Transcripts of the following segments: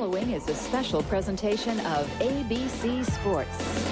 following is a special presentation of ABC Sports.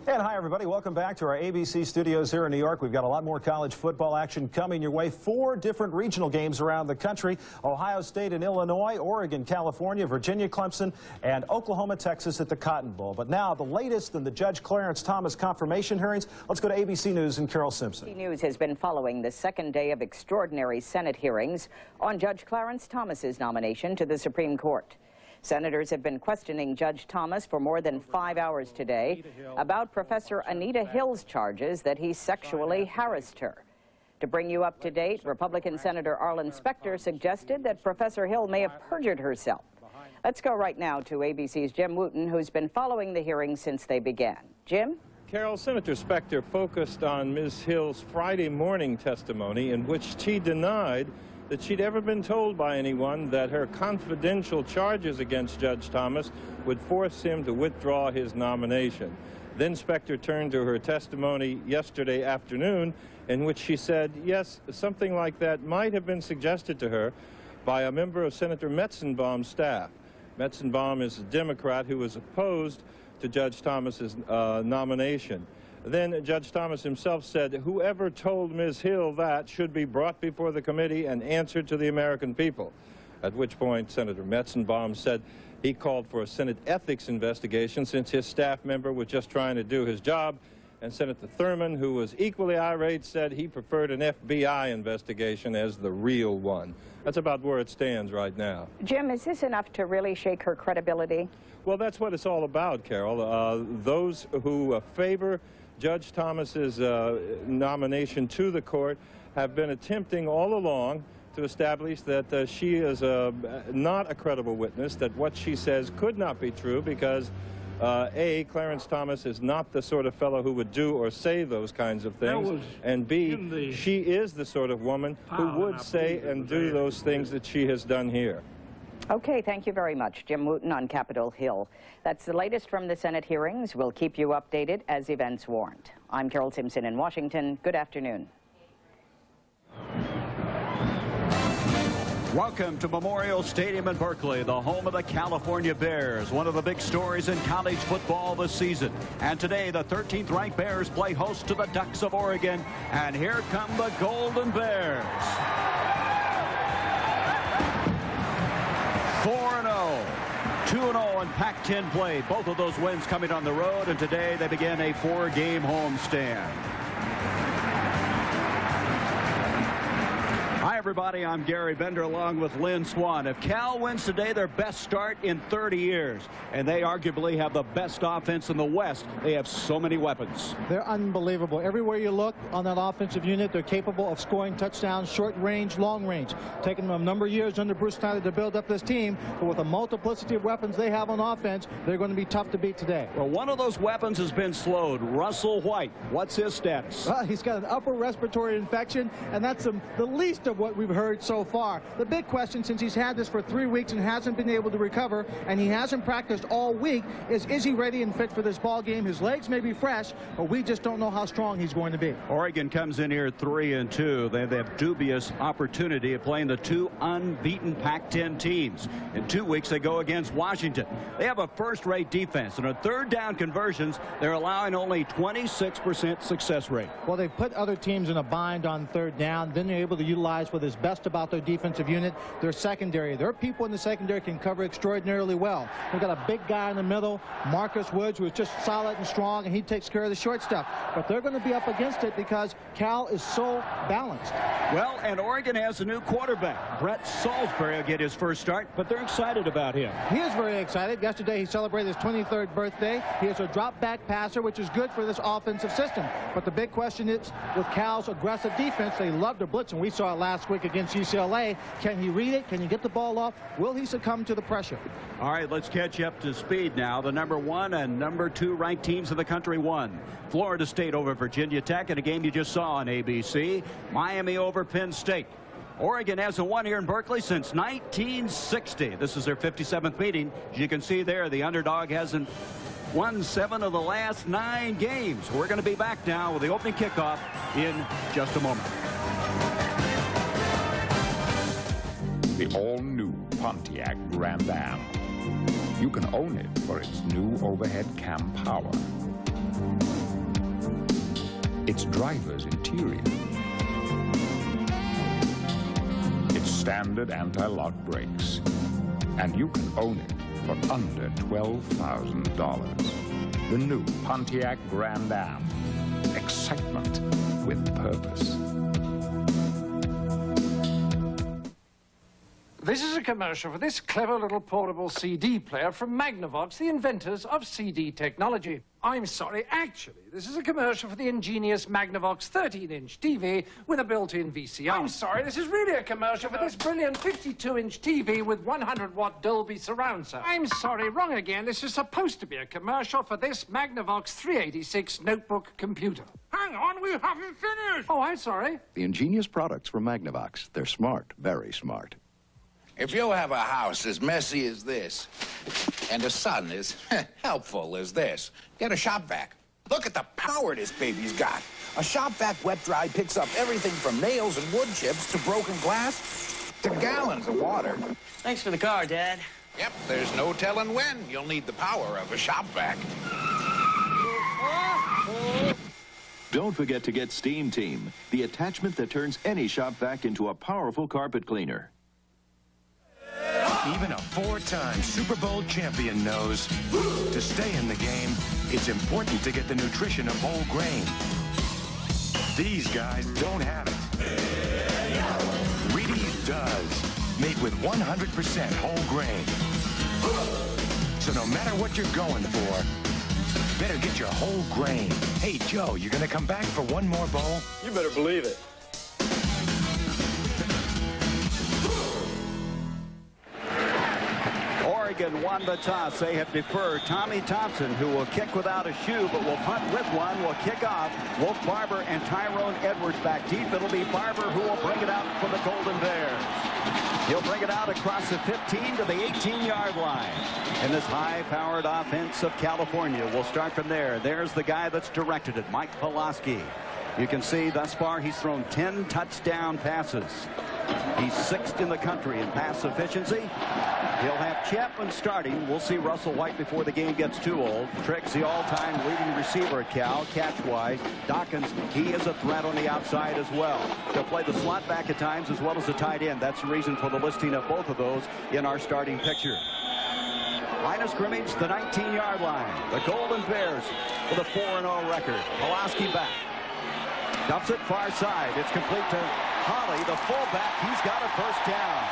And hi, everybody. Welcome back to our ABC studios here in New York. We've got a lot more college football action coming your way. 4 different regional games around the country. Ohio State and Illinois, Oregon, California, Virginia, Clemson, and Oklahoma, Texas at the Cotton Bowl. But now, the latest in the Judge Clarence Thomas confirmation hearings. Let's go to ABC News and Carol Simpson. ABC News has been following the second day of extraordinary Senate hearings on Judge Clarence Thomas's nomination to the Supreme Court. Senators have been questioning Judge Thomas for more than 5 hours today about Professor Anita Hill's charges that he sexually harassed her. To bring you up to date, Republican Senator Arlen Specter suggested that Professor Hill may have perjured herself. Let's go right now to ABC's Jim Wooten, who's been following the hearings since they began. Jim? Carol, Senator Specter focused on Ms. Hill's Friday morning testimony in which she denied that she'd ever been told by anyone that her confidential charges against Judge Thomas would force him to withdraw his nomination. Then Specter turned to her testimony yesterday afternoon in which she said, yes, something like that might have been suggested to her by a member of Senator Metzenbaum's staff. Metzenbaum is a Democrat who was opposed to Judge Thomas's nomination. Then Judge Thomas himself said whoever told Ms. Hill that should be brought before the committee and answered to the American people. At which point Senator Metzenbaum said he called for a Senate ethics investigation since his staff member was just trying to do his job. And Senator Thurman, who was equally irate, said he preferred an FBI investigation as the real one. That's about where it stands right now. Jim, is this enough to really shake her credibility? Well, that's what it's all about, Carol. Those who favor Judge Thomas's nomination to the court have been attempting all along to establish that she is not a credible witness, that what she says could not be true because A, Clarence Thomas is not the sort of fellow who would do or say those kinds of things, and B, she is the sort of woman who would say and do those things that she has done here. Okay, thank you very much. Jim Wooten on Capitol Hill. That's the latest from the Senate hearings. We'll keep you updated as events warrant. I'm Carol Simpson in Washington. Good afternoon. Welcome to Memorial Stadium in Berkeley, the home of the California Bears, one of the big stories in college football this season. And today, the 13th-ranked Bears play host to the Ducks of Oregon. And here come the Golden Bears. 4-0, 2-0 in Pac-10 play. Both of those wins coming on the road, and today they begin a 4-game homestand. Hi, everybody. I'm Gary Bender along with Lynn Swan. If Cal wins today, their best start in 30 years, and they arguably have the best offense in the West. They have so many weapons. They're unbelievable. Everywhere you look on that offensive unit, they're capable of scoring touchdowns, short range, long range. Taking them a number of years under Bruce Tyler to build up this team, but with a multiplicity of weapons they have on offense, they're going to be tough to beat today. Well, one of those weapons has been slowed. Russell White. What's his status? Well, he's got an upper respiratory infection, and that's the least of what we've heard so far. The big question, since he's had this for 3 weeks and hasn't been able to recover, and he hasn't practiced all week, is he ready and fit for this ball game? His legs may be fresh, but we just don't know how strong he's going to be. Oregon comes in here 3-2. They have dubious opportunity of playing the 2 unbeaten Pac-10 teams. In 2 weeks, they go against Washington. They have a first-rate defense, and on third down conversions, they're allowing only 26% success rate. Well, they've put other teams in a bind on third down. Then they're able to utilize what is best about their defensive unit, their secondary. Their people in the secondary can cover extraordinarily well. They've got a big guy in the middle, Marcus Woods, who is just solid and strong, and he takes care of the short stuff. But they're going to be up against it because Cal is so balanced. Well, and Oregon has a new quarterback. Brett Salisbury will get his first start, but they're excited about him. He is very excited. Yesterday he celebrated his 23rd birthday. He is a drop-back passer, which is good for this offensive system. But the big question is, with Cal's aggressive defense, they love to blitz, and we saw it last week against UCLA. Can he read it? Can he get the ball off? Will he succumb to the pressure? All right, let's catch you up to speed now. The number 1 and number 2 ranked teams in the country won. Florida State over Virginia Tech in a game you just saw on ABC. Miami over Penn State. Oregon hasn't won here in Berkeley since 1960. This is their 57th meeting. As you can see there, the underdog hasn't won 7 of the last 9 games. We're going to be back now with the opening kickoff in just a moment. the all-new Pontiac Grand Am. You can own it for its new overhead cam power, its driver's interior, its standard anti-lock brakes, and you can own it for under $12,000. The new Pontiac Grand Am. Excitement with purpose. This is a commercial for this clever little portable CD player from Magnavox, the inventors of CD technology. I'm sorry, actually, this is a commercial for the ingenious Magnavox 13-inch TV with a built-in VCR. I'm sorry, this is really a commercial for this brilliant 52-inch TV with 100-watt Dolby surround sound. I'm sorry, wrong again. This is supposed to be a commercial for this Magnavox 386 notebook computer. Hang on, we haven't finished! Oh, I'm sorry. The ingenious products from Magnavox. They're smart, very smart. If you have a house as messy as this, and a son as helpful as this, get a shop vac. Look at the power this baby's got. A shop vac wet dry picks up everything from nails and wood chips to broken glass to gallons of water. Thanks for the car, Dad. Yep, there's no telling when you'll need the power of a shop vac. Don't forget to get Steam Team, the attachment that turns any shop vac into a powerful carpet cleaner. Even a four-time Super Bowl champion knows to stay in the game, it's important to get the nutrition of whole grain. These guys don't have it. Wheaties does, made with 100% whole grain. So no matter what you're going for, better get your whole grain. Hey, Joe, you gonna come back for one more bowl? You better believe it. Oregon won the toss. They have deferred. Tommy Thompson, who will kick without a shoe but will punt with one, will kick off. Wolf Barber and Tyrone Edwards back deep. It'll be Barber who will bring it out for the Golden Bears. He'll bring it out across the 15 to the 18-yard line. And this high-powered offense of California will start from there. There's the guy that's directed it, Mike Pulaski. You can see thus far he's thrown 10 touchdown passes. He's 6th in the country in pass efficiency. He'll have Chapman starting. We'll see Russell White before the game gets too old. Triggs, the all-time leading receiver at Cal, catch-wise. Dawkins, he is a threat on the outside as well. He'll play the slot back at times as well as the tight end. That's the reason for the listing of both of those in our starting picture. Line of scrimmage, the 19-yard line. The Golden Bears with a 4-0 record. Pulaski back. Dumps it far side. It's complete to Holly, the fullback. He's got a first down.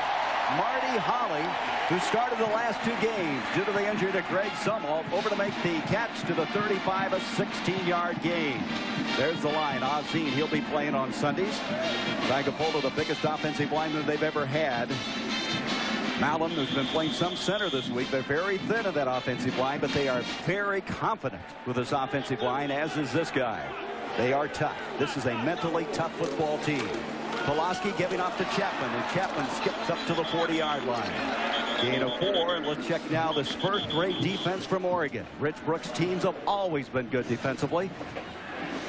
Marty Holly, who started the last two games due to the injury to Greg Sumholtz, over to make the catch to the 35, a 16-yard gain. There's the line. Ozine, he'll be playing on Sundays. Sagapolo, the biggest offensive lineman they've ever had. Malum, who's been playing some center this week. They're very thin in that offensive line, but they are very confident with this offensive line, as is this guy. They are tough. This is a mentally tough football team. Pulaski giving off to Chapman, and Chapman skips up to the 40-yard line. Gain of 4, and let's check now this first-rate defense from Oregon. Rich Brooks' teams have always been good defensively.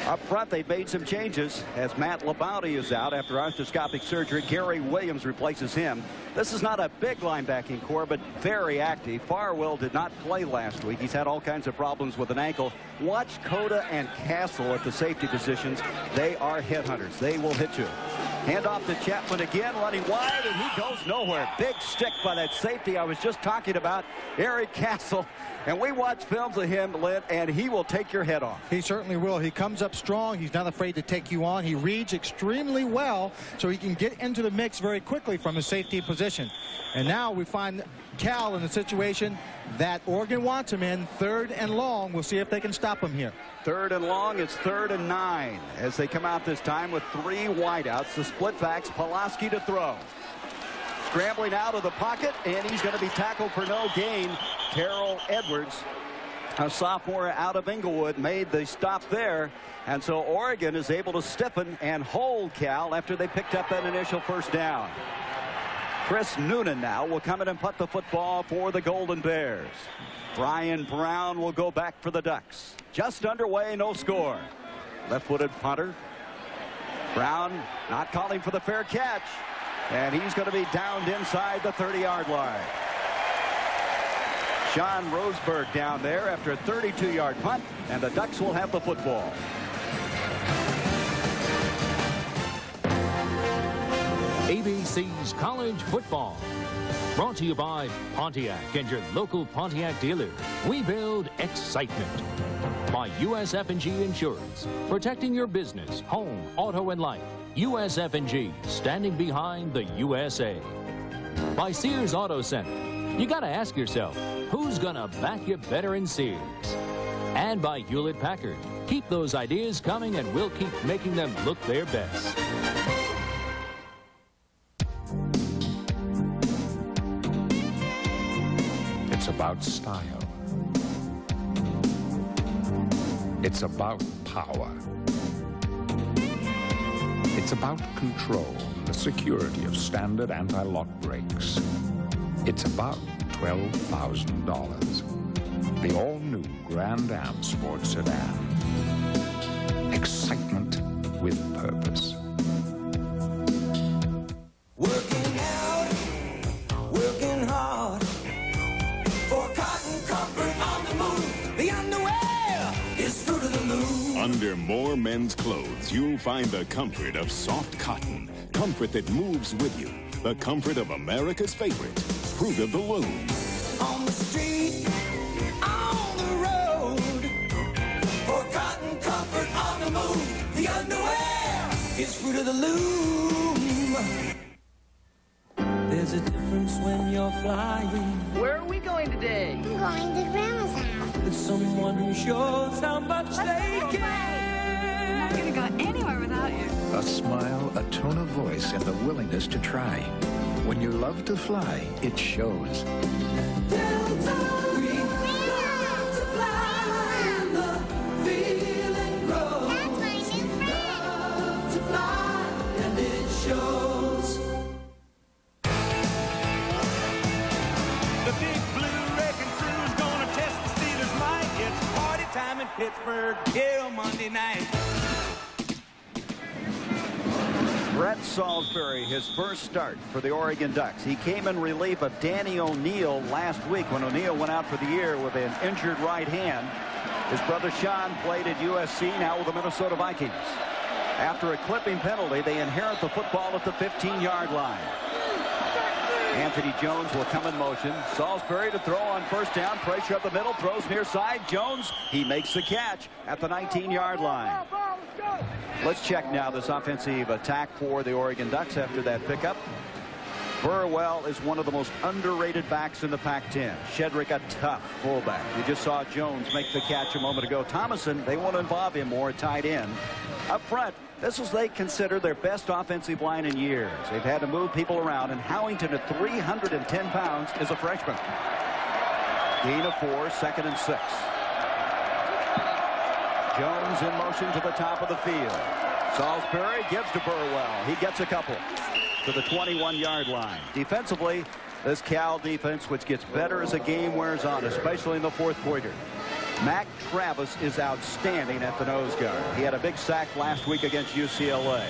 Up front, they've made some changes as Matt Labauti is out after arthroscopic surgery. Gary Williams replaces him. This is not a big linebacking core, but very active. Farwell did not play last week. He's had all kinds of problems with an ankle. Watch Cota and Castle at the safety positions. They are headhunters. They will hit you. Hand off to Chapman again, running wide, and he goes nowhere. Big stick by that safety I was just talking about, Eric Castle. And we watch films of him, Lynn, and he will take your head off. He certainly will. He comes up strong. He's not afraid to take you on. He reads extremely well, so he can get into the mix very quickly from his safety position. And now we find Cal in the situation that Oregon wants him in, 3rd and long. We'll see if they can stop him here. 3rd and long. It's 3rd and 9 as they come out this time with 3 wideouts. The split backs, Pulaski to throw. Scrambling out of the pocket, and he's going to be tackled for no gain. Terrell Edwards, a sophomore out of Inglewood, made the stop there. And so Oregon is able to stiffen and hold Cal after they picked up that initial first down. Chris Noonan now will come in and punt the football for the Golden Bears. Brian Brown will go back for the Ducks. Just underway, no score. Left-footed punter. Brown not calling for the fair catch. And he's going to be downed inside the 30-yard line. Sean Roseberg down there after a 32-yard punt, and the Ducks will have the football. ABC's College Football. Brought to you by Pontiac and your local Pontiac dealer. We build excitement. By USF&G Insurance. Protecting your business, home, auto, and life. USF&G, standing behind the USA. By Sears Auto Center. You got to ask yourself, who's going to back you better in Sears? And by Hewlett-Packard. Keep those ideas coming and we'll keep making them look their best. It's about style. It's about power. It's about control, the security of standard anti-lock brakes. It's about $12,000. The all-new Grand Am Sports Sedan. Excitement with purpose. Working out, working hard. For cotton comfort on the move, the underwear is fruit of the loom. Under more men's clothes, you'll find the comfort of soft cotton. Comfort that moves with you. The comfort of America's favorite, Fruit of the Loom. On the street, on the road. For cotton comfort on the move, the underwear is Fruit of the Loom. There's a difference when you're flying. Where are we going today? I'm going to Grandma's house. With someone who shows how much they care. I'm not gonna go anywhere without you. A smile, a tone of voice, and the willingness to try. When you love to fly, it shows. Delta, we love to fly, and the feeling grows. That's my new friend. Love to fly, and it shows. The big blue wrecking crew's gonna test the Steelers' might. It's party time in Pittsburgh here on Monday night. Brett Salisbury, his first start for the Oregon Ducks. He came in relief of Danny O'Neill last week when O'Neill went out for the year with an injured right hand. His brother Sean played at USC, now with the Minnesota Vikings. After a clipping penalty, they inherit the football at the 15-yard line. Anthony Jones will come in motion. Salisbury to throw on first down. Pressure up the middle. Throws near side. Jones, he makes the catch at the 19-yard line. Let's check now this offensive attack for the Oregon Ducks after that pickup. Burwell is one of the most underrated backs in the Pac-10. Shedrick, a tough fullback. We just saw Jones make the catch a moment ago. Thomason, they want to involve him more, tight end. Up front, this is they consider their best offensive line in years. They've had to move people around, and Howington at 310 pounds is a freshman. Gain of 4, 2nd and 6. Jones in motion to the top of the field. Salisbury gives to Burwell. He gets a couple to the 21-yard line. Defensively, this Cal defense, which gets better as the game wears on, especially in the fourth quarter. Mac Travis is outstanding at the nose guard. He had a big sack last week against UCLA.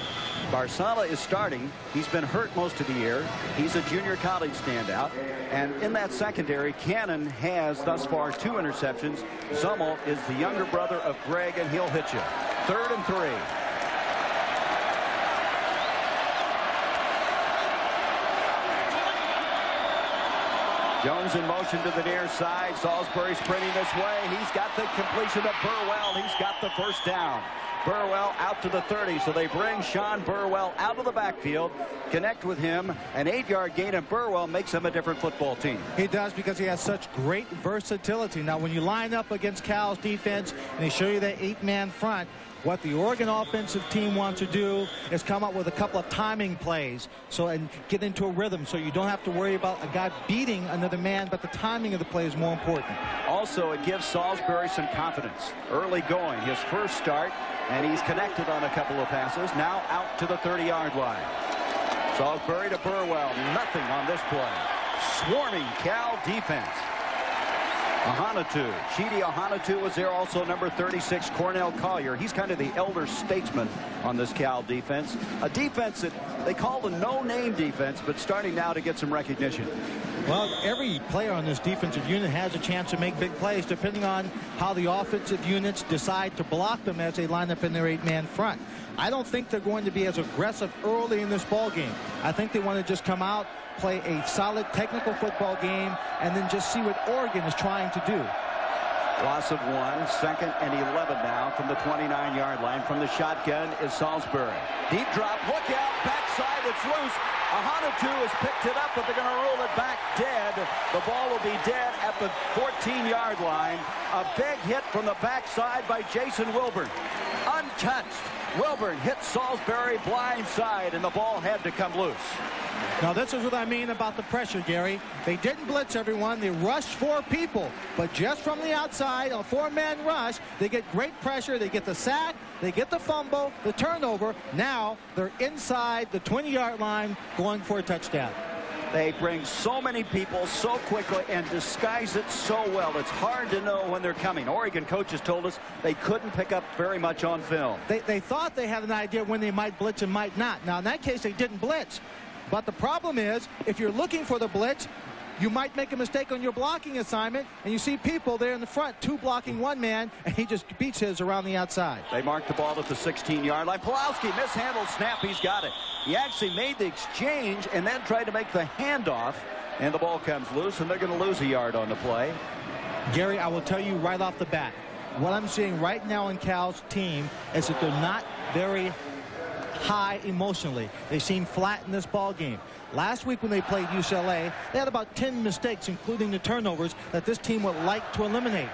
Barsala is starting. He's been hurt most of the year. He's a junior college standout. And in that secondary, Cannon has thus far 2 interceptions. Zummel is the younger brother of Greg, and he'll hit you. 3rd and 3. Jones in motion to the near side. Salisbury sprinting this way. He's got the completion of Burwell. He's got the first down. Burwell out to the 30, so they bring Sean Burwell out of the backfield, connect with him. An 8-yard gain, and Burwell makes him a different football team. He does, because he has such great versatility. Now, when you line up against Cal's defense and they show you that 8-man front, what the Oregon offensive team wants to do is come up with a couple of timing plays and get into a rhythm, so you don't have to worry about a guy beating another man, but the timing of the play is more important. Also, it gives Salisbury some confidence. Early going, his first start, and he's connected on a couple of passes. Now out to the 30-yard line. Salisbury to Burwell. Nothing on this play. Swarming Cal defense. Chidi Ahanatu was there, also number 36, Cornell Collier. He's kind of the elder statesman on this Cal defense. A defense that they call the no-name defense, but starting now to get some recognition. Well, every player on this defensive unit has a chance to make big plays, depending on how the offensive units decide to block them as they line up in their 8-man front. I don't think they're going to be as aggressive early in this ball game. I think they want to just come out, play a solid technical football game, and then just see what Oregon is trying to do. Loss of 1, 2nd and 11 now from the 29-yard line. From the shotgun is Salisbury. Deep drop, look out, backside, it's loose. Ahanatu has picked it up, but they're going to roll it back dead. The ball will be dead at the 14-yard line. A big hit from the backside by Jason Wilburn. Untouched. Wilburn hit Salisbury blindside, and the ball had to come loose. Now, this is what I mean about the pressure, Gary. They didn't blitz everyone. They rushed 4 people. But just from the outside, a 4-man rush, they get great pressure. They get the sack. They get the fumble, the turnover. Now they're inside the 20-yard line going for a touchdown. They bring so many people so quickly and disguise it so well. It's hard to know when they're coming. Oregon coaches told us they couldn't pick up very much on film. They thought they had an idea when they might blitz and might not. Now, in that case, they didn't blitz. But the problem is, if you're looking for the blitz, you might make a mistake on your blocking assignment, and you see people there in the front, 2 blocking 1 man, and he just beats his around the outside. They mark the ball at the 16-yard line. Pulowski mishandled snap. He's got it. He actually made the exchange and then tried to make the handoff, and the ball comes loose, and they're going to lose a yard on the play. Gary, I will tell you right off the bat, what I'm seeing right now in Cal's team is that they're not very high emotionally. They seem flat in this ball game. Last week when they played UCLA, they had about 10 mistakes, including the turnovers, that this team would like to eliminate.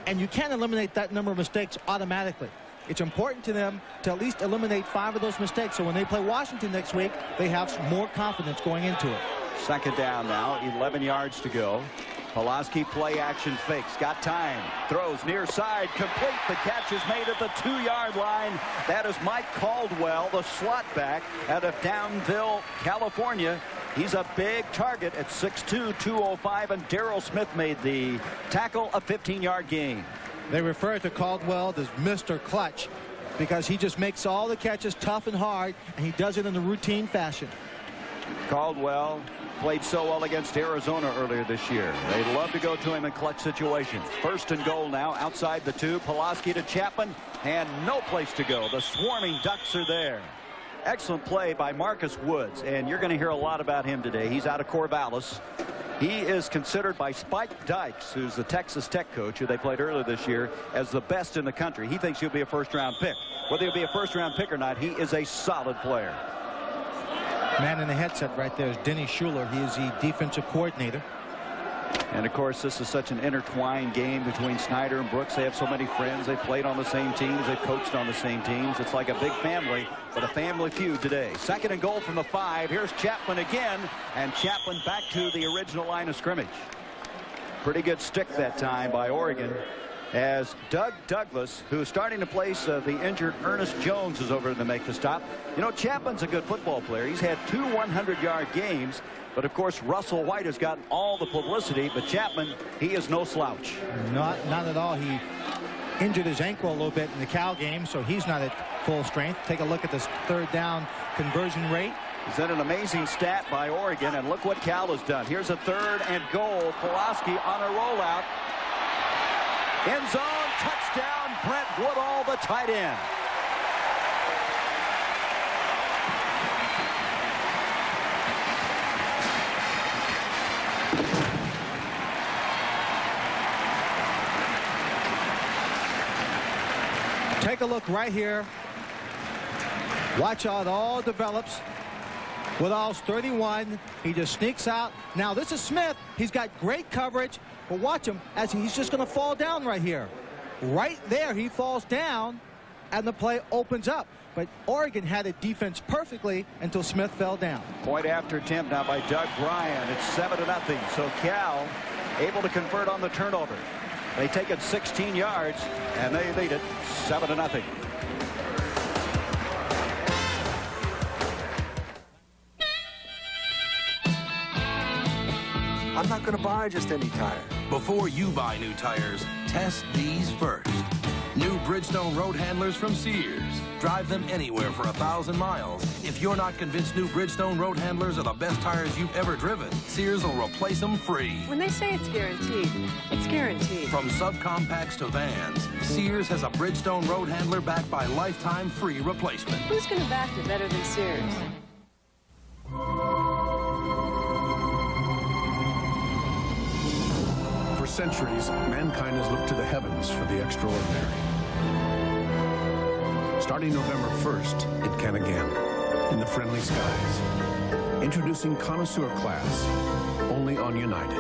And you can't eliminate that number of mistakes automatically. It's important to them to at least eliminate 5 of those mistakes, so when they play Washington next week, they have some more confidence going into it. 2nd down now, 11 yards to go. Pulaski play action fakes, got time, throws near side, complete. The catch is made at the 2-yard line. That is Mike Caldwell, the slot back out of Downville, California. He's a big target at 6'2", 205, and Darrell Smith made the tackle, a 15-yard gain. They refer to Caldwell as Mr. Clutch because he just makes all the catches tough and hard, and he does it in a routine fashion. Caldwell played so well against Arizona earlier this year. They love to go to him in clutch situations. 1st and goal now outside the 2. Pulaski to Chapman, and no place to go. The swarming Ducks are there. Excellent play by Marcus Woods, and you're going to hear a lot about him today. He's out of Corvallis. He is considered by Spike Dykes, who's the Texas Tech coach, who they played earlier this year, as the best in the country. He thinks he'll be a 1st-round pick. Whether he'll be a 1st-round pick or not, he is a solid player. Man in the headset right there is Denny Schuler. He is the defensive coordinator. And of course, this is such an intertwined game between Snyder and Brooks. They have so many friends. They played on the same teams. They've coached on the same teams. It's like a big family, but a family feud today. 2nd and goal from the 5. Here's Chapman again, and Chapman back to the original line of scrimmage. Pretty good stick that time by Oregon, as Doug Douglas, who is starting to place the injured Ernest Jones, is over to make the stop. You know, Chapman's a good football player. He's had 2 100-yard games, but of course Russell White has gotten all the publicity, but Chapman, he is no slouch. Not at all. He injured his ankle a little bit in the Cal game, so he's not at full strength. Take a look at this 3rd down conversion rate. Is that an amazing stat by Oregon? And look what Cal has done. Here's a 3rd and goal. Pulaski on a rollout. End zone, touchdown, Brent Woodall, the tight end. Take a look right here. Watch how it all develops. Woodall's 31. He just sneaks out. Now this is Smith. He's got great coverage. But watch him as he's just going to fall down right here. Right there, he falls down, and the play opens up. But Oregon had a defense perfectly until Smith fell down. Point after attempt now by Doug Bryan. It's 7-0. So Cal able to convert on the turnover. They take it 16 yards, and they lead it 7-0. I'm not going to buy just any tire. Before you buy new tires, test these first. New Bridgestone road handlers from Sears. Drive them anywhere for 1,000 miles. If you're not convinced new Bridgestone road handlers are the best tires you've ever driven, Sears will replace them free. When they say it's guaranteed, it's guaranteed. From subcompacts to vans, Sears has a Bridgestone road handler backed by lifetime free replacement. Who's going to back it better than Sears? For centuries, mankind has looked to the heavens for the extraordinary. Starting November 1st, it can again, in the friendly skies. Introducing Connoisseur Class, only on United.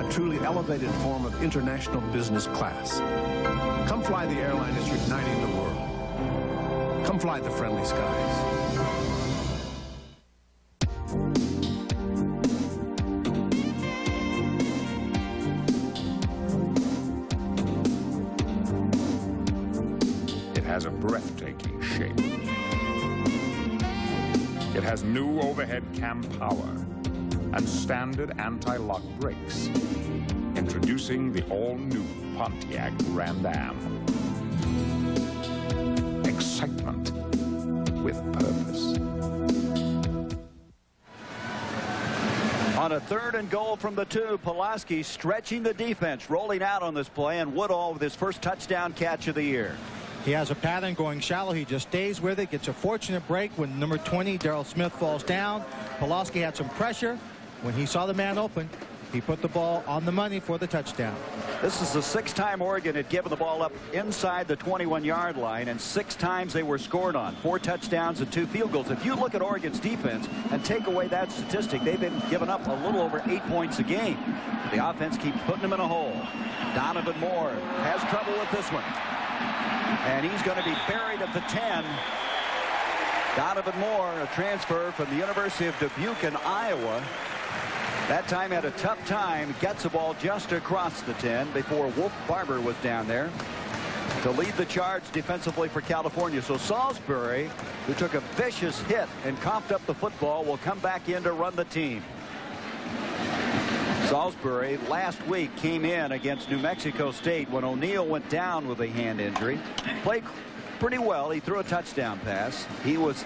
A truly elevated form of international business class. Come fly the airline that's uniting the world. Come fly the friendly skies. Has a breathtaking shape. It has new overhead cam power and standard anti-lock brakes. Introducing the all-new Pontiac Grand Am. Excitement with purpose. On a 3rd and goal from the 2, Pulaski stretching the defense, rolling out on this play, and Woodall with his first touchdown catch of the year. He has a pattern going shallow. He just stays with it, gets a fortunate break when number 20, Darrell Smith, falls down. Pulaski had some pressure. When he saw the man open, he put the ball on the money for the touchdown. This is the 6th time Oregon had given the ball up inside the 21-yard line, and 6 times they were scored on. 4 touchdowns and 2 field goals. If you look at Oregon's defense and take away that statistic, they've been giving up a little over 8 points a game. The offense keeps putting them in a hole. Donovan Moore has trouble with this one. And he's going to be buried at the 10. Donovan Moore, a transfer from the University of Dubuque in Iowa. That time had a tough time. Gets the ball just across the 10 before Wolf Barber was down there to lead the charge defensively for California. So Salisbury, who took a vicious hit and coughed up the football, will come back in to run the team. Salisbury last week came in against New Mexico State when O'Neal went down with a hand injury. Played pretty well. He threw a touchdown pass. He was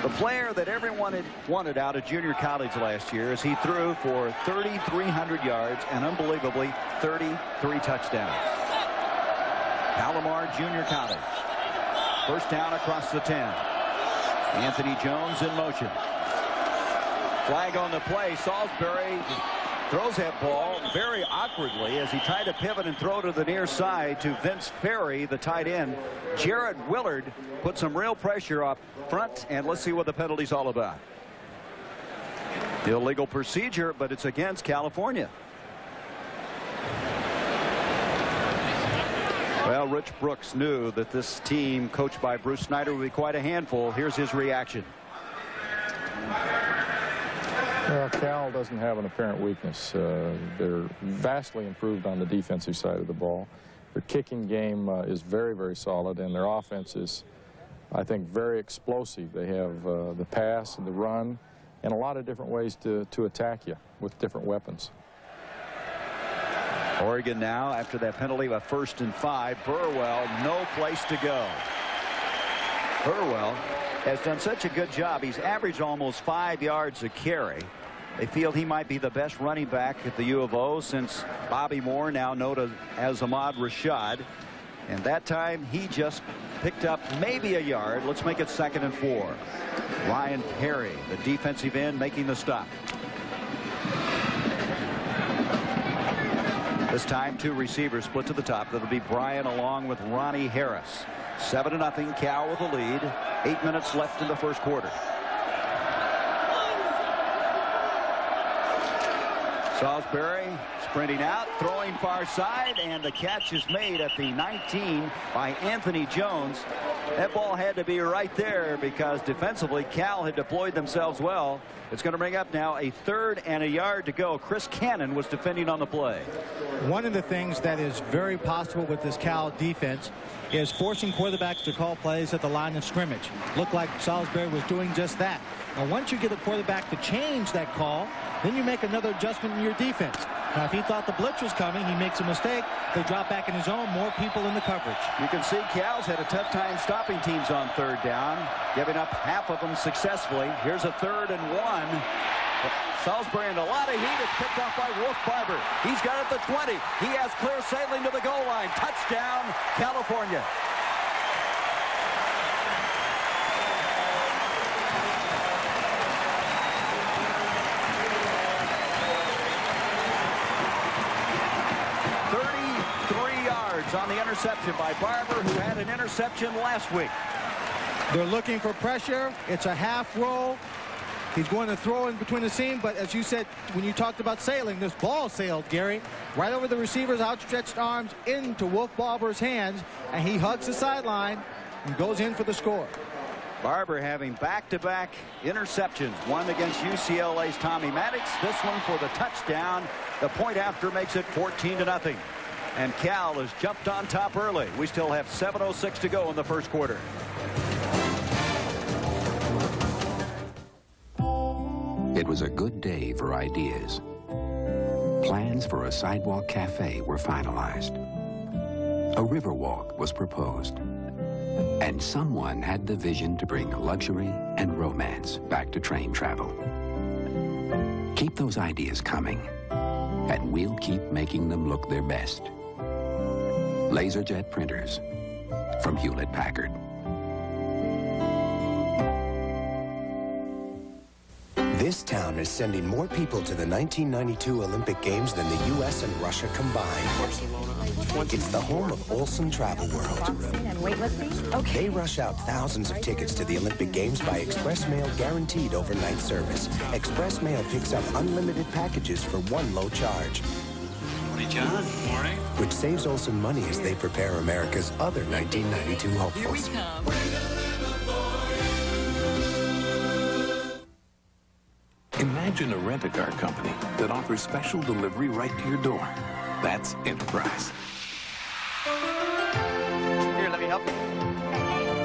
the player that everyone had wanted out of junior college last year, as he threw for 3,300 yards and unbelievably 33 touchdowns. Palomar Junior College. First down across the 10. Anthony Jones in motion. Flag on the play. Salisbury throws that ball very awkwardly as he tried to pivot and throw to the near side to Vince Ferry, the tight end. Jared Willard put some real pressure up front, and let's see what the penalty's all about. Illegal procedure, but it's against California. Well, Rich Brooks knew that this team, coached by Bruce Snyder, would be quite a handful. Here's his reaction. Well, Cal doesn't have an apparent weakness. They're vastly improved on the defensive side of the ball. Their kicking game is very, very solid, and their offense is, I think, very explosive. They have the pass and the run and a lot of different ways to attack you with different weapons. Oregon now, after that penalty, a 1st and 5. Burwell, no place to go. Burwell has done such a good job. He's averaged almost 5 yards a carry. They feel he might be the best running back at the U of O since Bobby Moore, now known as Ahmad Rashad. And that time he just picked up maybe a yard. Let's make it 2nd and 4. Ryan Perry, the defensive end, making the stop. This time 2 receivers split to the top. That'll be Bryan along with Ronnie Harris. 7-0 Cal with the lead. 8 minutes left in the first quarter. Salisbury sprinting out, throwing far side, and the catch is made at the 19 by Anthony Jones. That ball had to be right there because defensively Cal had deployed themselves well. It's going to bring up now a 3rd and a yard to go. Chris Cannon was defending on the play. One of the things that is very possible with this Cal defense is forcing quarterbacks to call plays at the line of scrimmage. Looked like Salisbury was doing just that. And once you get a quarterback to change that call, then you make another adjustment in your defense. Now, if he thought the blitz was coming, he makes a mistake. They drop back in his zone, more people in the coverage. You can see Cal's had a tough time stopping teams on third down, giving up half of them successfully. Here's a 3rd and 1. Salisbury in a lot of heat. It's picked off by Wolf Barber. He's got it at the 20. He has clear sailing to the goal line. Touchdown, California. On the interception by Barber, who had an interception last week. They're looking for pressure. It's a half roll. He's going to throw in between the seam, but as you said, when you talked about sailing, this ball sailed, Gary, right over the receiver's outstretched arms into Wolf Barber's hands, and he hugs the sideline and goes in for the score. Barber having back-to-back interceptions, one against UCLA's Tommy Maddox, this one for the touchdown. The point after makes it 14-0. And Cal has jumped on top early. We still have 7:06 to go in the first quarter. It was a good day for ideas. Plans for a sidewalk cafe were finalized. A river walk was proposed. And someone had the vision to bring luxury and romance back to train travel. Keep those ideas coming, and we'll keep making them look their best. LaserJet printers from Hewlett-Packard. This town is sending more people to the 1992 Olympic Games than the U.S. and Russia combined. It's the home of Olsen Travel World. They rush out thousands of tickets to the Olympic Games by express mail, guaranteed overnight service. Express mail picks up unlimited packages for one low charge. Morning, John. Morning. Which saves Olsen money as they prepare America's other 1992 hopefuls. Here we come. Imagine a rent-a-car company that offers special delivery right to your door. That's Enterprise. Here, let me help you.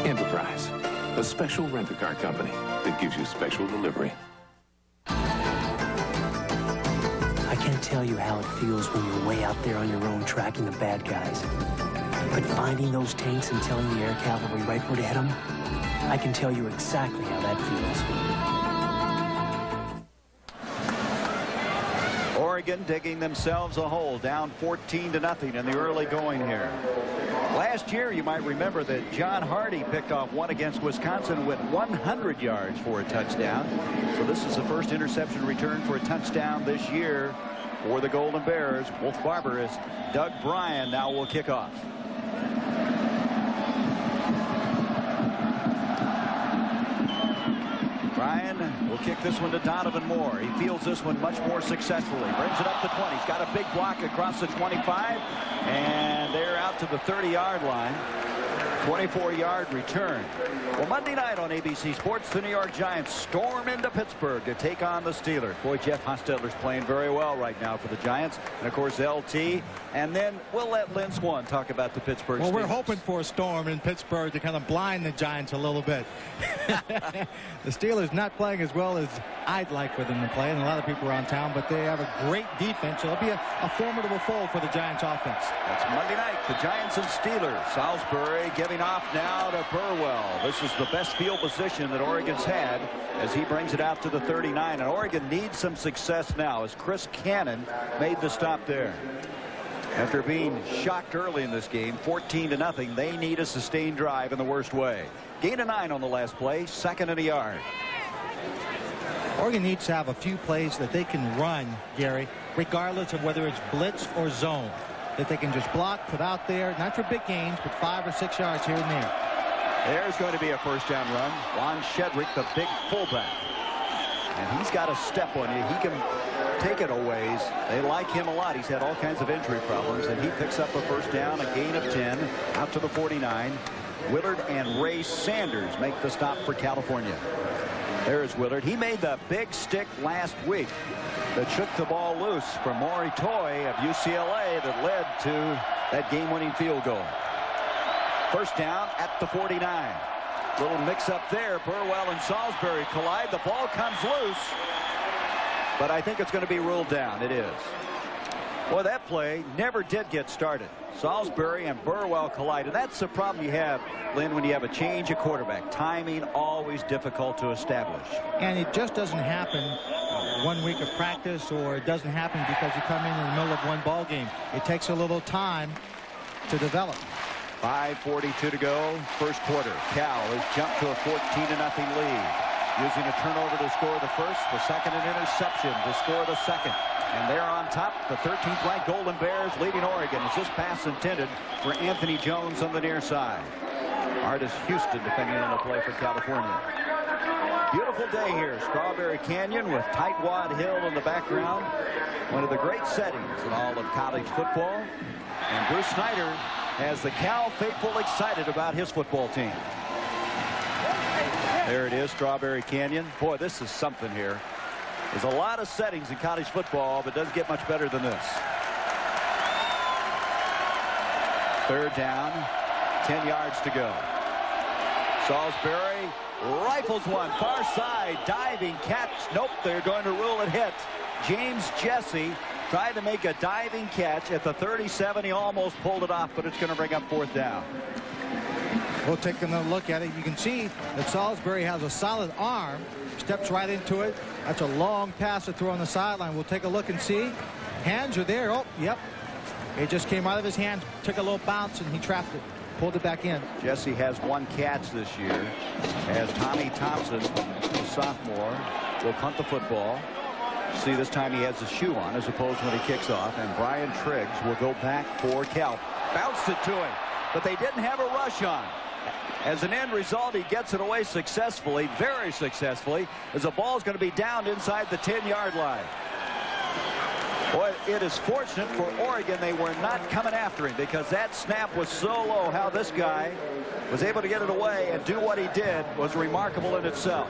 Enterprise, a special rent-a-car company that gives you special delivery. I can't tell you how it feels when you're way out there on your own tracking the bad guys. But finding those tanks and telling the air cavalry right where to hit them, I can tell you exactly how that feels. Oregon digging themselves a hole, down 14-0 in the early going here. Last year, you might remember that John Hardy picked off one against Wisconsin with 100 yards for a touchdown. So this is the first interception return for a touchdown this year for the Golden Bears. Wolf Barber is Doug Bryan now will kick off. Bryan will kick this one to Donovan Moore. He fields this one much more successfully. Brings it up to 20. He's got a big block across the 25. And they're out to the 30-yard line. 24-yard return. Well, Monday night on ABC Sports, the New York Giants storm into Pittsburgh to take on the Steelers. Boy, Jeff Hostetler's playing very well right now for the Giants. And, of course, LT. And then we'll let Lynn Swan talk about the Pittsburgh Steelers. Well, we're hoping for a storm in Pittsburgh to kind of blind the Giants a little bit. The Steelers not playing as well as I'd like for them to play, and a lot of people around town, but they have a great defense. So it'll be a formidable fold for the Giants offense. That's Monday night, the Giants and Steelers. Salisbury giving off now to Burwell. This is the best field position that Oregon's had as he brings it out to the 39. And Oregon needs some success now as Chris Cannon made the stop there. After being shocked early in this game, 14-0, they need a sustained drive in the worst way. Gain of 9 on the last play, 2nd and a yard. Oregon needs to have a few plays that they can run, Gary, regardless of whether it's blitz or zone, that they can just block, put out there, not for big gains, but 5 or 6 yards here and there. There's going to be a first down run. Lon Shedrick, the big fullback. And he's got a step on you. He can take it a ways. They like him a lot. He's had all kinds of injury problems, and he picks up a first down, a gain of 10, out to the 49. Willard and Ray Sanders make the stop for California. There's Willard. He made the big stick last week that shook the ball loose from Maury Toy of UCLA that led to that game-winning field goal. First down at the 49. Little mix-up there. Burwell and Salisbury collide. The ball comes loose, but I think it's going to be ruled down. It is. Well, that play never did get started. Salisbury and Burwell collided. That's the problem you have, Lynn, when you have a change of quarterback. Timing always difficult to establish. And it just doesn't happen 1 week of practice, or it doesn't happen because you come in the middle of one ball game. It takes a little time to develop. 5:42 to go, first quarter. Cal has jumped to a 14-0 lead, using a turnover to score the first, the second an interception to score the second. And they're on top, the 13th ranked Golden Bears leading Oregon. Is this pass intended for Anthony Jones on the near side? Artis Houston defending on the play for California. Beautiful day here, Strawberry Canyon with Tightwad Hill in the background. One of the great settings in all of college football. And Bruce Snyder has the Cal faithful excited about his football team. There it is, Strawberry Canyon. Boy, this is something here. There's a lot of settings in college football, but it doesn't get much better than this. Third down, 10 yards to go. Salisbury rifles one, far side, diving catch. Nope, they're going to rule it hit. James Jesse tried to make a diving catch at the 37. He almost pulled it off, but it's going to bring up fourth down. We'll take another look at it. You can see that Salisbury has a solid arm, steps right into it. That's a long pass to throw on the sideline. We'll take a look and see. Hands are there. Oh, yep. It just came out of his hands, took a little bounce, and he trapped it, pulled it back in. Jesse has one catch this year, as Tommy Thompson, the sophomore, will punt the football. See, this time he has a shoe on as opposed to when he kicks off, and Brian Triggs will go back for Cal. Bounced it to him, but they didn't have a rush on. As an end result, he gets it away successfully, very successfully, as the ball's going to be downed inside the 10-yard line. Boy, it is fortunate for Oregon they were not coming after him, because that snap was so low. How this guy was able to get it away and do what he did was remarkable in itself.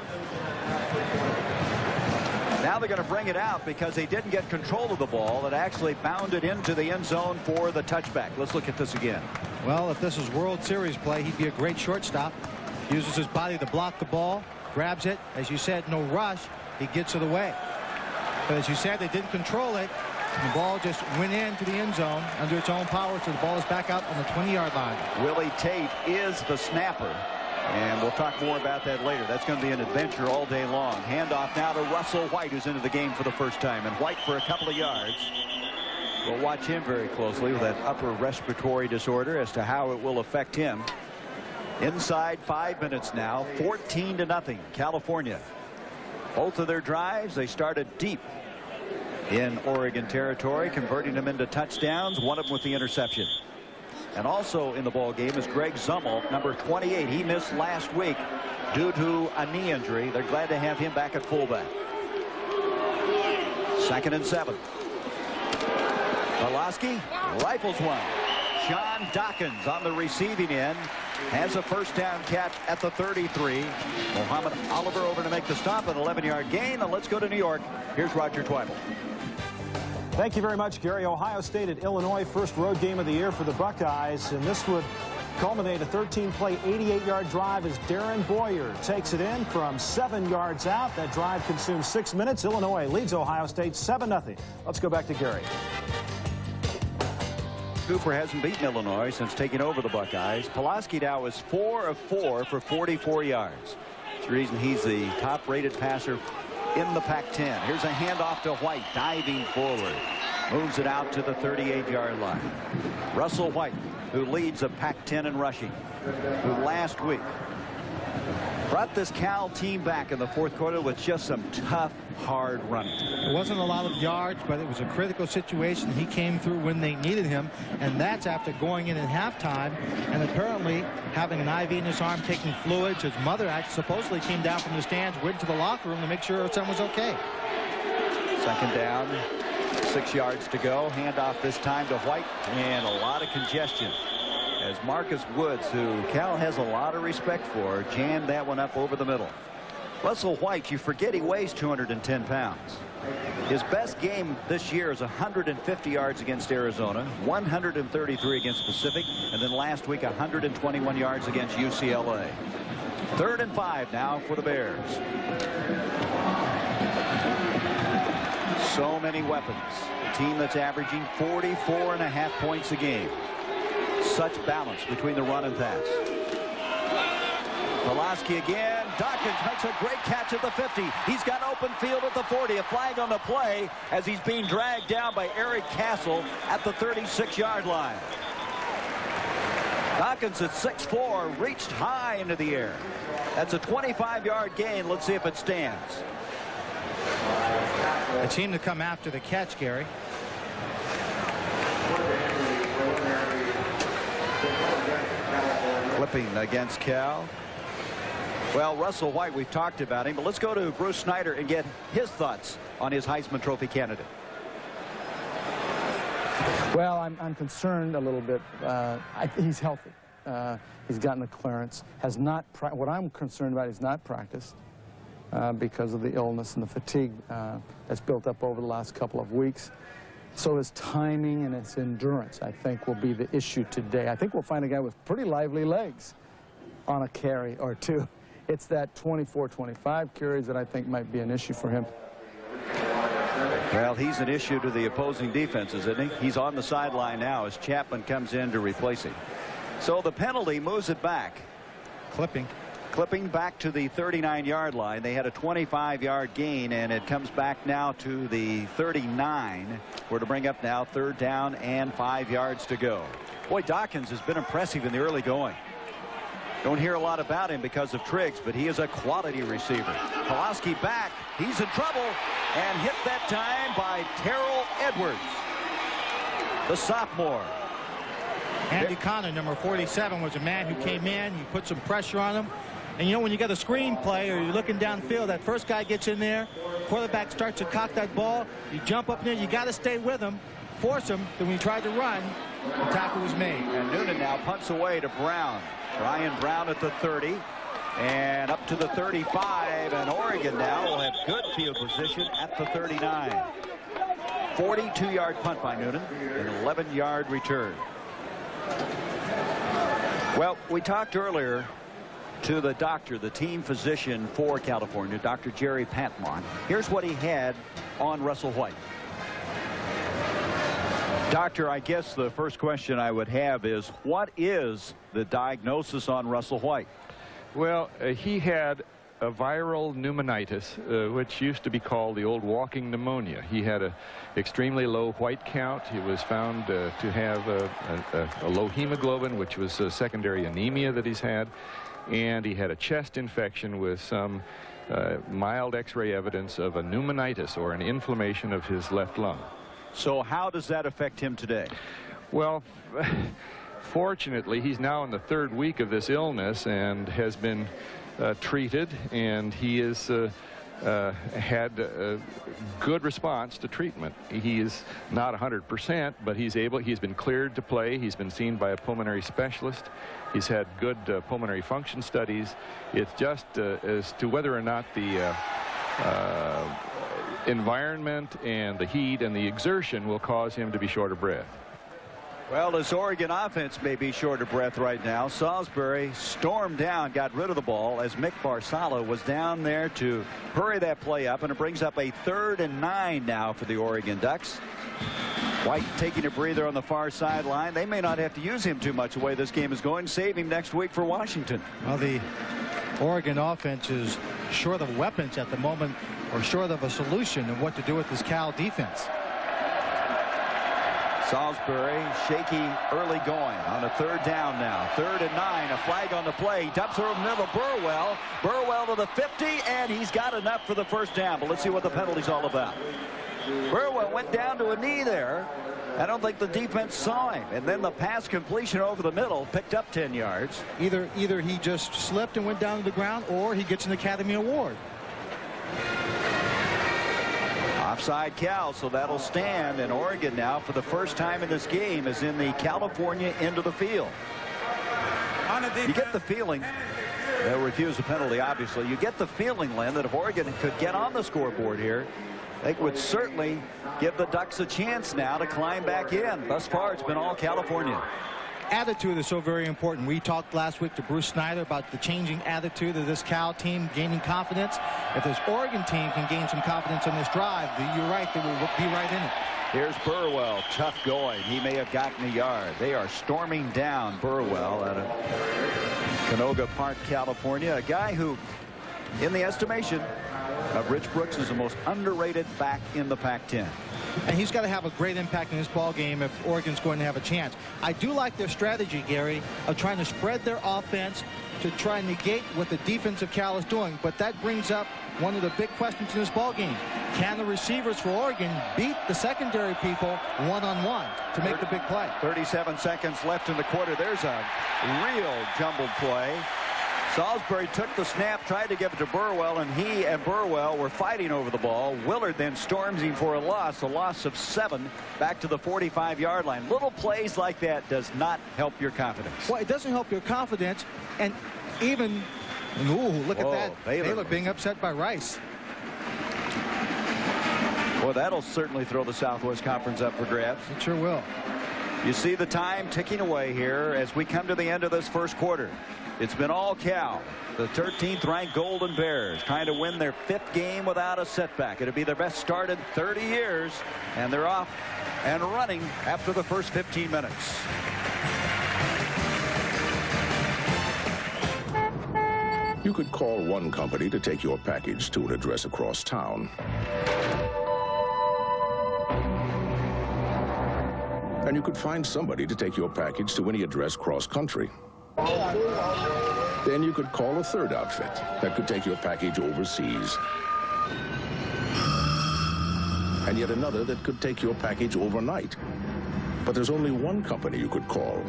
Now they're going to bring it out because they didn't get control of the ball. It actually bounded into the end zone for the touchback. Let's look at this again. Well, if this is World Series play, he'd be a great shortstop. Uses his body to block the ball, grabs it. As you said, no rush. He gets it away. But as you said, they didn't control it. The ball just went into the end zone under its own power, so the ball is back out on the 20-yard line. Willie Tate is the snapper, and we'll talk more about that later. That's going to be an adventure all day long. Handoff now to Russell White, who's into the game for the first time, and White for a couple of yards. We'll watch him very closely with that upper respiratory disorder as to how it will affect him. Inside 5 minutes now, 14-0 California. Both of their drives, they started deep in Oregon territory, converting them into touchdowns, one of them with the interception. And also in the ball game is Greg Zummel, number 28. He missed last week due to a knee injury. They're glad to have him back at fullback. 2nd and 7. Pulaski rifles one. Sean Dawkins on the receiving end has a first down catch at the 33. Muhammad Oliver over to make the stop, an 11-yard gain. And let's go to New York. Here's Roger Twibble. Thank you very much, Gary. Ohio State at Illinois, first road game of the year for the Buckeyes, and this would culminate a 13-play, 88-yard drive as Darren Boyer takes it in from 7 yards out. That drive consumes 6 minutes. Illinois leads Ohio State 7-0. Let's go back to Gary. Cooper hasn't beaten Illinois since taking over the Buckeyes. Pulaski now is 4 of 4 for 44 yards. It's the reason he's the top-rated passer in the Pac-10. Here's a handoff to White, diving forward. Moves it out to the 38-yard line. Russell White, who leads the Pac-10 in rushing, who last week brought this Cal team back in the fourth quarter with just some tough, hard running. It wasn't a lot of yards, but it was a critical situation. He came through when they needed him, and that's after going in at halftime and apparently having an IV in his arm, taking fluids. His mother supposedly came down from the stands, went to the locker room to make sure her son was okay. 2nd down, 6 yards to go. Handoff this time to White, and a lot of congestion as Marcus Woods, who Cal has a lot of respect for, jammed that one up over the middle. Russell White, you forget he weighs 210 pounds. His best game this year is 150 yards against Arizona, 133 against Pacific, and then last week 121 yards against UCLA. 3rd and 5 now for the Bears. So many weapons. A team that's averaging 44.5 points a game. Such balance between the run and pass. Pulaski again. Dawkins makes a great catch at the 50. He's got open field at the 40. A flag on the play as he's being dragged down by Eric Castle at the 36-yard line. Dawkins at 6'4", reached high into the air. That's a 25-yard gain. Let's see if it stands. A team to come after the catch, Gary. Flipping against Cal. Well, Russell White, we've talked about him, but let's go to Bruce Snyder and get his thoughts on his Heisman Trophy candidate. Well, I'm concerned a little bit. He's healthy. He's gotten the clearance. What I'm concerned about is not practiced because of the illness and the fatigue that's built up over the last couple of weeks. So his timing and his endurance, I think, will be the issue today. I think we'll find a guy with pretty lively legs on a carry or two. It's that 24-25 carries that I think might be an issue for him. Well, he's an issue to the opposing defenses, isn't he? He's on the sideline now as Chapman comes in to replace him. So the penalty moves it back. Clipping back to the 39-yard line. They had a 25-yard gain, and it comes back now to the 39. We're to bring up now 3rd down and 5 yards to go. Boy, Dawkins has been impressive in the early going. Don't hear a lot about him because of Triggs, but he is a quality receiver. Pulaski back. He's in trouble and hit that time by Terrell Edwards, the sophomore. Andy Connor, number 47, was a man who came in. He put some pressure on him. And, you know, when you get a screen play or you're looking downfield, that first guy gets in there, quarterback starts to cock that ball, you jump up in there, you got to stay with him, force him. Then when he tried to run, the tackle was made. And Noonan now punts away to Brown. Brian Brown at the 30 and up to the 35, and Oregon now will have good field position at the 39. 42-yard punt by Noonan, an 11-yard return. Well, we talked earlier to the doctor, the team physician for California, Dr. Jerry Patmon. Here's what he had on Russell White. Doctor, I guess the first question I would have is, what is the diagnosis on Russell White? Well, he had a viral pneumonitis, which used to be called the old walking pneumonia. He had an extremely low white count. He was found to have a low hemoglobin, which was a secondary anemia that he's had. And he had a chest infection with some mild X-ray evidence of a pneumonitis, or an inflammation of his left lung. So how does that affect him today? Well, fortunately, he's now in the 3rd week of this illness and has been treated, and he has had a good response to treatment. He is not 100%, but he's been cleared to play. He's been seen by a pulmonary specialist. He's had good pulmonary function studies. It's just as to whether or not the environment and the heat and the exertion will cause him to be short of breath. Well, this Oregon offense may be short of breath right now. Salisbury stormed down, got rid of the ball as Mick Barsala was down there to hurry that play up, and it brings up a 3rd and 9 now for the Oregon Ducks. White taking a breather on the far sideline. They may not have to use him too much the way this game is going. Save him next week for Washington. Well, the Oregon offense is short of weapons at the moment, or short of a solution of what to do with this Cal defense. Salisbury shaky early going on a 3rd down now. 3rd and 9, a flag on the play. He dumps it over the middle of Burwell. Burwell to the 50, and he's got enough for the 1st down. But let's see what the penalty's all about. Burwell went down to a knee there. I don't think the defense saw him. And then the pass completion over the middle picked up 10 yards. Either he just slipped and went down to the ground, or he gets an Academy Award. Offside Cal, so that'll stand. And Oregon now, for the first time in this game, is in the California end of the field. You get the feeling, they'll refuse a penalty, obviously. You get the feeling, Len, that if Oregon could get on the scoreboard here, they would certainly give the Ducks a chance now to climb back in. Thus far, it's been all California. attitude is so very important. We talked last week to Bruce Snyder about the changing attitude of this Cal team, gaining confidence. If this Oregon team can gain some confidence on this drive, you're right, they will be right in it. Here's Burwell, tough going. He may have gotten a yard. They are storming down Burwell out of Canoga Park, California. A guy who, in the estimation of Rich Brooks, is the most underrated back in the Pac-10. And he's got to have a great impact in this ball game if Oregon's going to have a chance. I do like their strategy, Gary, of trying to spread their offense to try and negate what the defense of Cal is doing. But that brings up one of the big questions in this ball game. Can the receivers for Oregon beat the secondary people one-on-one to make the big play? 37 seconds left in the quarter. There's a real jumbled play. Salisbury took the snap, tried to give it to Burwell, and he and Burwell were fighting over the ball. Willard then storms him for a loss of 7 back to the 45-yard line. Little plays like that does not help your confidence. Well, it doesn't help your confidence, and even, look at that. Baylor being upset by Rice. Well, that'll certainly throw the Southwest Conference up for grabs. It sure will. You see the time ticking away here as we come to the end of this first quarter. It's been all Cal. The 13th ranked Golden Bears trying to win their 5th game without a setback. It'll be their best start in 30 years, and they're off and running after the first 15 minutes. You could call one company to take your package to an address across town. And you could find somebody to take your package to any address cross-country. Then you could call a third outfit that could take your package overseas. And yet another that could take your package overnight. But there's only one company you could call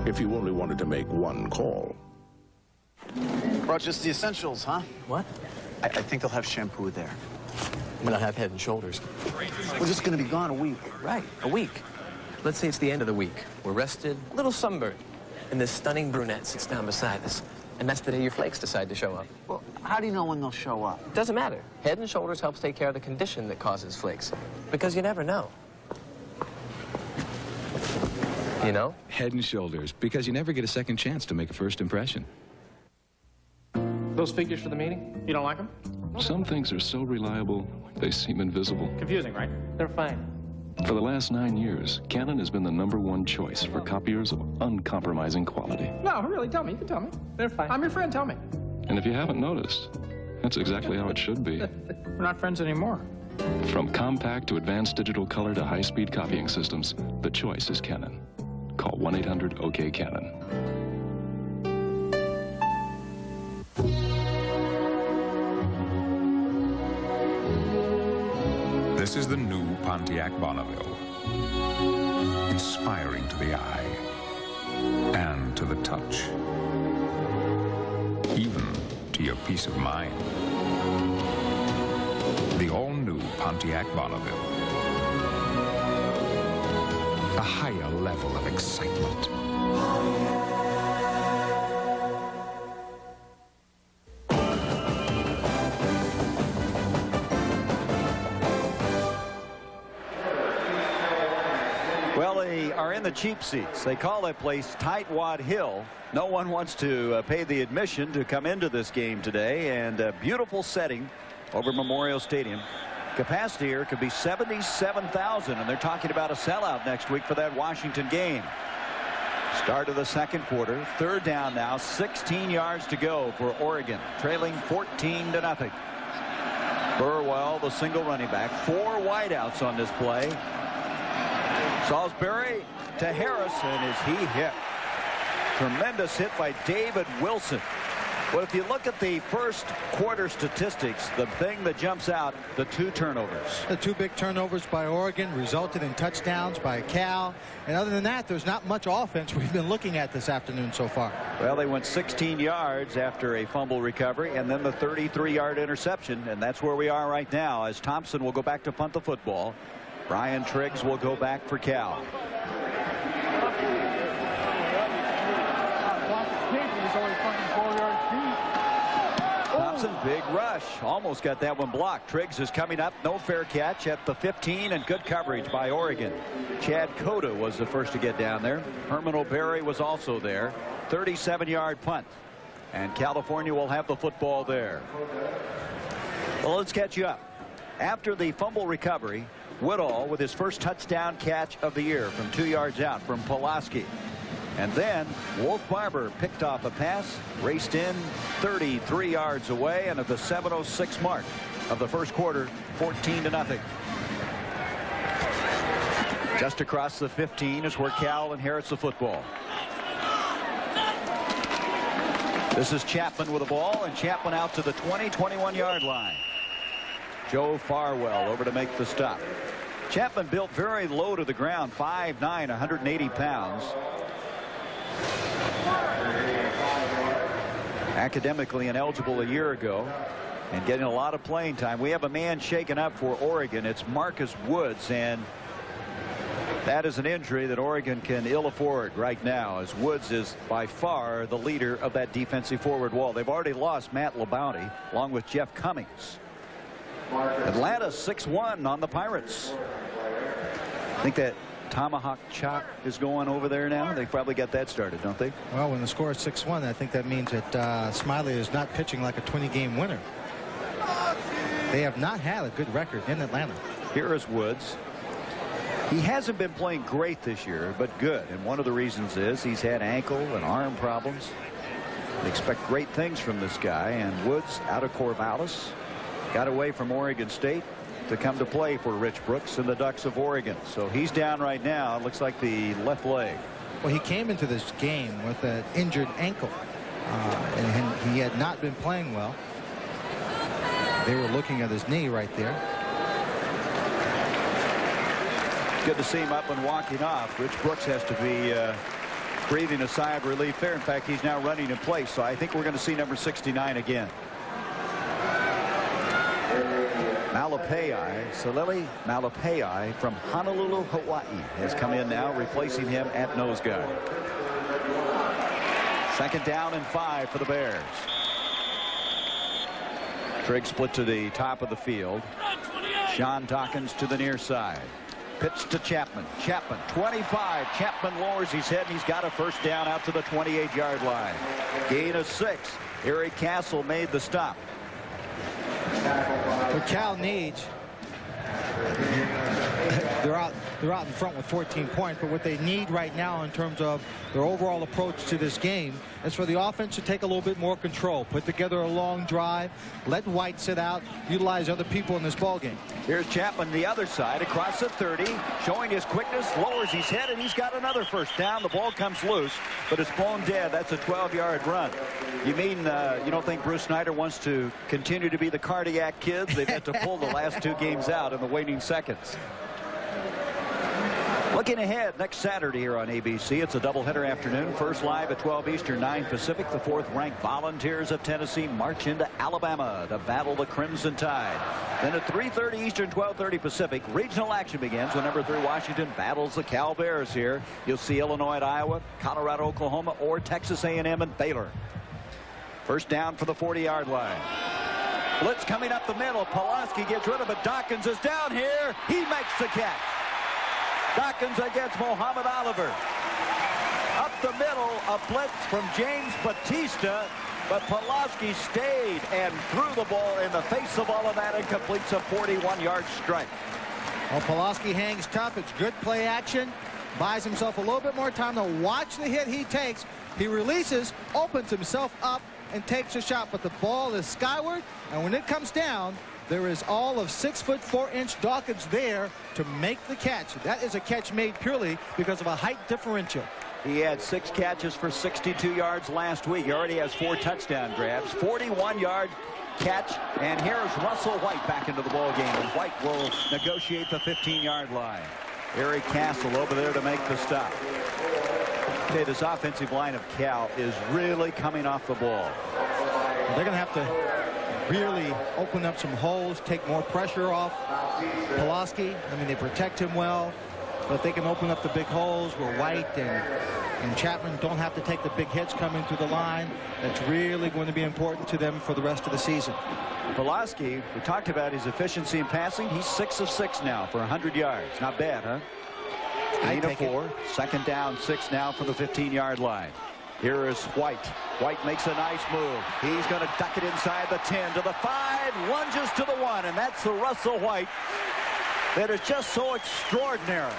if you only wanted to make one call. Brought just the essentials, huh? What? I think they'll have shampoo there. We'll not have Head and Shoulders. We're just going to be gone a week. Right, a week. Let's say it's the end of the week. We're rested, a little sunburned, and this stunning brunette sits down beside us. And that's the day your flakes decide to show up. Well, how do you know when they'll show up? It doesn't matter. Head and Shoulders helps take care of the condition that causes flakes. Because you never know. You know? Head and Shoulders, because you never get a second chance to make a first impression. Those figures for the meeting, you don't like them? Some things are so reliable, they seem invisible. Confusing, right? They're fine. For the last 9 years, Canon has been the #1 choice for copiers of uncompromising quality. No, really, tell me. You can tell me. They're fine. I'm your friend, tell me. And if you haven't noticed, that's exactly how it should be. We're not friends anymore. From compact to advanced digital color to high-speed copying systems, the choice is Canon. Call 1-800-OK-CANON. This is the new Pontiac Bonneville. Inspiring to the eye and to the touch. Even to your peace of mind. The all-new Pontiac Bonneville. A higher level of excitement. Well, they are in the cheap seats. They call that place Tightwad Hill. No one wants to pay the admission to come into this game today, and a beautiful setting over Memorial Stadium. Capacity here could be 77,000, and they're talking about a sellout next week for that Washington game. Start of the second quarter. Third down now. 16 yards to go for Oregon, trailing 14-0. Burwell, the single running back. 4 wideouts on this play. Salisbury to Harris, and is he hit? Tremendous hit by David Wilson. Well, if you look at the first quarter statistics, the thing that jumps out, the 2 turnovers. The 2 big turnovers by Oregon resulted in touchdowns by Cal. And other than that, there's not much offense we've been looking at this afternoon so far. Well, they went 16 yards after a fumble recovery and then the 33-yard interception. And that's where we are right now as Thompson will go back to punt the football. Brian Triggs will go back for Cal. Johnson, big rush. Almost got that one blocked. Triggs is coming up. No fair catch at the 15, and good coverage by Oregon. Chad Cota was the first to get down there. Herman O'Berry was also there. 37-yard punt. And California will have the football there. Well, let's catch you up. After the fumble recovery, Woodall with his first touchdown catch of the year from 2 yards out from Pulaski. And then Wolf Barber picked off a pass, raced in 33 yards away, and at the 7:06 mark of the first quarter, 14-0. Just across the 15 is where Cal inherits the football. This is Chapman with the ball, and Chapman out to the 21-yard line. Joe Farwell over to make the stop. Chapman built very low to the ground, 5'9", 180 pounds. Academically ineligible a year ago and getting a lot of playing time. We have a man shaken up for Oregon. It's Marcus Woods, and that is an injury that Oregon can ill afford right now, as Woods is by far the leader of that defensive forward wall. They've already lost Matt LeBounty along with Jeff Cummings. Atlanta 6-1 on the Pirates. I think that Tomahawk chop is going over there now. They probably got that started, don't they? Well, when the score is 6-1, I think that means that Smiley is not pitching like a 20-game winner. They have not had a good record in Atlanta. Here is Woods. He hasn't been playing great this year, but good. And one of the reasons is he's had ankle and arm problems. They expect great things from this guy. And Woods out of Corvallis, got away from Oregon State to come to play for Rich Brooks and the Ducks of Oregon. So he's down right now. It looks like the left leg. Well, he came into this game with an injured ankle, and he had not been playing well. They were looking at his knee right there. Good to see him up and walking off. Rich Brooks has to be breathing a sigh of relief there. In fact, he's now running in place. So I think we're going to see number 69 again. Salili Malapei from Honolulu, Hawaii, has come in now, replacing him at nose guard. 2nd down and 5 for the Bears. Trigg split to the top of the field. Sean Dawkins to the near side. Pitch to Chapman. Chapman 25. Chapman lowers his head, and he's got a first down out to the 28-yard line. Gain of 6. Eric Castle made the stop. What Cal needs, they're out in front with 14 points, but what they need right now in terms of their overall approach to this game is for the offense to take a little bit more control, put together a long drive, let White sit out, utilize other people in this ball game. Here's Chapman the other side across the 30, showing his quickness, lowers his head, and he's got another first down. The ball comes loose, but it's blown dead. That's a 12-yard run. You mean you don't think Bruce Snyder wants to continue to be the cardiac kid? They've had to pull the last 2 games out in the waning seconds. Looking ahead, next Saturday here on ABC, it's a doubleheader afternoon. First live at 12 Eastern, 9 Pacific. The 4th-ranked Volunteers of Tennessee march into Alabama to battle the Crimson Tide. Then at 3:30 Eastern, 12:30 Pacific, regional action begins when number 3 Washington battles the Cal Bears here. You'll see Illinois at Iowa, Colorado, Oklahoma, or Texas A&M and Baylor. First down for the 40-yard line. Blitz coming up the middle. Pulaski gets rid of it. Dawkins is down here. He makes the catch. Dawkins against Mohamed Oliver. Up the middle, a blitz from James Batista, but Pulaski stayed and threw the ball in the face of all of that and completes a 41-yard strike. Well, Pulaski hangs tough. It's good play action. Buys himself a little bit more time to watch the hit he takes. He releases, opens himself up, and takes a shot, but the ball is skyward, and when it comes down, there is all of 6'4" Dawkins there to make the catch. That is a catch made purely because of a height differential. He had 6 catches for 62 yards last week. He already has 4 touchdown grabs, 41-yard catch, and here's Russell White back into the ball game, and White will negotiate the 15-yard line. Eric Castle over there to make the stop. Okay, this offensive line of Cal is really coming off the ball. They're going to have to really open up some holes, take more pressure off Pulaski. I mean, they protect him well, but they can open up the big holes where White and And Chapman don't have to take the big hits coming through the line. That's really going to be important to them for the rest of the season. Pulaski, we talked about his efficiency in passing. He's 6 of 6 now for 100 yards. Not bad, huh? 8 of 4. Second down, 6 now from the 15-yard line. Here is White. White makes a nice move. He's going to duck it inside the 10 to the 5, lunges to the 1, and that's the Russell White that is just so extraordinary.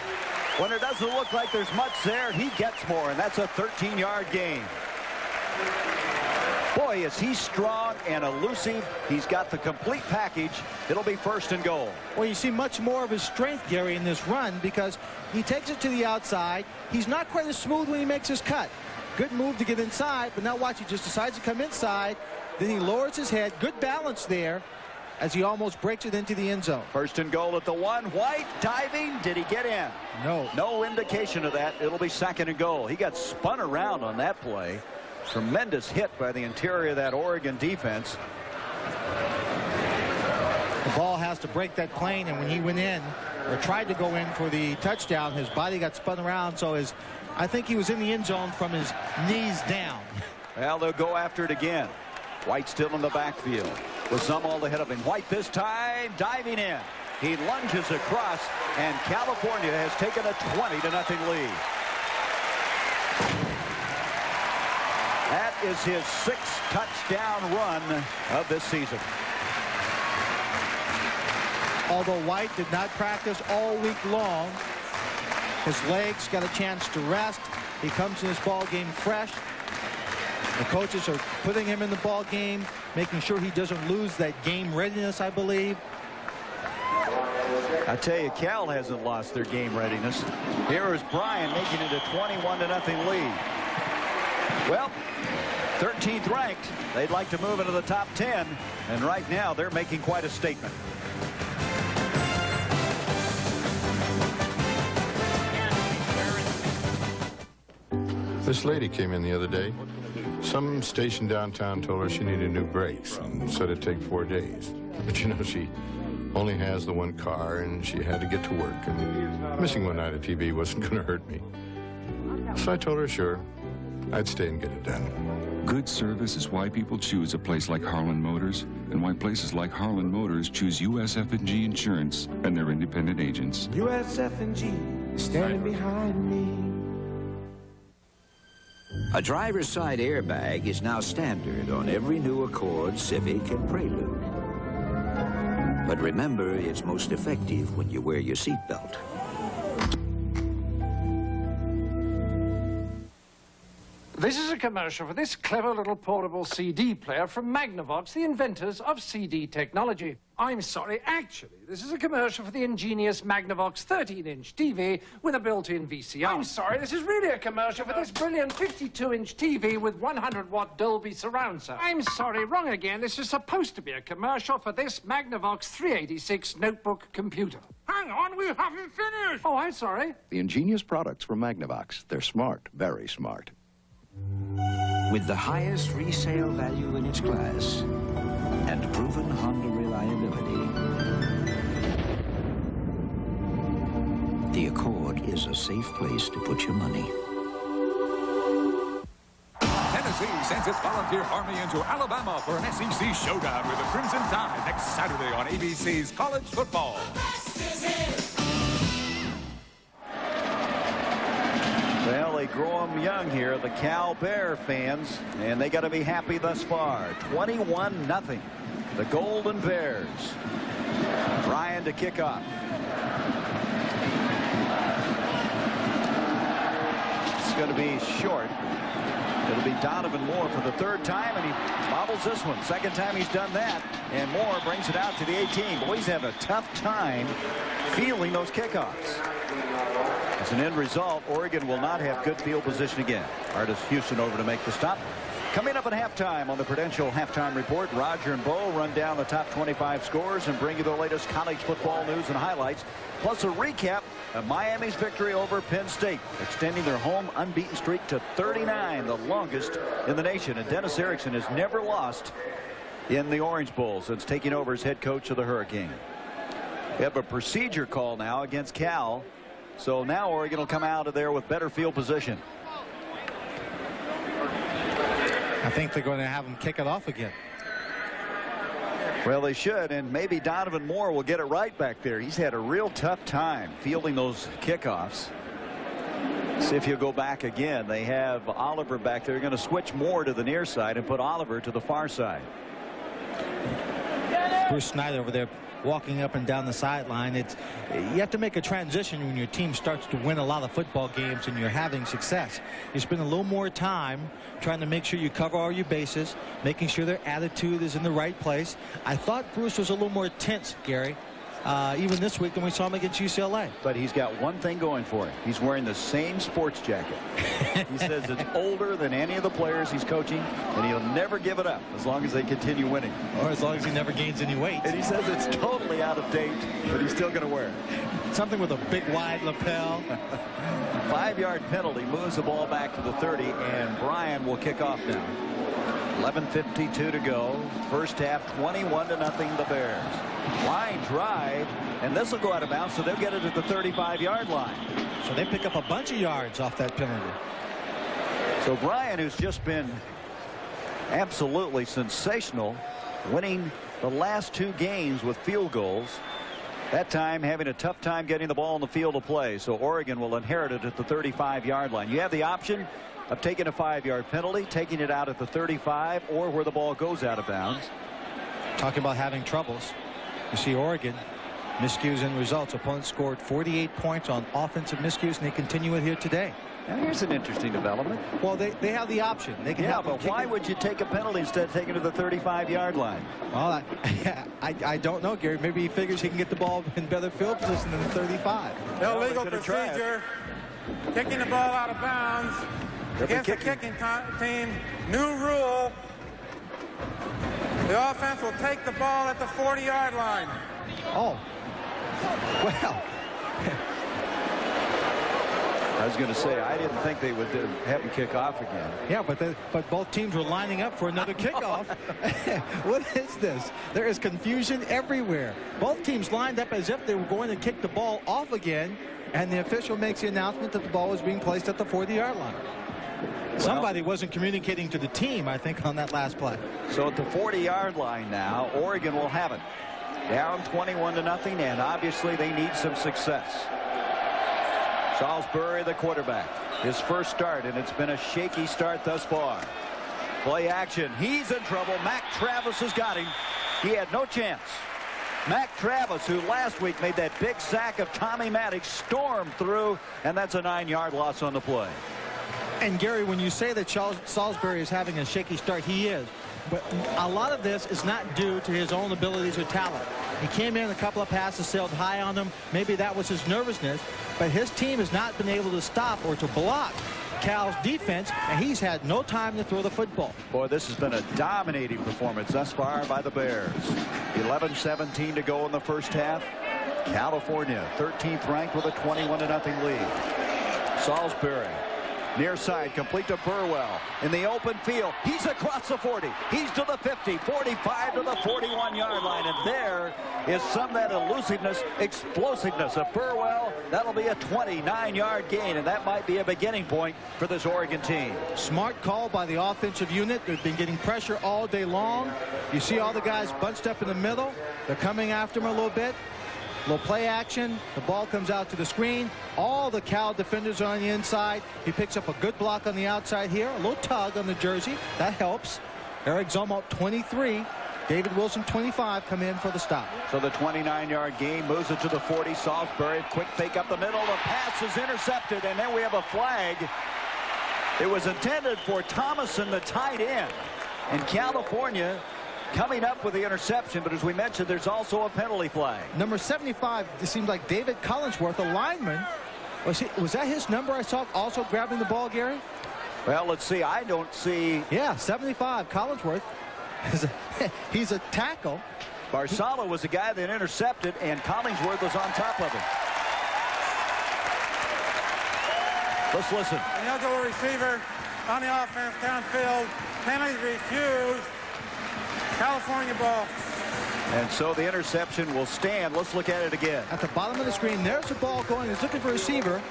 When it doesn't look like there's much there, he gets more, and that's a 13-yard gain. Boy, is he strong and elusive. He's got the complete package. It'll be 1st and goal. Well, you see much more of his strength, Gary, in this run because he takes it to the outside. He's not quite as smooth when he makes his cut. Good move to get inside, but now watch, he just decides to come inside. Then he lowers his head. Good balance there as he almost breaks it into the end zone. 1st and goal at the 1. White diving. Did he get in? No. No indication of that. It'll be 2nd and goal. He got spun around on that play. Tremendous hit by the interior of that Oregon defense. The ball has to break that plane, and when he went in or tried to go in for the touchdown, his body got spun around, so I think he was in the end zone from his knees down. Well, they'll go after it again. White still in the backfield with some all ahead of him. White this time diving in. He lunges across, and California has taken a 20-0 lead. That is his 6th touchdown run of this season. Although White did not practice all week long, his legs got a chance to rest. He comes in this ball game fresh. The coaches are putting him in the ball game, making sure he doesn't lose that game readiness, I believe. I tell you, Cal hasn't lost their game readiness. Here is Bryan making it a 21-0 lead. Well, 13th ranked. They'd like to move into the top 10, and right now they're making quite a statement. This lady came in the other day. Some station downtown told her she needed new brakes and said it'd take 4 days. But you know, she only has the one car and she had to get to work, and missing one night of TV wasn't going to hurt me. So I told her sure, I'd stay and get it done. Good service is why people choose a place like Harlan Motors, and why places like Harlan Motors choose USF&G Insurance and their independent agents. USF&G is standing behind me. A driver's side airbag is now standard on every new Accord, Civic, and Prelude. But remember, it's most effective when you wear your seatbelt. This is a commercial for this clever little portable CD player from Magnavox, the inventors of CD technology. I'm sorry, actually, this is a commercial for the ingenious Magnavox 13-inch TV with a built-in VCR. I'm sorry, this is really a commercial for this brilliant 52-inch TV with 100-watt Dolby surround sound. I'm sorry, wrong again. This is supposed to be a commercial for this Magnavox 386 notebook computer. Hang on, we haven't finished. Oh, I'm sorry. The ingenious products from Magnavox. They're smart, very smart. With the highest resale value in its class and proven Honda reliability, the Accord is a safe place to put your money. Tennessee sends its voluntear army into Alabama for an SEC showdown with the Crimson Tide next Saturday on ABC's College Football. Well, they grow them young here, the Cal Bear fans, and they got to be happy thus far. 21-0. The Golden Bears. Bryan to kick off. It's going to be short. It'll be Donovan Moore for the 3rd time, and he bobbles this one. 2nd time he's done that, and Moore brings it out to the 18. Boys have a tough time fielding those kickoffs. As an end result, Oregon will not have good field position again. Artis Houston over to make the stop. Coming up at halftime on the Prudential Halftime Report, Roger and Bo run down the top 25 scores and bring you the latest college football news and highlights, plus a recap of Miami's victory over Penn State, extending their home unbeaten streak to 39, the longest in the nation. And Dennis Erickson has never lost in the Orange Bowl since taking over as head coach of the Hurricane. We have a procedure call now against Cal. So now Oregon will come out of there with better field position. think they're going to have him kick it off again. Well, they should, and maybe Donovan Moore will get it right back there. He's had a real tough time fielding those kickoffs. See if he'll go back again. They have Oliver back there. They're going to switch Moore to the near side and put Oliver to the far side. Bruce Snyder over there walking up and down the sideline. You have to make a transition when your team starts to win a lot of football games and you're having success. You spend a little more time trying to make sure you cover all your bases, making sure their attitude is in the right place. I thought Bruce was a little more tense, Gary, even this week than we saw him against UCLA. But he's got one thing going for him. He's wearing the same sports jacket. He says it's older than any of the players he's coaching, and he'll never give it up as long as they continue winning. Or as long as he never gains any weight. And he says it's totally out of date, but he's still going to wear it. Something with a big wide lapel. 5-yard penalty moves the ball back to the 30, and Bryan will kick off now. 11:52 to go. First half, 21-0 the Bears. Line drive, and this will go out of bounds, so they'll get it at the 35-yard line. So they pick up a bunch of yards off that penalty. So Bryan, who's just been absolutely sensational, winning the last 2 games with field goals, that time having a tough time getting the ball on the field of play. So Oregon will inherit it at the 35-yard line. You have the option of taking a 5-yard penalty, taking it out at the 35, or where the ball goes out of bounds. Talking about having troubles. You see Oregon miscues and results. Opponents scored 48 points on offensive miscues, and they continue it here today. And here's an interesting development. Well, they have the option. They can but why would you take a penalty instead of taking it to the 35-yard line? Well, I don't know, Gary. Maybe he figures he can get the ball in better field position than the 35. Illegal procedure. Kicking the ball out of bounds against the kicking team. New rule. The offense will take the ball at the 40-yard line. Oh. Well. I was going to say, I didn't think they would have him kick off again. Yeah, but both teams were lining up for another kickoff. What is this? There is confusion everywhere. Both teams lined up as if they were going to kick the ball off again, and the official makes the announcement that the ball was being placed at the 40-yard line. Somebody wasn't communicating to the team, I think, on that last play. So at the 40-yard line now, Oregon will have it. Down 21-0, and obviously they need some success. Salisbury, the quarterback, his first start, and it's been a shaky start thus far. Play action. He's in trouble. Mac Travis has got him. He had no chance. Mac Travis, who last week made that big sack of Tommy Maddox, stormed through, and that's a 9-yard loss on the play. And Gary, when you say that Salisbury is having a shaky start, he is. But a lot of this is not due to his own abilities or talent. He came in, a couple of passes sailed high on him. Maybe that was his nervousness. But his team has not been able to stop or to block Cal's defense, and he's had no time to throw the football. Boy, this has been a dominating performance thus far by the Bears. 11-17 to go in the first half. California, 13th ranked with a 21-0 lead. Salisbury. Near side, complete to Burwell. In the open field, he's across the 40. He's to the 50, 45 to the 41-yard line. And there is some of that elusiveness, explosiveness of Burwell. That'll be a 29-yard gain, and that might be a beginning point for this Oregon team. Smart call by the offensive unit. They've been getting pressure all day long. You see all the guys bunched up in the middle. They're coming after him a little bit. Little play action. The ball comes out to the screen. All the Cal defenders are on the inside. He picks up a good block on the outside here. A little tug on the jersey. That helps. Eric Zomalt, 23. David Wilson, 25, come in for the stop. So the 29-yard gain moves it to the 40. Salisbury, quick fake up the middle. The pass is intercepted, and then we have a flag. It was intended for Thomason, the tight end. And California coming up with the interception, but as we mentioned, there's also a penalty flag. Number 75, it seems like David Collinsworth, a lineman. Was that his number I saw also grabbing the ball, Gary? Well, let's see. I don't see. Yeah, 75, Collinsworth. He's a tackle. Barsala was the guy that intercepted, and Collinsworth was on top of him. Let's listen. Eligible receiver on the offense downfield. Penalty refused. California ball. And so the interception will stand. Let's look at it again. At the bottom of the screen, there's the ball going. He's looking for a receiver.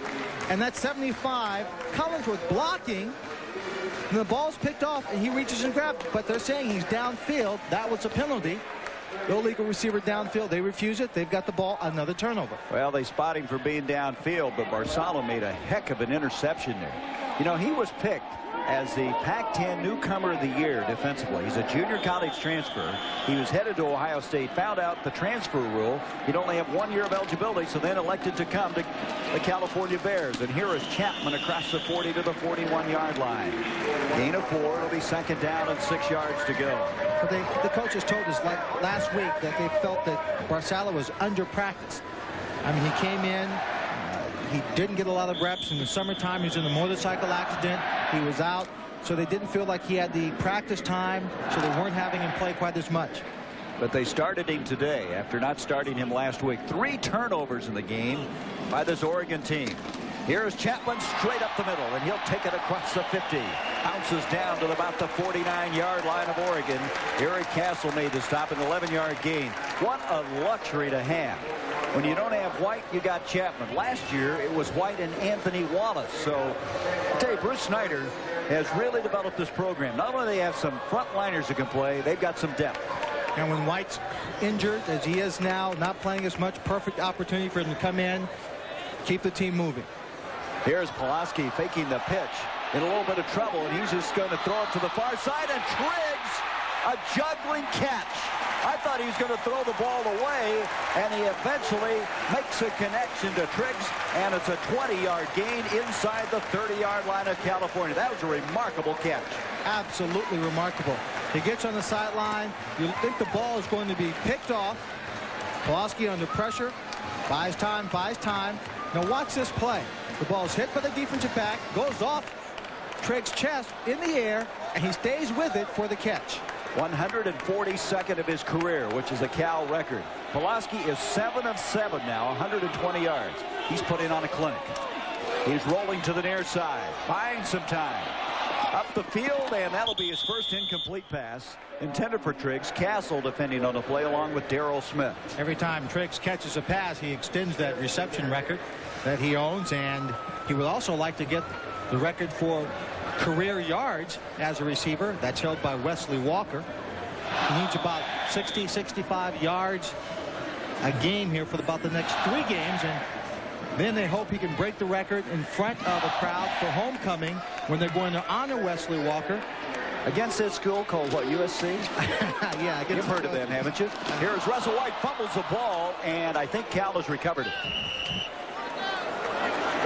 And that's 75. Collinsworth blocking. And the ball's picked off, and he reaches and grabs it. But they're saying he's downfield. That was a penalty. Illegal receiver downfield. They refuse it. They've got the ball. Another turnover. Well, they spot him for being downfield, but Barsalo made a heck of an interception there. You know, he was picked as the Pac-10 Newcomer of the Year defensively. He's a junior college transfer. He was headed to Ohio State, found out the transfer rule. He'd only have 1 year of eligibility, so then elected to come to the California Bears. And here is Chapman across the 40 to the 41-yard line. Gain of 4. It'll be 2nd down and 6 yards to go. But the coaches told us like last week that they felt that Barsalo was under practice. I mean, he came in. He didn't get a lot of reps in the summertime. He was in a motorcycle accident. He was out, so they didn't feel like he had the practice time, so they weren't having him play quite as much. But they started him today after not starting him last week. 3 turnovers in the game by this Oregon team. Here's Chapman straight up the middle, and he'll take it across the 50. Bounces down to about the 49-yard line of Oregon. Eric Castle made the stop, an 11-yard gain. What a luxury to have. When you don't have White, you got Chapman. Last year, it was White and Anthony Wallace. So, I'll tell you, Bruce Snyder has really developed this program. Not only do they have some frontliners that can play, they've got some depth. And when White's injured, as he is now, not playing as much, perfect opportunity for him to come in, keep the team moving. Here's Pulaski faking the pitch. In a little bit of trouble, and he's just going to throw it to the far side, and Triggs, a juggling catch. I thought he was going to throw the ball away, and he eventually makes a connection to Triggs, and it's a 20-yard gain inside the 30-yard line of California. That was a remarkable catch. Absolutely remarkable. He gets on the sideline. You think the ball is going to be picked off. Pulaski under pressure. Buys time, buys time. Now watch this play. The ball is hit by the defensive back, goes off Triggs' chest in the air, and he stays with it for the catch. 142nd of his career, which is a Cal record. Pulaski is 7 of 7 now, 120 yards. He's putting on a clinic. He's rolling to the near side, buying some time. Up the field, and that'll be his first incomplete pass. Intended for Triggs. Castle defending on the play along with Darrell Smith. Every time Triggs catches a pass, he extends that reception record that he owns, and he would also like to get the record for career yards as a receiver. That's held by Wesley Walker. He needs about 60, 65 yards a game here for about the next 3 games, and then they hope he can break the record in front of a crowd for homecoming when they're going to honor Wesley Walker. Against this school called, what, USC? Yeah. You've heard of them, haven't you? Here's Russell White, fumbles the ball, and I think Cal has recovered it.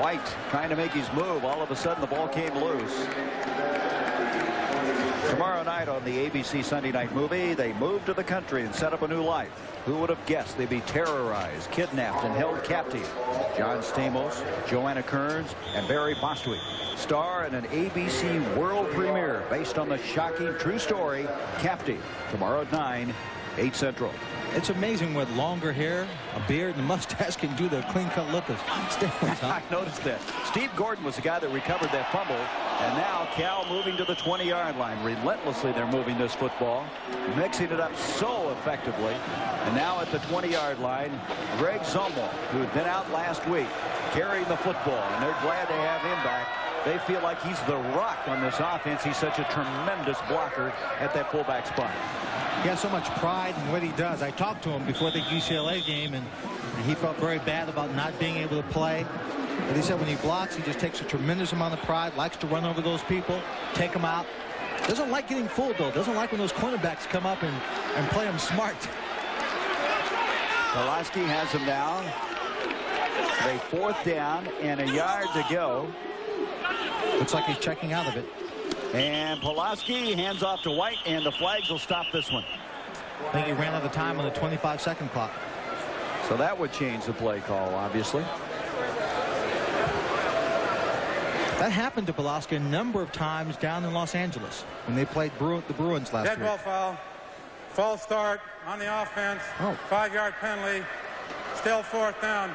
White trying to make his move. All of a sudden, the ball came loose. Tomorrow night on the ABC Sunday Night Movie, they move to the country and set up a new life. Who would have guessed they'd be terrorized, kidnapped, and held captive? John Stamos, Joanna Kearns, and Barry Bostwick star in an ABC world premiere based on the shocking true story, Captive, tomorrow at 9, 8 Central. It's amazing what longer hair, a beard, and a mustache can do the clean-cut look of Stamos. I noticed that. Steve Gordon was the guy that recovered that fumble, and now Cal moving to the 20-yard line. Relentlessly, they're moving this football, mixing it up so effectively. And now at the 20-yard line, Greg Zumwalt, who had been out last week, carrying the football, and they're glad to have him back. They feel like he's the rock on this offense. He's such a tremendous blocker at that fullback spot. He has so much pride in what he does. I talked to him before the UCLA game, and he felt very bad about not being able to play. But he said when he blocks, he just takes a tremendous amount of pride, likes to run over those people, take them out. Doesn't like getting fooled, though. Doesn't like when those cornerbacks come up and play him smart. Pulaski has him down. They 4th down and a yard to go. Looks like he's checking out of it. And Pulaski hands off to White, and the flags will stop this one. I think he ran out of time on the 25-second clock. So that would change the play call, obviously. That happened to Pulaski a number of times down in Los Angeles when they played the Bruins last Dead week. ball foul. False start on the offense. 5-yard penalty. Still 4th down.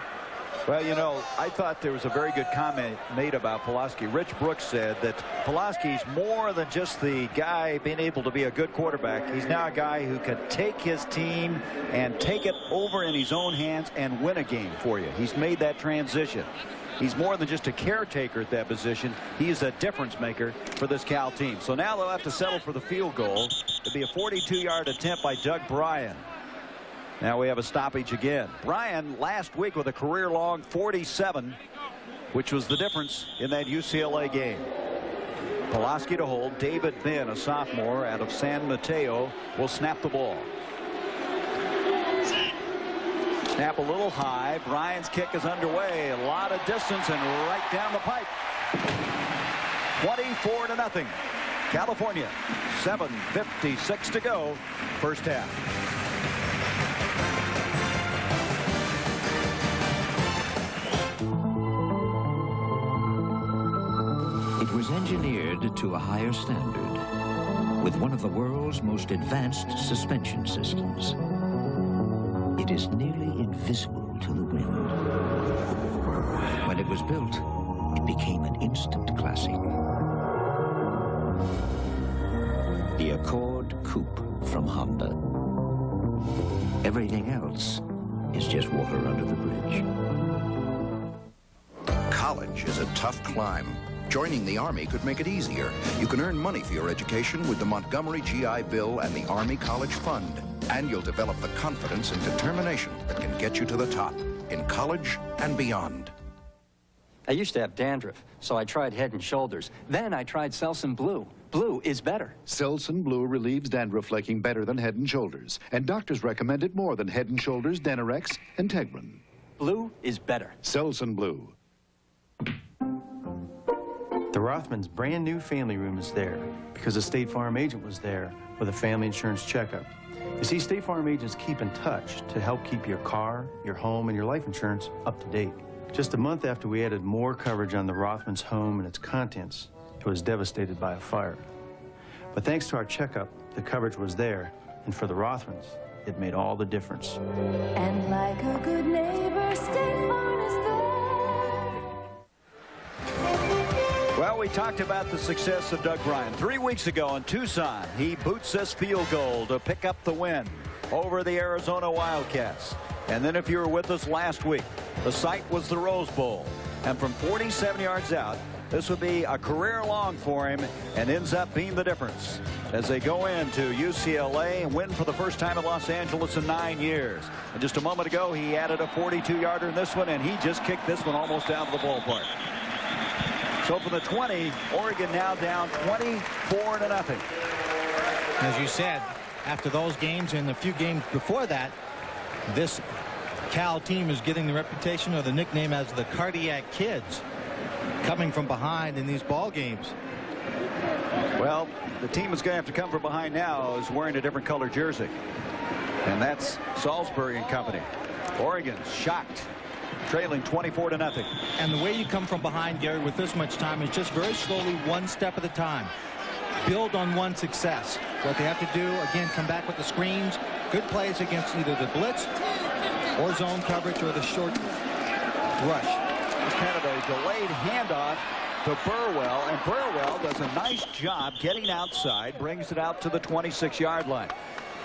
Well, you know, I thought there was a very good comment made about Pulaski. Rich Brooks said that Pulaski's more than just the guy being able to be a good quarterback. He's now a guy who can take his team and take it over in his own hands and win a game for you. He's made that transition. He's more than just a caretaker at that position. He is a difference maker for this Cal team. So now they'll have to settle for the field goal. It'll be a 42-yard attempt by Doug Bryan. Now we have a stoppage again. Bryan last week with a career-long 47, which was the difference in that UCLA game. Pulaski to hold. David Benn, a sophomore out of San Mateo, will snap the ball. Snap a little high. Bryan's kick is underway. A lot of distance and right down the pipe. 24-0. California. 7:56 to go. First half. It was engineered to a higher standard with one of the world's most advanced suspension systems. It is nearly invisible to the wind. When it was built, it became an instant classic. The Accord Coupe from Honda. Everything else is just water under the bridge. College is a tough climb. Joining the Army could make it easier. You can earn money for your education with the Montgomery GI Bill and the Army College Fund. And you'll develop the confidence and determination that can get you to the top in college and beyond. I used to have dandruff, so I tried Head and Shoulders. Then I tried Selsun Blue. Blue is better. Selsun Blue relieves dandruff flaking better than Head and Shoulders. And doctors recommend it more than Head and Shoulders, Denerex, and Tegrin. Blue is better. Selsun Blue. The Rothmans' brand new family room is there because a State Farm agent was there with a family insurance checkup. You see, State Farm agents keep in touch to help keep your car, your home, and your life insurance up to date. Just a month after we added more coverage on the Rothmans' home and its contents, it was devastated by a fire. But thanks to our checkup, the coverage was there, and for the Rothmans, it made all the difference. And like a good neighbor, State Farm is there. Well, we talked about the success of Doug Bryan. 3 weeks ago in Tucson, he boots this field goal to pick up the win over the Arizona Wildcats. And then if you were with us last week, the site was the Rose Bowl. And from 47 yards out, this would be a career long for him and ends up being the difference as they go into UCLA and win for the first time in Los Angeles in 9 years. And just a moment ago, he added a 42-yarder in this one, and he just kicked this one almost out of the ballpark. So from the 20, Oregon now down 24-0. As you said, after those games and a few games before that, this Cal team is getting the reputation or the nickname as the Cardiac Kids, coming from behind in these ball games. Well, the team is going to have to come from behind now is wearing a different color jersey. And that's Salisbury and company. Oregon shocked, trailing 24-0. And the way you come from behind, Gary, with this much time is just very slowly, one step at a time. Build on one success. What they have to do, again, come back with the screens. Good plays against either the blitz or zone coverage or the short rush. It's kind of a delayed handoff to Burwell, and Burwell does a nice job getting outside, brings it out to the 26-yard line.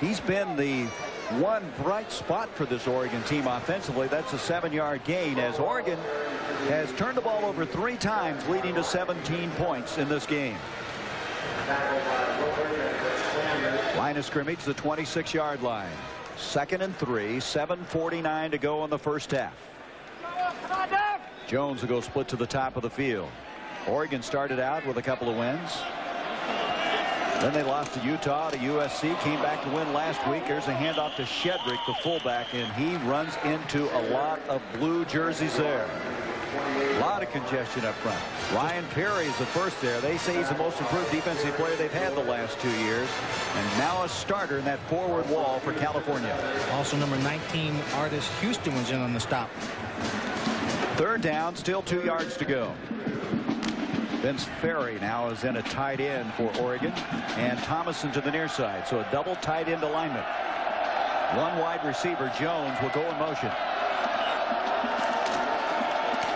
He's been the one bright spot for this Oregon team offensively. That's a 7-yard gain as Oregon has turned the ball over 3 times, leading to 17 points in this game. Line of scrimmage, the 26-yard line. 2nd and 3, 7:49 to go in the first half. Jones will go split to the top of the field. Oregon started out with a couple of wins. Then they lost to Utah, to USC, came back to win last week. There's a handoff to Shedrick, the fullback, and he runs into a lot of blue jerseys there. A lot of congestion up front. Ryan Perry is the first there. They say he's the most improved defensive player they've had the last 2 years. And now a starter in that forward wall for California. Also number 19, Artis Houston was in on the stop. 3rd down, still 2 yards to go. Vince Ferry now is in a tight end for Oregon, and Thomason to the near side. So a double tight end alignment. One wide receiver, Jones, will go in motion.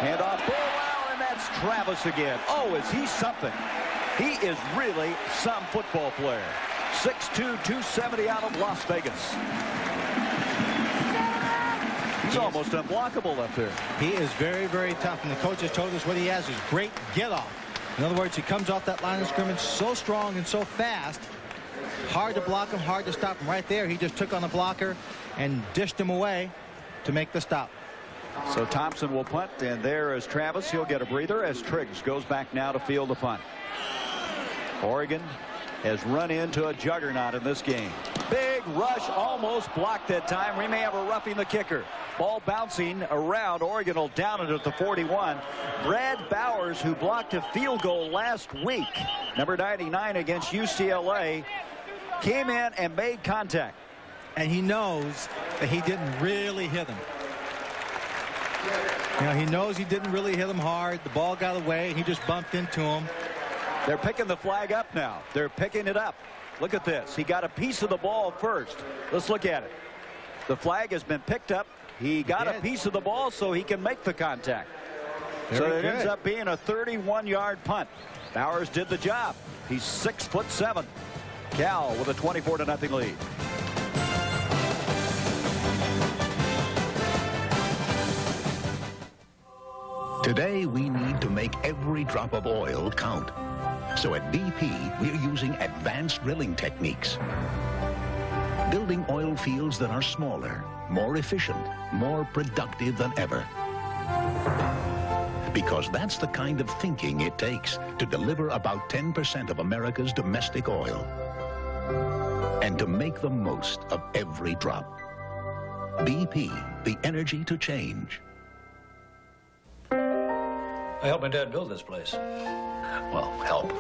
Handoff, Burwell, and that's Travis again. Oh, is he something? He is really some football player. 6'2", 270 out of Las Vegas. He's almost unblockable up there. He is very, very tough, and the coach has told us what he has is great get-off. In other words, he comes off that line of scrimmage so strong and so fast. Hard to block him, hard to stop him. Right there, he just took on the blocker and dished him away to make the stop. So Thompson will punt, and there is Travis. He'll get a breather as Triggs goes back now to field the punt. Oregon has run into a juggernaut in this game. Big rush, almost blocked that time. We may have a roughing the kicker. Ball bouncing around. Oregon will down it at the 41. Brad Bowers, who blocked a field goal last week, number 99 against UCLA, came in and made contact. And he knows that he didn't really hit him. You know, he knows he didn't really hit him hard. The ball got away, and he just bumped into him. They're picking the flag up now. They're picking it up. Look at this. He got a piece of the ball first. Let's look at it. The flag has been picked up. He got a piece of the ball so he can make the contact. So it ends up being a 31-yard punt. Bowers did the job. He's 6'7". Cal with a 24-0 lead. Today, we need to make every drop of oil count. So at BP, we're using advanced drilling techniques. Building oil fields that are smaller, more efficient, more productive than ever. Because that's the kind of thinking it takes to deliver about 10% of America's domestic oil. And to make the most of every drop. BP, the energy to change. I helped my dad build this place. Well, help.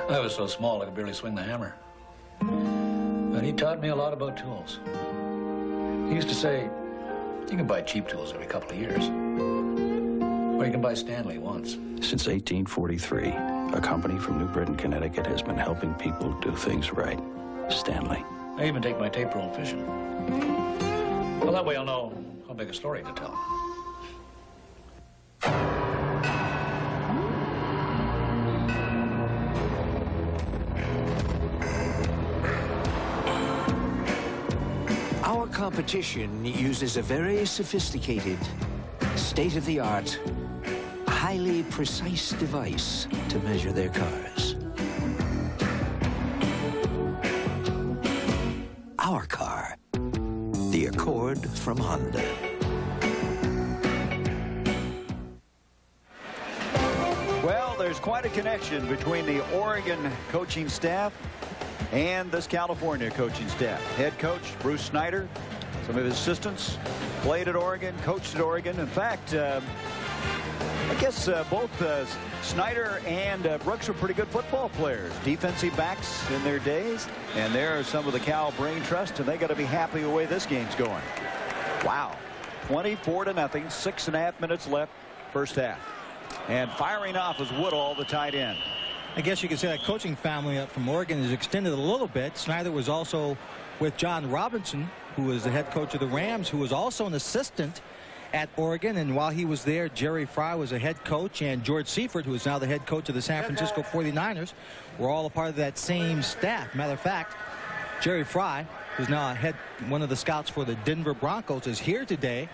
I was so small I could barely swing the hammer. But he taught me a lot about tools. He used to say, you can buy cheap tools every couple of years. Or you can buy Stanley once. Since 1843, a company from New Britain, Connecticut has been helping people do things right. Stanley. I even take my tape roll fishing. Well, that way I'll know how big a story to tell. Our competition uses a very sophisticated, state-of-the-art, highly precise device to measure their cars. Our car, the Accord from Honda. Well, there's quite a connection between the Oregon coaching staff and this California coaching staff. Head coach Bruce Snyder, some of his assistants played at Oregon, coached at Oregon. In fact, I guess both Snyder and Brooks were pretty good football players, defensive backs in their days. And there are some of the Cal Brain Trust, and they got to be happy the way this game's going. Wow, 24-0, 6.5 minutes left, first half. And firing off is Woodall, the tight end. I guess you could say that coaching family from Oregon is extended a little bit. Snyder was also with John Robinson, who was the head coach of the Rams, who was also an assistant at Oregon. And while he was there, Jerry Fry was a head coach, and George Seifert, who is now the head coach of the San Francisco 49ers, were all a part of that same staff. Matter of fact, Jerry Fry, who's now one of the scouts for the Denver Broncos, is here today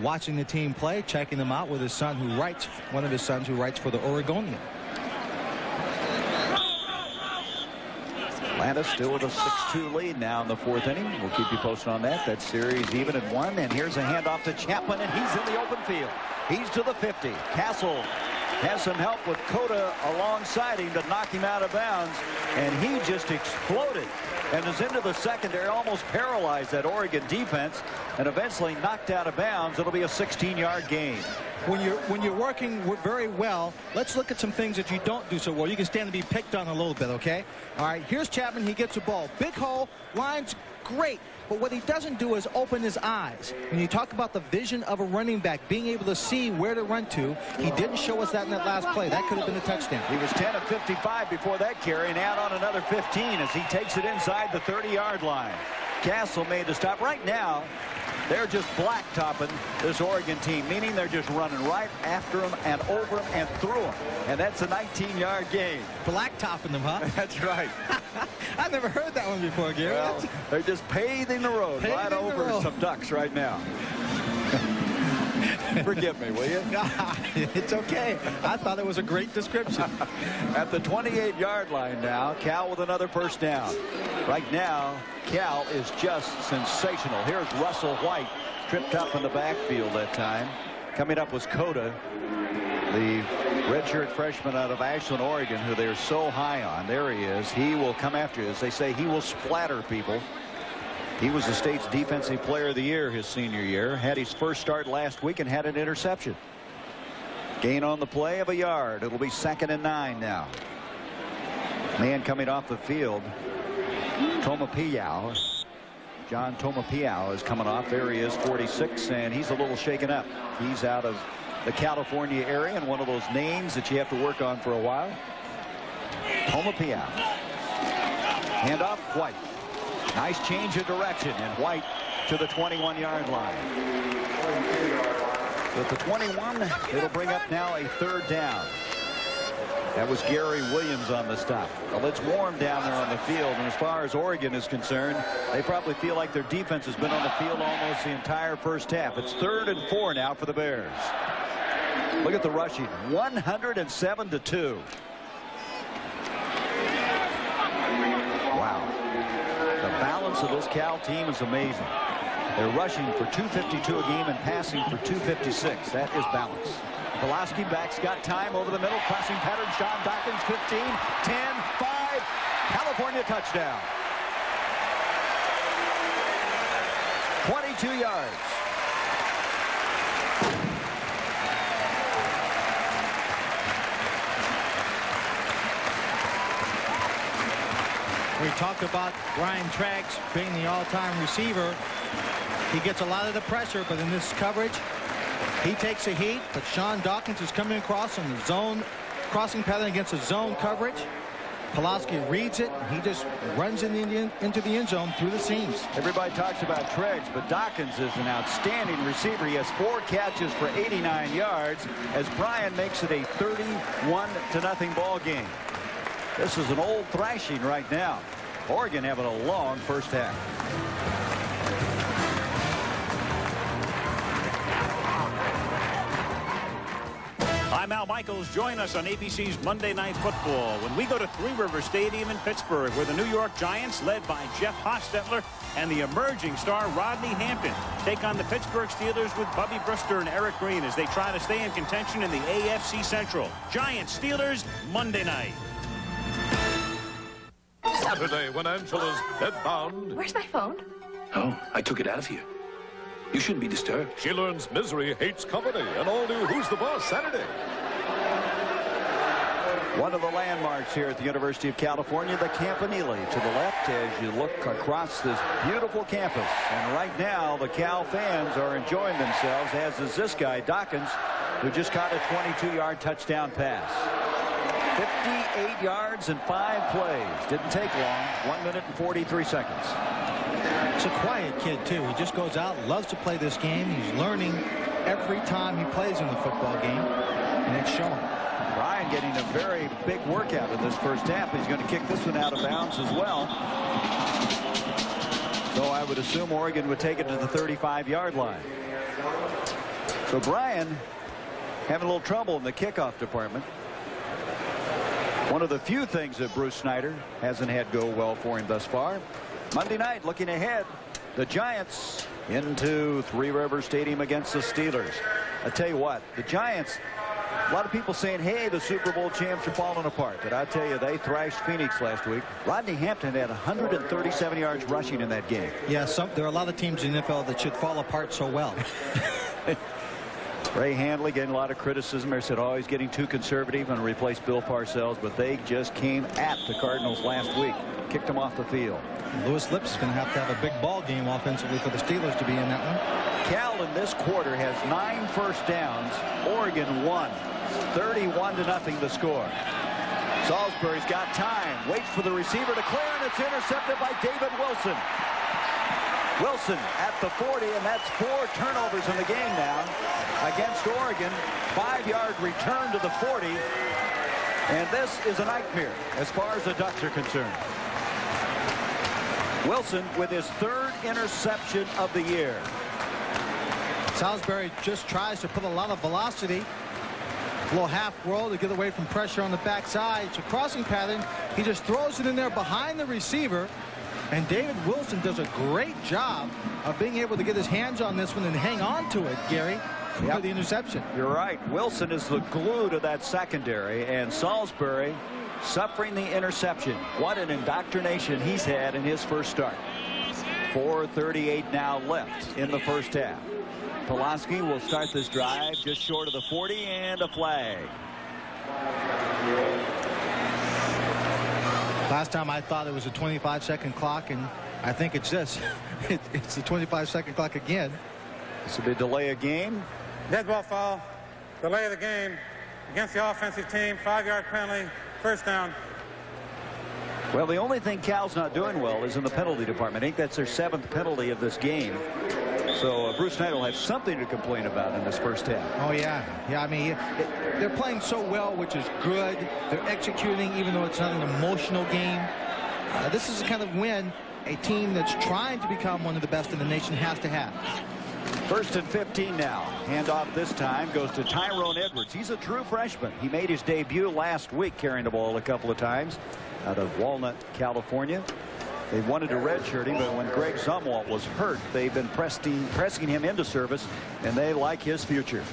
watching the team play, checking them out with his son who writes, one of his sons who writes for the Oregonian. Atlanta still with a 6-2 lead now in the fourth inning. We'll keep you posted on that. That series even at 1. And here's a handoff to Chapman, and he's in the open field. He's to the 50. Castle has some help with Cota alongside him to knock him out of bounds. And he just exploded and is into the secondary, almost paralyzed that Oregon defense, and eventually knocked out of bounds. It'll be a 16-yard gain. When you're working very well, let's look at some things that you don't do so well. You can stand and be picked on a little bit, okay? All right, here's Chapman. He gets a ball. Big hole, line's great. But what he doesn't do is open his eyes. When you talk about the vision of a running back, being able to see where to run to, he didn't show us that in that last play. That could have been a touchdown. He was 10 of 55 before that carry, and out on another 15 as he takes it inside the 30-yard line. Castle made the stop. Right now, they're just blacktopping this Oregon team, meaning they're just running right after them and over them and through them. And that's a 19-yard gain. Blacktopping them, huh? That's right. I've never heard that one before, Gary. Well, they're just paving the road right over some ducks right now. Forgive me, will you? It's okay. I thought it was a great description. At the 28-yard line now, Cal with another first down. Right now, Cal is just sensational. Here's Russell White, tripped up in the backfield that time. Coming up was Cota, the redshirt freshman out of Ashland, Oregon, who they're so high on. There he is. He will come after you. As they say, he will splatter people. He was the state's defensive player of the year his senior year. Had his first start last week and had an interception. Gain on the play of a yard. It'll be 2nd and 9 now. Man coming off the field, Tomapiao. John Tomapiao is coming off. There he is, 46, and he's a little shaken up. He's out of the California area and one of those names that you have to work on for a while. Tomapiao. Handoff, White. Nice change of direction, and White to the 21-yard line. With the 21, it'll bring up now a 3rd down. That was Gary Williams on the stop. Well, it's warm down there on the field, and as far as Oregon is concerned, they probably feel like their defense has been on the field almost the entire first half. It's 3rd and 4 now for the Bears. Look at the rushing, 107-2. Wow. The balance of this Cal team is amazing. They're rushing for 252 a game and passing for 256. That is balance. Pulaski back's got time over the middle. Crossing pattern. Sean Dawkins, 15, 10, 5. California touchdown. 22 yards. We talked about Brian Trags being the all-time receiver. He gets a lot of the pressure, but in this coverage, he takes a heat. But Sean Dawkins is coming across on the zone crossing pattern against the zone coverage. Pulaski reads it. He just runs into the end zone through the seams. Everybody talks about Triggs, but Dawkins is an outstanding receiver. He has 4 catches for 89 yards as Brian makes it a 31-0 ball game. This is an old thrashing right now. Oregon having a long first half. I'm Al Michaels. Join us on ABC's Monday Night Football when we go to Three River Stadium in Pittsburgh, where the New York Giants, led by Jeff Hostetler and the emerging star Rodney Hampton, take on the Pittsburgh Steelers with Bubby Brister and Eric Green as they try to stay in contention in the AFC Central. Giants-Steelers, Monday night. Saturday, when Angela's bedbound. Where's my phone? Oh, I took it out of you. You shouldn't be disturbed. She learns misery hates company, and all new Who's the Boss Saturday. One of the landmarks here at the University of California, the Campanile to the left as you look across this beautiful campus. And right now, the Cal fans are enjoying themselves, as is this guy, Dawkins, who just caught a 22-yard touchdown pass. 58 yards in 5 plays. Didn't take long. 1 minute and 43 seconds. It's a quiet kid, too. He just goes out, loves to play this game. He's learning every time he plays in the football game, and it's showing. Brian getting a very big workout in this first half. He's going to kick this one out of bounds as well. So I would assume Oregon would take it to the 35-yard line. So Brian having a little trouble in the kickoff department. One of the few things that Bruce Snyder hasn't had go well for him thus far. Monday night, looking ahead, the Giants into Three Rivers Stadium against the Steelers. I tell you what, the Giants, a lot of people saying, hey, the Super Bowl champs are falling apart. But I tell you, they thrashed Phoenix last week. Rodney Hampton had 137 yards rushing in that game. Yeah, there are a lot of teams in the NFL that should fall apart so well. Ray Handley getting a lot of criticism. They said, oh, he's getting too conservative and replaced Bill Parcells, but they just came at the Cardinals last week. Kicked them off the field. Lewis Lips is going to have a big ball game offensively for the Steelers to be in that one. Cal in this quarter has 9 first downs. Oregon won. 31-0 the score. Salisbury's got time. Waits for the receiver to clear, and it's intercepted by David Wilson. Wilson at the 40, and that's 4 turnovers in the game now against Oregon. 5-yard return to the 40. And this is a nightmare as far as the Ducks are concerned. Wilson with his 3rd interception of the year. Salisbury just tries to put a lot of velocity. A little half roll to get away from pressure on the backside. It's a crossing pattern. He just throws it in there behind the receiver. And David Wilson does a great job of being able to get his hands on this one and hang on to it, Gary, for the interception. You're right. Wilson is the glue to that secondary, and Salisbury suffering the interception. What an indoctrination he's had in his first start. 4:38 now left in the first half. Pulaski will start this drive just short of the 40, and a flag. Last time I thought it was a 25-second clock, and I think it's this. It's the 25-second clock again. This will be a delay of game. Dead ball foul. Delay of the game against the offensive team. 5-yard penalty. First down. Well, the only thing Cal's not doing well is in the penalty department. I think that's their 7th penalty of this game. So Bruce Knight will have something to complain about in this first half. Oh, yeah. Yeah, I mean, they're playing so well, which is good. They're executing, even though it's not an emotional game. This is the kind of win a team that's trying to become one of the best in the nation has to have. 1st and 15 now. Handoff this time goes to Tyrone Edwards. He's a true freshman. He made his debut last week carrying the ball a couple of times out of Walnut, California. They wanted to redshirt him, but when Greg Zumwalt was hurt, they've been pressing him into service, and they like his future.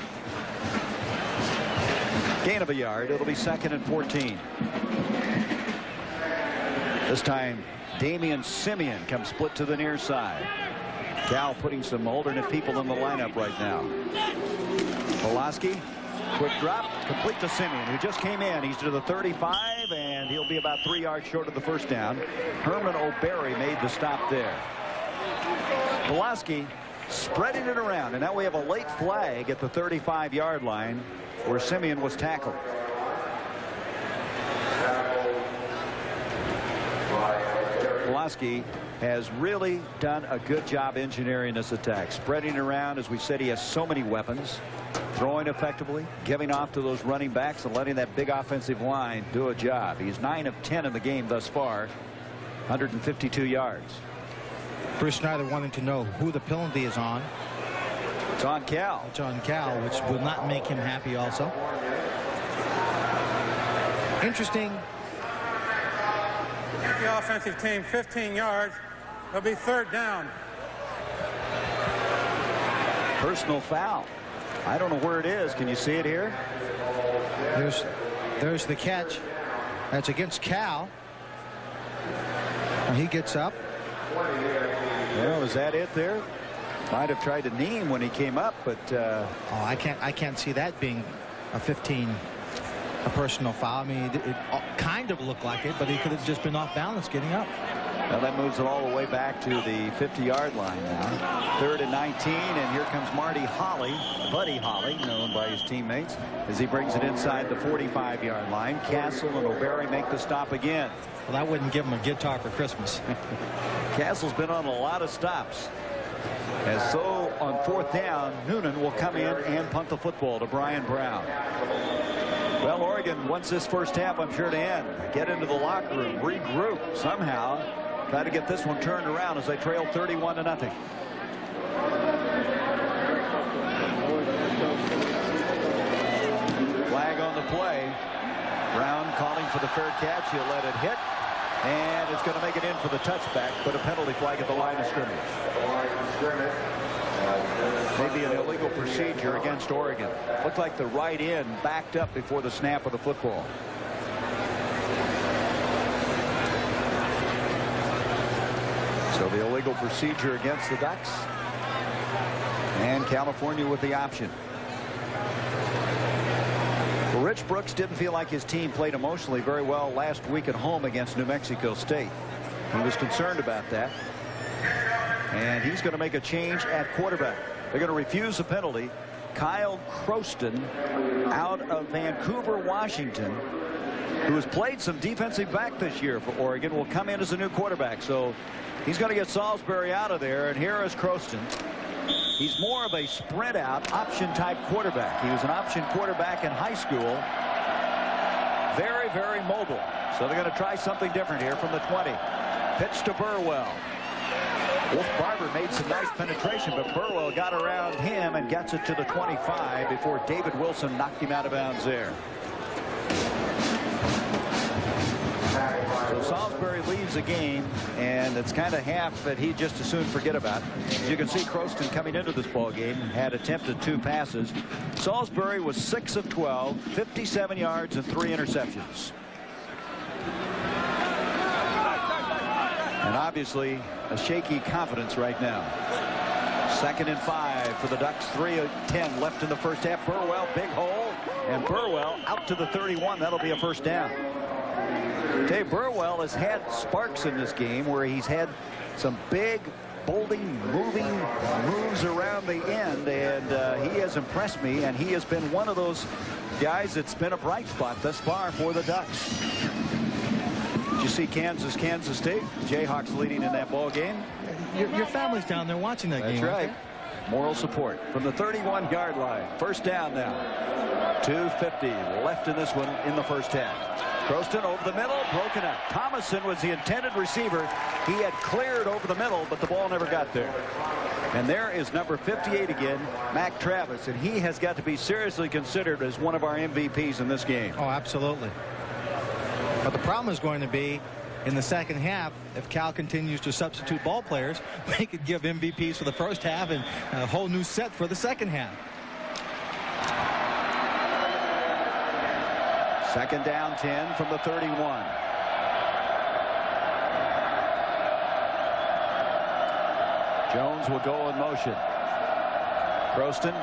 Gain of a yard. It'll be 2nd and 14. This time, Damian Simeon comes split to the near side. Cal putting some alternate people in the lineup right now. Pulaski, quick drop, complete to Simeon, who just came in. He's to the 35, and he'll be about 3 yards short of the first down. Herman O'Berry made the stop there. Pulaski spreading it around, and now we have a late flag at the 35-yard line where Simeon was tackled. Pulaski has really done a good job engineering this attack, spreading around. As we said, he has so many weapons, throwing effectively, giving off to those running backs, and letting that big offensive line do a job. He's 9 of 10 in the game thus far, 152 yards. Bruce Snyder wanting to know who the penalty is on. It's on Cal. It's on Cal, which will not make him happy also. Interesting. The offensive team 15 yards. It'll be 3rd down. Personal foul. I don't know where it is. Can you see it here? There's the catch. That's against Cal. And he gets up. Well, is that it there? Might have tried to knee him when he came up, but oh, I can't see that being a personal foul. I mean, it kind of looked like it, but he could have just been off balance getting up. Now that moves it all the way back to the 50-yard line now. 3rd and 19, and here comes Marty Holly, Buddy Holly, known by his teammates, as he brings it inside the 45-yard line. Castle and O'Berry make the stop again. Well, I wouldn't give him a guitar for Christmas. Castle's been on a lot of stops. As so on 4th down, Noonan will come in and punt the football to Brian Brown. Well, Oregon wants this first half, I'm sure, to end. Get into the locker room, regroup somehow, try to get this one turned around as they trail 31-0. Flag on the play. Brown calling for the fair catch. He'll let it hit, and it's going to make it in for the touchback, but a penalty flag at the line of scrimmage. Maybe an illegal procedure against Oregon. Looked like the right end backed up before the snap of the football. So the illegal procedure against the Ducks, and California with the option. Well, Rich Brooks didn't feel like his team played emotionally very well last week at home against New Mexico State. He was concerned about that, and he's going to make a change at quarterback. They're going to refuse the penalty. Kyle Croston out of Vancouver, Washington, who has played some defensive back this year for Oregon, will come in as a new quarterback. So he's going to get Salisbury out of there, and here is Croston. He's more of a spread out option type quarterback. He was an option quarterback in high school. Very, very mobile. So they're going to try something different here from the 20. Pitch to Burwell. Wolf Barber made some nice penetration, but Burwell got around him and gets it to the 25 before David Wilson knocked him out of bounds there. So Salisbury leaves the game, and it's kind of half that he'd just as soon forget about. As you can see, Croston coming into this ball game had attempted 2 passes. Salisbury was 6 of 12, 57 yards and 3 interceptions. And obviously a shaky confidence right now. 2nd and 5 for the Ducks. 3 of 10 left in the first half. Burwell, big hole, and Burwell out to the 31. That'll be a first down. Dave Burwell has had sparks in this game where he's had some big, bolding, moving moves around the end, and he has impressed me, and he has been one of those guys that's been a bright spot thus far for the Ducks. Did you see Kansas State? Jayhawks leading in that ball game. Your family's down there watching that game. That's right. Moral support from the 31-yard line. First down now. 2:50 left in this one in the first half. Croston over the middle, broken up. Thomason was the intended receiver. He had cleared over the middle, but the ball never got there. And there is number 58 again, Mac Travis, and he has got to be seriously considered as one of our MVPs in this game. Oh, absolutely. But the problem is going to be in the second half, if Cal continues to substitute ball players, we could give MVPs for the first half and a whole new set for the second half. 2nd down 10 from the 31. Jones will go in motion. Croston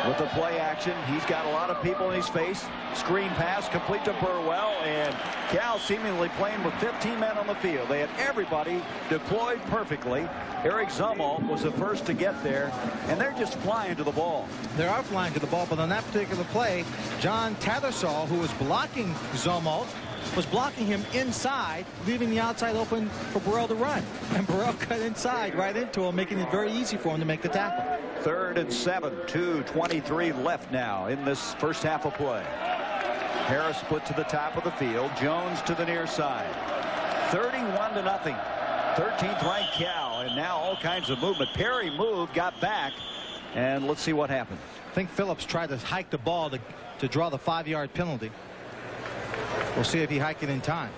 with the play action. He's got a lot of people in his face. Screen pass complete to Burwell, and Cal seemingly playing with 15 men on the field. They had everybody deployed perfectly. Eric Zumwalt was the first to get there, and they're just flying to the ball. They are flying to the ball, but on that particular play, John Tattersall, who was blocking Zumwalt, was blocking him inside, leaving the outside open for Burrell to run. And Burrell cut inside right into him, making it very easy for him to make the tackle. 3rd and 7, 2:23 left now in this first half of play. Harris split to the top of the field. Jones to the near side. 31-0. 13th ranked Cal, and now all kinds of movement. Perry moved, got back, and let's see what happens. I think Phillips tried to hike the ball to draw the 5-yard penalty. We'll see if he hiked it in time.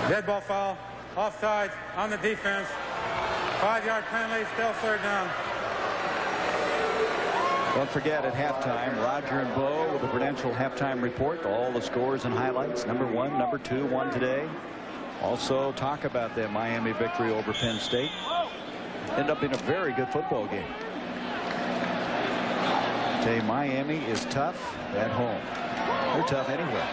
Dead ball foul, offside on the defense. 5-yard penalty, still 3rd down. Don't forget at halftime, Roger and Bo with the Prudential halftime report. All the scores and highlights. Number 1, number 2, won today. Also talk about that Miami victory over Penn State. Ended up being a very good football game. Say Miami is tough at home. They're tough anywhere.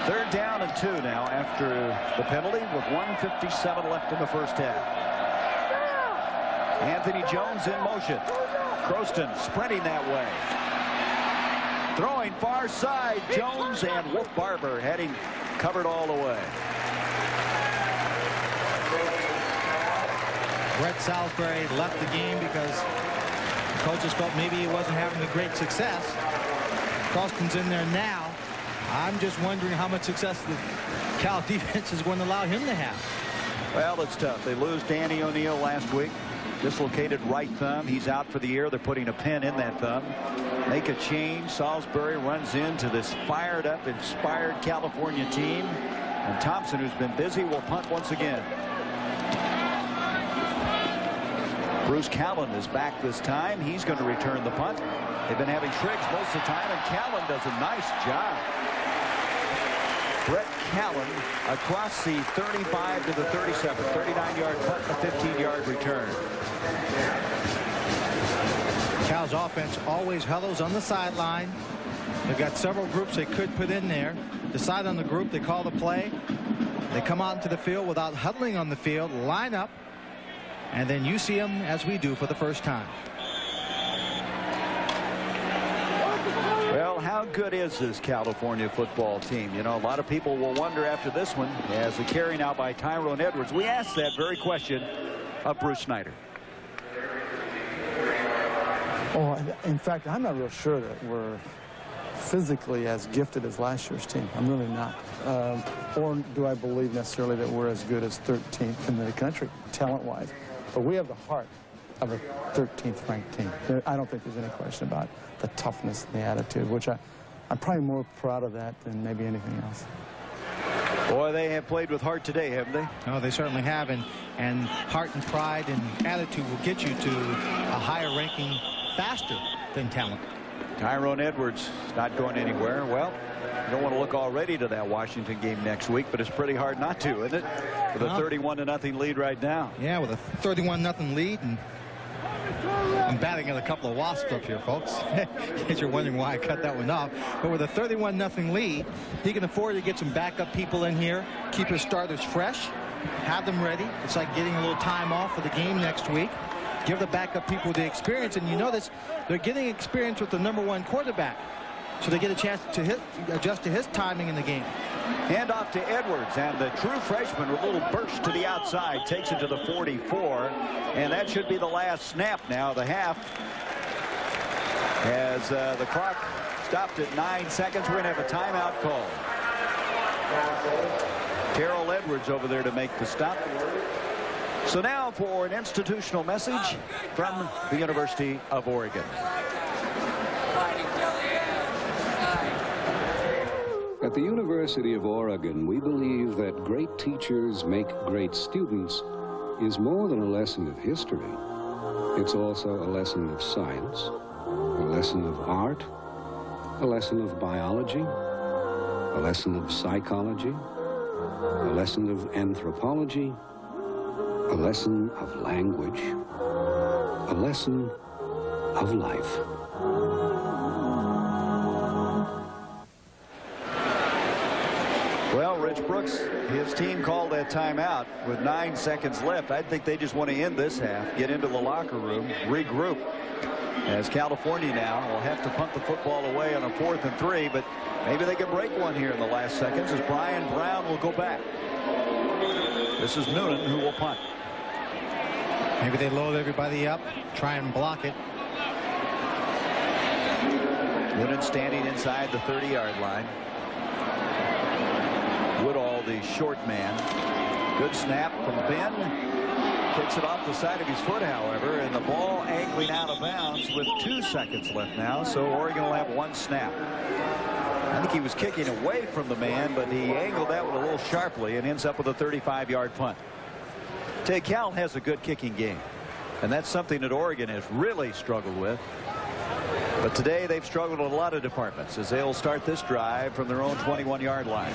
3rd down and 2 now after the penalty with 1:57 left in the first half. Anthony Jones in motion. Croston sprinting that way. Throwing far side. Jones and Wolf Barber had him covered all the way. Brett Salisbury left the game because the coaches felt maybe he wasn't having a great success. Croston's in there now. I'm just wondering how much success the Cal defense is going to allow him to have. Well, it's tough. They lose Danny O'Neill last week. Dislocated right thumb. He's out for the year. They're putting a pin in that thumb. Make a change. Salisbury runs into this fired up, inspired California team. And Thompson, who's been busy, will punt once again. Bruce Callan is back this time. He's going to return the punt. They've been having Triggs most of the time, and Callan does a nice job. Brett Callan across the 35 to the 37. 39-yard punt, a 15-yard return. Cal's offense always huddles on the sideline. They've got several groups they could put in there. Decide on the group, they call the play. They come out into the field without huddling on the field, line up, and then you see them as we do for the first time. Well, how good is this California football team? You know, a lot of people will wonder after this one, as the carry now by Tyrone Edwards. We asked that very question of Bruce Snyder. Oh, in fact, I'm not real sure that physically as gifted as last year's team. I'm really not. Or do I believe necessarily that we're as good as 13th in the country, talent-wise. But we have the heart of a 13th ranked team. I don't think there's any question about the toughness and the attitude, which I'm probably more proud of that than maybe anything else. Boy, they have played with heart today, haven't they? Oh, they certainly have, and heart and pride and attitude will get you to a higher ranking faster than talent. Tyrone Edwards not going anywhere. Well, you don't want to look already to that Washington game next week, but it's pretty hard not to, isn't it? With a 31-0 lead right now. Yeah, with a 31-0 lead, and I'm batting at a couple of wasps up here, folks. In case you're wondering why I cut that one off. But with a 31-0 lead, he can afford to get some backup people in here, keep his starters fresh, have them ready. It's like getting a little time off for the game next week. Give the backup people the experience, and you notice they're getting experience with the #1 quarterback, so they get a chance to adjust to his timing in the game. Hand off to Edwards, and the true freshman with a little burst to the outside takes it to the 44, and that should be the last snap now, the half, as the clock stopped at 9 seconds. We're going to have a timeout call. Terrell Edwards over there to make the stop. So now for an institutional message from the University of Oregon. At the University of Oregon, we believe that great teachers make great students is more than a lesson of history. It's also a lesson of science, a lesson of art, a lesson of biology, a lesson of psychology, a lesson of anthropology, a lesson of language, a lesson of life. Well, Rich Brooks, his team called that timeout with 9 seconds left. I think they just want to end this half, get into the locker room, regroup. As California now will have to punt the football away on a 4th and 3, but maybe they can break one here in the last seconds as Brian Brown will go back. This is Noonan who will punt. Maybe they load everybody up, try and block it. Noonan standing inside the 30-yard line. Woodall, the short man. Good snap from Ben. Kicks it off the side of his foot, however, and the ball angling out of bounds with 2 seconds left now, so Oregon will have 1 snap. I think he was kicking away from the man, but he angled that one a little sharply and ends up with a 35-yard punt. Cal has a good kicking game, and that's something that Oregon has really struggled with. But today they've struggled in a lot of departments as they'll start this drive from their own 21-yard line.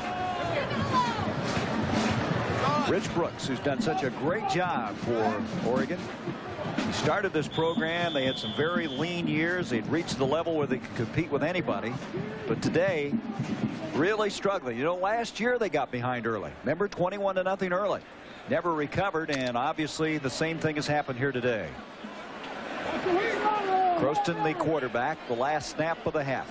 Rich Brooks, who's done such a great job for Oregon. He started this program. They had some very lean years. They'd reached the level where they could compete with anybody. But today, really struggling. You know, last year they got behind early. Remember, 21-0 early. Never recovered, and obviously the same thing has happened here today. Croston, the quarterback, the last snap of the half.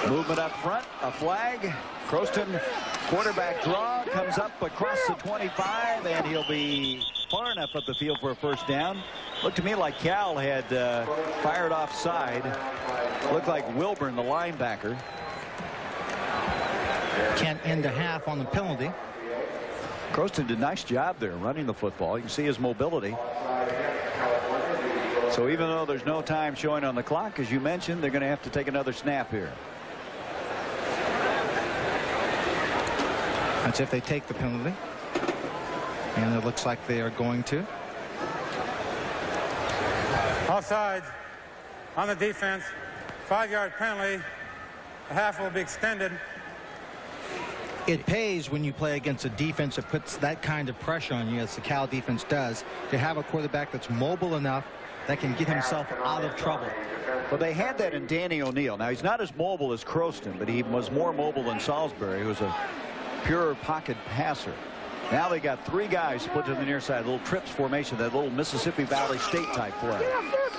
Movement up front, a flag. Croston, quarterback draw, comes up across the 25, and he'll be far enough up the field for a first down. Looked to me like Cal had fired offside. Looked like Wilburn, the linebacker. Can't end a half on the penalty. Croston did a nice job there running the football. You can see his mobility. So even though there's no time showing on the clock, as you mentioned, they're going to have to take another snap here. That's if they take the penalty. And it looks like they are going to. Offside on the defense. 5-yard penalty. The half will be extended. It pays when you play against a defense that puts that kind of pressure on you, as the Cal defense does, to have a quarterback that's mobile enough that can get himself out of trouble. Well, they had that in Danny O'Neill. Now, he's not as mobile as Croston, but he was more mobile than Salisbury, who was a pure pocket passer. Now they got 3 guys split to the near side, a little trips formation, that little Mississippi Valley State type play.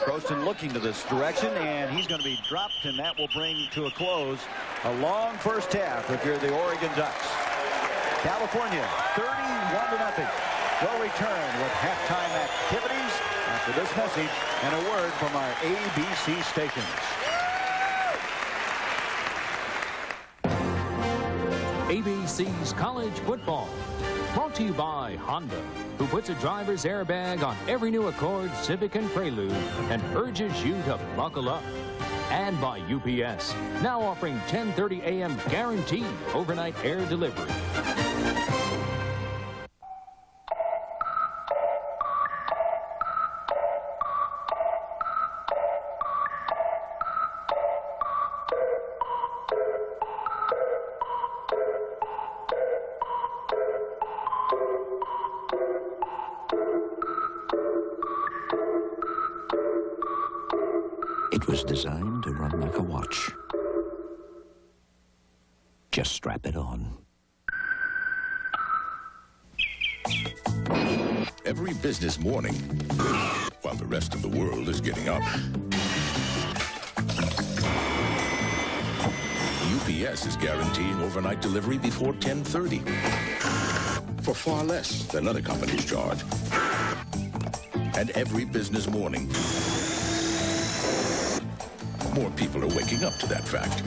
Croston looking to this direction, and he's going to be dropped, and that will bring to a close a long first half if you're the Oregon Ducks. California 31-0. We'll return with halftime activities after this message and a word from our ABC stations. ABC's College Football. Brought to you by Honda, who puts a driver's airbag on every new Accord, Civic, and Prelude and urges you to buckle up. And by UPS, now offering 10:30 a.m. guaranteed overnight air delivery. It was designed to run like a watch. Just strap it on. Every business morning, while the rest of the world is getting up, UPS is guaranteeing overnight delivery before 10:30 for far less than other companies charge. And every business morning, more people are waking up to that fact.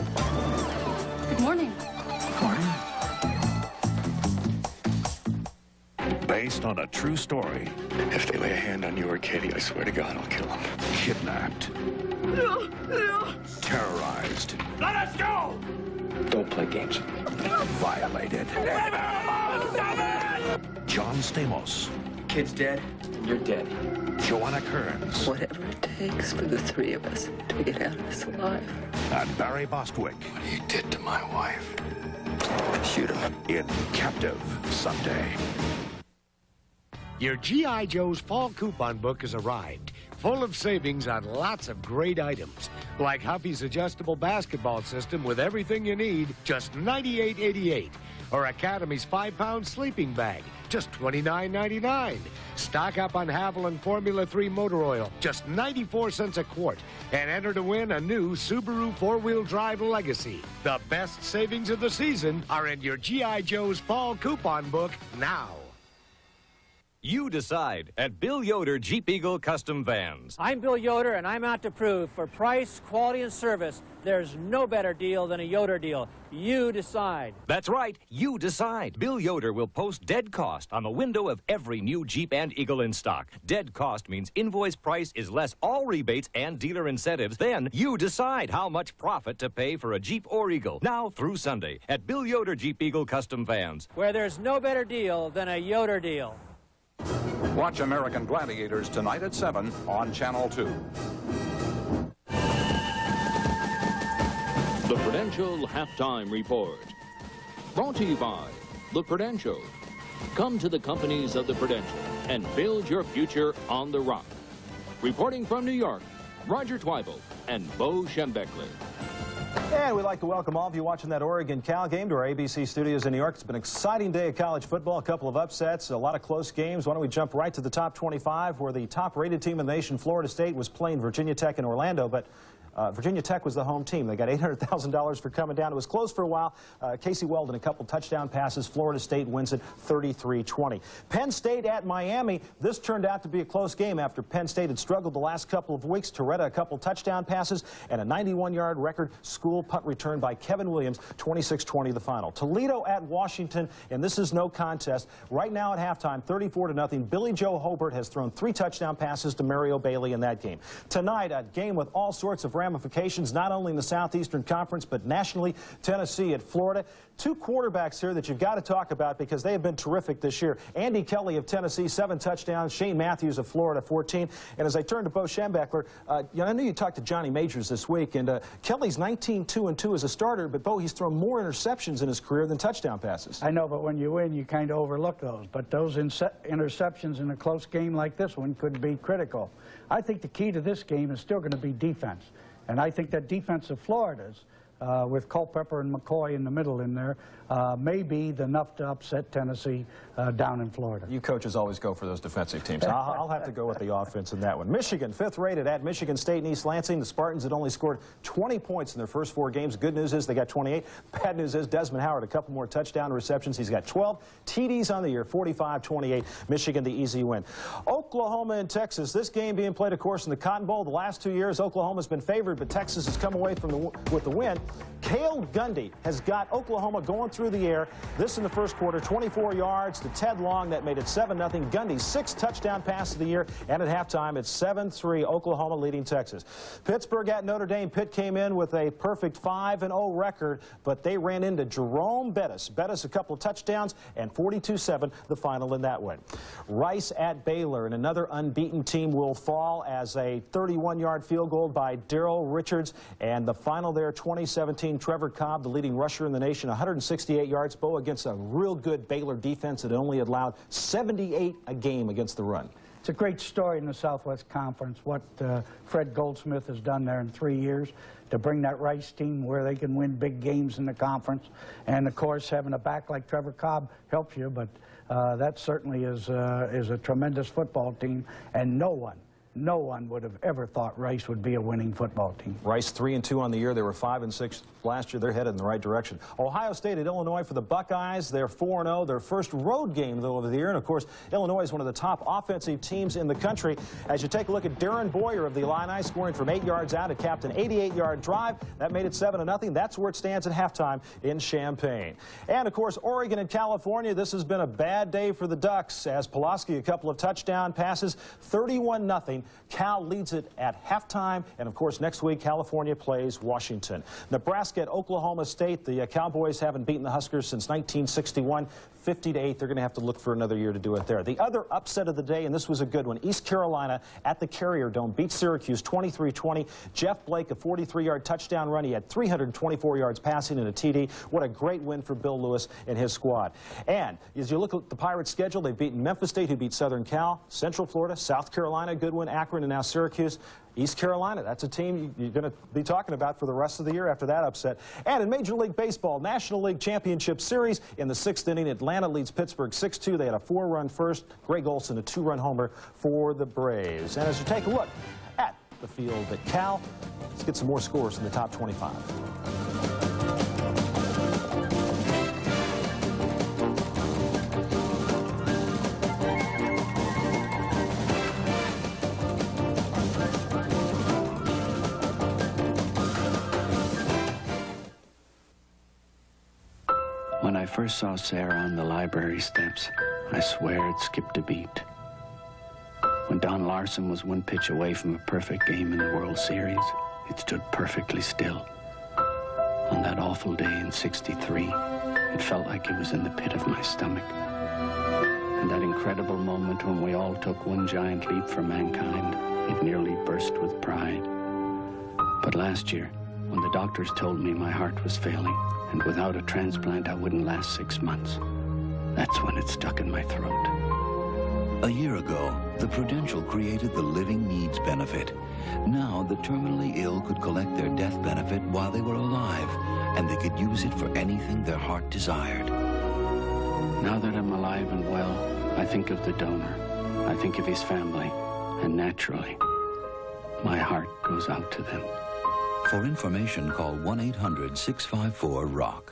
Good morning. Based on a true story. If they lay a hand on you or Katie, I swear to God, I'll kill them. Kidnapped. No, no. Terrorized. Let us go! Don't play games. Violated. Leave her alone! Stop it! John Stamos. Kid's dead, and you're dead. Joanna Kearns. Whatever it takes for the three of us to get out of this alive. And Barry Bostwick. What he did to my wife. Shoot him. In Captive Sunday. Your G.I. Joe's fall coupon book has arrived, full of savings on lots of great items, like Huffy's adjustable basketball system with everything you need, just $98.88. Or Academy's 5-pound sleeping bag, just $29.99. Stock up on Haviland Formula 3 motor oil, just 94 cents a quart. And enter to win a new Subaru 4-wheel drive Legacy. The best savings of the season are in your G.I. Joe's fall coupon book now. You decide at Bill Yoder Jeep Eagle Custom Vans. I'm Bill Yoder, and I'm out to prove for price, quality, and service, there's no better deal than a Yoder deal. You decide. That's right, you decide. Bill Yoder will post dead cost on the window of every new Jeep and Eagle in stock. Dead cost means invoice price is less all rebates and dealer incentives. Then you decide how much profit to pay for a Jeep or Eagle. Now through Sunday at Bill Yoder Jeep Eagle Custom Vans. Where there's no better deal than a Yoder deal. Watch American Gladiators tonight at 7 on Channel 2. The Prudential Halftime Report. Brought to you by The Prudential. Come to the companies of The Prudential and build your future on the rock. Reporting from New York, Roger Twyble and Bo Schembechler. And we'd like to welcome all of you watching that Oregon-Cal game to our ABC studios in New York. It's been an exciting day of college football, a couple of upsets, a lot of close games. Why don't we jump right to the top 25, where the top-rated team in the nation, Florida State, was playing Virginia Tech in Orlando, but Virginia Tech was the home team. They got $800,000 for coming down. It was close for a while. Casey Weldon, a couple touchdown passes. Florida State wins it 33-20. Penn State at Miami. This turned out to be a close game after Penn State had struggled the last couple of weeks. Toretta, a couple touchdown passes and a 91-yard record school punt return by Kevin Williams. 26-20 the final. Toledo at Washington, and this is no contest. Right now at halftime, 34-0. Billy Joe Hobart has thrown 3 touchdown passes to Mario Bailey in that game. Tonight, a game with all sorts of ramifications, not only in the Southeastern Conference, but nationally. Tennessee at Florida. 2 quarterbacks here that you've got to talk about because they have been terrific this year. Andy Kelly of Tennessee, 7 touchdowns. Shane Matthews of Florida, 14. And as I turn to Bo Schembechler, I know you talked to Johnny Majors this week, and Kelly's 19-2-2 as a starter, but Bo, he's thrown more interceptions in his career than touchdown passes. I know, but when you win, you kind of overlook those. But those interceptions in a close game like this one could be critical. I think the key to this game is still going to be defense. And I think that defense of Florida's with Culpepper and McCoy in the middle in there, may be enough to upset Tennessee down in Florida. You coaches always go for those defensive teams. I'll have to go with the offense in that one. Michigan, 5th rated at Michigan State and East Lansing. The Spartans had only scored 20 points in their first 4 games. Good news is they got 28. Bad news is Desmond Howard, a couple more touchdown receptions. He's got 12 TDs on the year, 45-28. Michigan, the easy win. Oklahoma and Texas. This game being played, of course, in the Cotton Bowl. The last 2 years, Oklahoma's been favored, but Texas has come away with the win. Cale Gundy has got Oklahoma going through the air. This in the first quarter, 24 yards to Ted Long. That made it 7-0. Gundy's 6th touchdown pass of the year, and at halftime, it's 7-3, Oklahoma leading Texas. Pittsburgh at Notre Dame. Pitt came in with a perfect 5-0 record, but they ran into Jerome Bettis. Bettis a couple of touchdowns, and 42-7, the final in that one. Rice at Baylor, and another unbeaten team will fall as a 31-yard field goal by Darrell Richards, and the final there, 2017, Trevor Cobb, the leading rusher in the nation, 168 yards, Bo, against a real good Baylor defense that only allowed 78 a game against the run. It's a great story in the Southwest Conference, what Fred Goldsmith has done there in 3 years to bring that Rice team where they can win big games in the conference. And, of course, having a back like Trevor Cobb helps you, but that certainly is a tremendous football team, and no one would have ever thought Rice would be a winning football team. Rice 3-2 on the year. They were 5-6 last year. They're headed in the right direction. Ohio State at Illinois for the Buckeyes. They're 4-0. Their first road game, though, of the year. And, of course, Illinois is one of the top offensive teams in the country. As you take a look at Darren Boyer of the Illini scoring from 8 yards out, it capped an 88-yard drive. That made it 7-0. That's where it stands at halftime in Champaign. And, of course, Oregon and California. This has been a bad day for the Ducks as Pulaski, a couple of touchdown passes, 31-0. Cal leads it at halftime, and of course next week California plays Washington. Nebraska at Oklahoma State. The Cowboys haven't beaten the Huskers since 1961. 50-8. They're going to have to look for another year to do it there. The other upset of the day, and this was a good one, East Carolina at the Carrier Dome beat Syracuse 23-20. Jeff Blake, a 43-yard touchdown run. He had 324 yards passing and a TD. What a great win for Bill Lewis and his squad. And as you look at the Pirates' schedule, they've beaten Memphis State, who beat Southern Cal, Central Florida, South Carolina, good win, Akron, and now Syracuse. East Carolina, that's a team you're going to be talking about for the rest of the year after that upset. And in Major League Baseball, National League Championship Series, in the 6th inning, Atlanta leads Pittsburgh 6-2. They had a 4-run first. Greg Olson, a 2-run homer for the Braves. And as you take a look at the field at Cal, let's get some more scores from the top 25. When I first saw Sarah on the library steps, I swear it skipped a beat. When Don Larson was 1 pitch away from a perfect game in the World Series, it stood perfectly still. On that awful day in '63, it felt like it was in the pit of my stomach. And that incredible moment when we all took one giant leap for mankind, it nearly burst with pride. But last year, when the doctors told me my heart was failing, and without a transplant I wouldn't last 6 months, that's when it stuck in my throat. A year ago, the Prudential created the Living Needs Benefit. Now, the terminally ill could collect their death benefit while they were alive, and they could use it for anything their heart desired. Now that I'm alive and well, I think of the donor. I think of his family, and naturally, my heart goes out to them. For information, call 1-800-654-ROCK.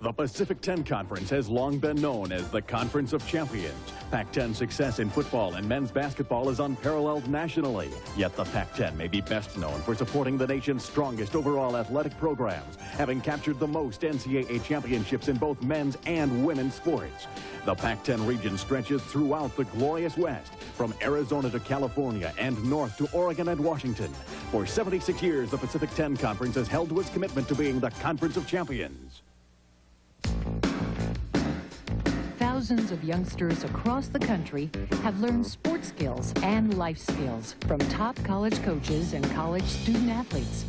The Pacific 10 Conference has long been known as the Conference of Champions. Pac-10 success in football and men's basketball is unparalleled nationally. Yet the Pac-10 may be best known for supporting the nation's strongest overall athletic programs, having captured the most NCAA championships in both men's and women's sports. The Pac-10 region stretches throughout the glorious West, from Arizona to California and north to Oregon and Washington. For 76 years, the Pacific 10 Conference has held to its commitment to being the Conference of Champions. Thousands of youngsters across the country have learned sports skills and life skills from top college coaches and college student athletes.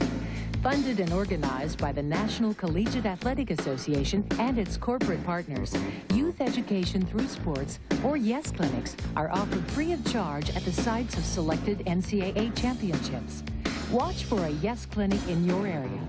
Funded and organized by the National Collegiate Athletic Association and its corporate partners, youth education through sports, or YES clinics, are offered free of charge at the sites of selected NCAA championships. Watch for a YES clinic in your area.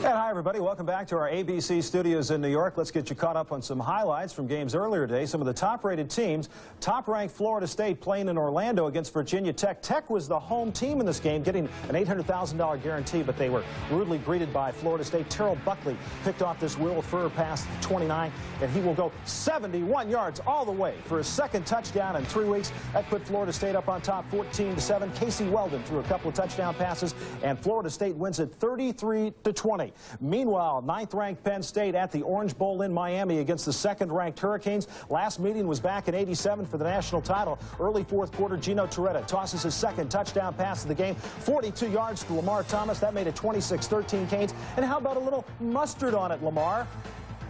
And hi, everybody. Welcome back to our ABC studios in New York. Let's get you caught up on some highlights from games earlier today. Some of the top-rated teams. Top-ranked Florida State playing in Orlando against Virginia Tech. Tech was the home team in this game, getting an $800,000 guarantee, but they were rudely greeted by Florida State. Terrell Buckley picked off this Will Furr pass 29, and he will go 71 yards all the way for his second touchdown in 3 weeks. That put Florida State up on top 14-7. Casey Weldon threw a couple of touchdown passes, and Florida State wins it 33-20. Meanwhile, 9th-ranked Penn State at the Orange Bowl in Miami against the 2nd-ranked Hurricanes. Last meeting was back in '87 for the national title. Early 4th quarter, Gino Torretta tosses his second touchdown pass of the game, 42 yards to Lamar Thomas. That made it 26-13 Canes. And how about a little mustard on it, Lamar?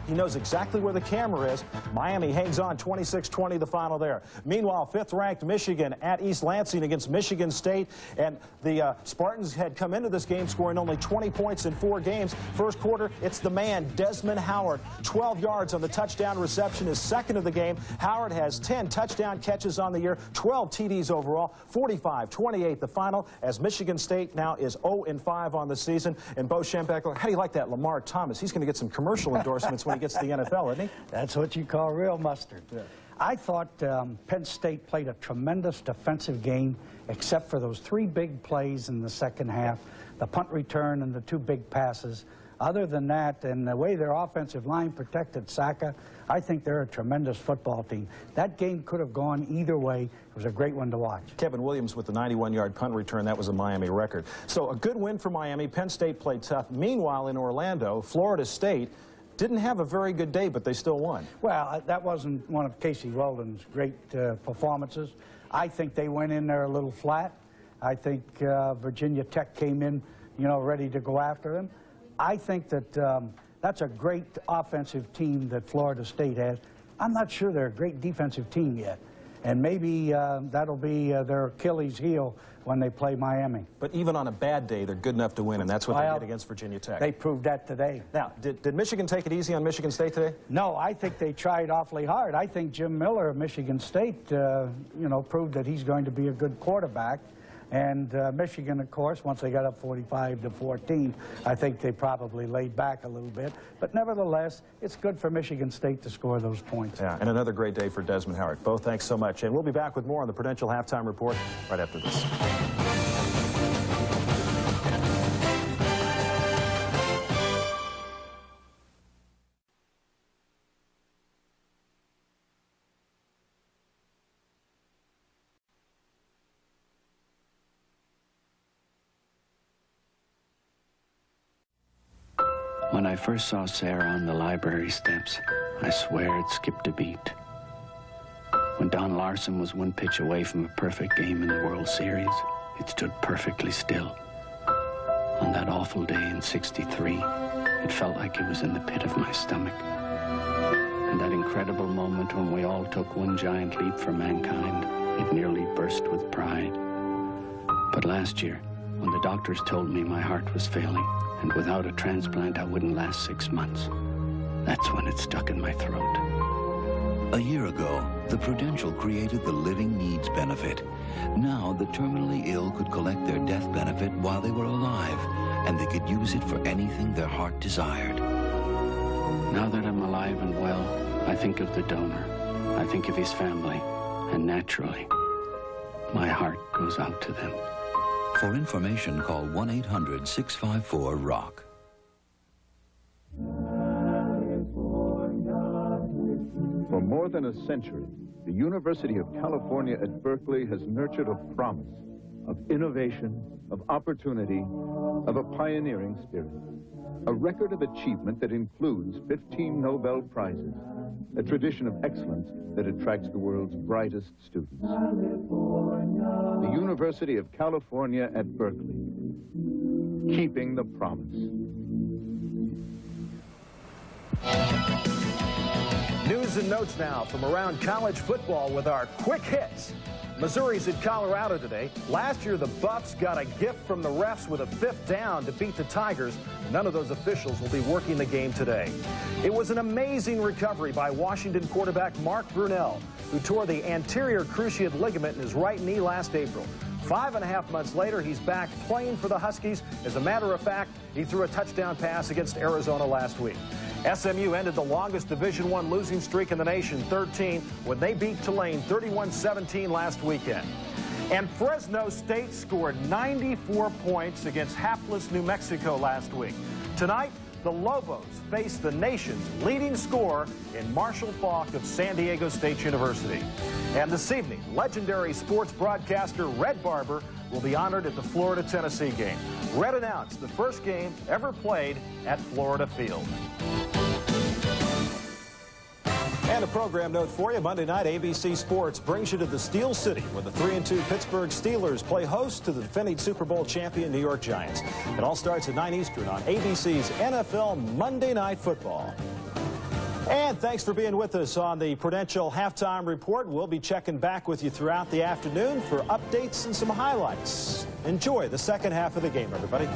He knows exactly where the camera is. Miami hangs on 26-20, the final there. Meanwhile, 5th-ranked Michigan at East Lansing against Michigan State. And the Spartans had come into this game scoring only 20 points in 4 games. First quarter, it's the man, Desmond Howard. 12 yards on the touchdown reception, his second of the game. Howard has 10 touchdown catches on the year, 12 TDs overall, 45-28 the final, as Michigan State now is 0-5 on the season. And Bo Schembechler, how do you like that? Lamar Thomas, he's going to get some commercial endorsements when he gets to the NFL, isn't he? That's what you call real mustard. Yeah. I thought Penn State played a tremendous defensive game, except for those 3 big plays in the second half, the punt return and the 2 big passes. Other than that, and the way their offensive line protected Saka, I think they're a tremendous football team. That game could have gone either way. It was a great one to watch. Kevin Williams with the 91-yard punt return. That was a Miami record. So a good win for Miami. Penn State played tough. Meanwhile, in Orlando, Florida State didn't have a very good day, but they still won. Well, that wasn't one of Casey Weldon's great performances. I think they went in there a little flat. I think Virginia Tech came in, you know, ready to go after them. I think that that's a great offensive team that Florida State has. I'm not sure they're a great defensive team yet. And maybe that'll be their Achilles heel when they play Miami. But even on a bad day, they're good enough to win, and that's what they did against Virginia Tech. They proved that today. Now, did Michigan take it easy on Michigan State today? No, I think they tried awfully hard. I think Jim Miller of Michigan State, you know, proved that he's going to be a good quarterback. And Michigan, of course, once they got up 45-14, I think they probably laid back a little bit. But nevertheless, it's good for Michigan State to score those points. Yeah, and another great day for Desmond Howard. Bo, thanks so much. And we'll be back with more on the Prudential Halftime Report right after this. When I first saw Sarah on the library steps, I swear it skipped a beat. When Don Larson was 1 pitch away from a perfect game in the World Series, it stood perfectly still. On that awful day in '63, it felt like it was in the pit of my stomach. And that incredible moment when we all took one giant leap for mankind, it nearly burst with pride. But last year, when the doctors told me my heart was failing, and without a transplant I wouldn't last 6 months, that's when it stuck in my throat. A year ago, the Prudential created the Living Needs Benefit. Now, the terminally ill could collect their death benefit while they were alive, and they could use it for anything their heart desired. Now that I'm alive and well, I think of the donor. I think of his family, and naturally, my heart goes out to them. For information, call 1-800-654-ROCK. For more than a century, the University of California at Berkeley has nurtured a promise of innovation, of opportunity, of a pioneering spirit. A record of achievement that includes 15 Nobel Prizes, a tradition of excellence that attracts the world's brightest students. The University of California at Berkeley, keeping the promise. News and notes now from around college football with our quick hits. Missouri's at Colorado today. Last year, the Buffs got a gift from the refs with a 5th down to beat the Tigers. None of those officials will be working the game today. It was an amazing recovery by Washington quarterback Mark Brunell, who tore the anterior cruciate ligament in his right knee last April. 5.5 months later, he's back playing for the Huskies. As a matter of fact, he threw a touchdown pass against Arizona last week. SMU ended the longest Division I losing streak in the nation, 13, when they beat Tulane 31-17 last weekend. And Fresno State scored 94 points against hapless New Mexico last week. Tonight, the Lobos face the nation's leading scorer in Marshall Faulk of San Diego State University. And this evening, legendary sports broadcaster Red Barber will be honored at the Florida-Tennessee game. Red announced the first game ever played at Florida Field. And a program note for you. Monday night, ABC Sports brings you to the Steel City, where the 3-2 Pittsburgh Steelers play host to the defending Super Bowl champion New York Giants. It all starts at 9 Eastern on ABC's NFL Monday Night Football. And thanks for being with us on the Prudential Halftime Report. We'll be checking back with you throughout the afternoon for updates and some highlights. Enjoy the second half of the game, everybody.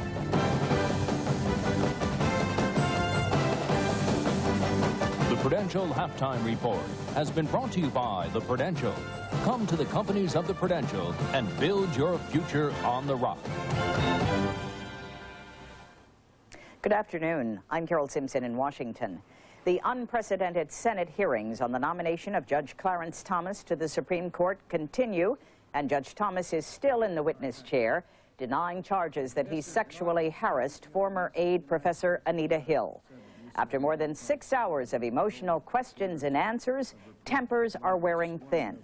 The Prudential Halftime Report has been brought to you by the Prudential. Come to the companies of the Prudential and build your future on the rock. Good afternoon. I'm Carol Simpson in Washington. The unprecedented Senate hearings on the nomination of Judge Clarence Thomas to the Supreme Court continue, and Judge Thomas is still in the witness chair, denying charges that he sexually harassed former aide Professor Anita Hill. After more than 6 hours of emotional questions and answers, tempers are wearing thin.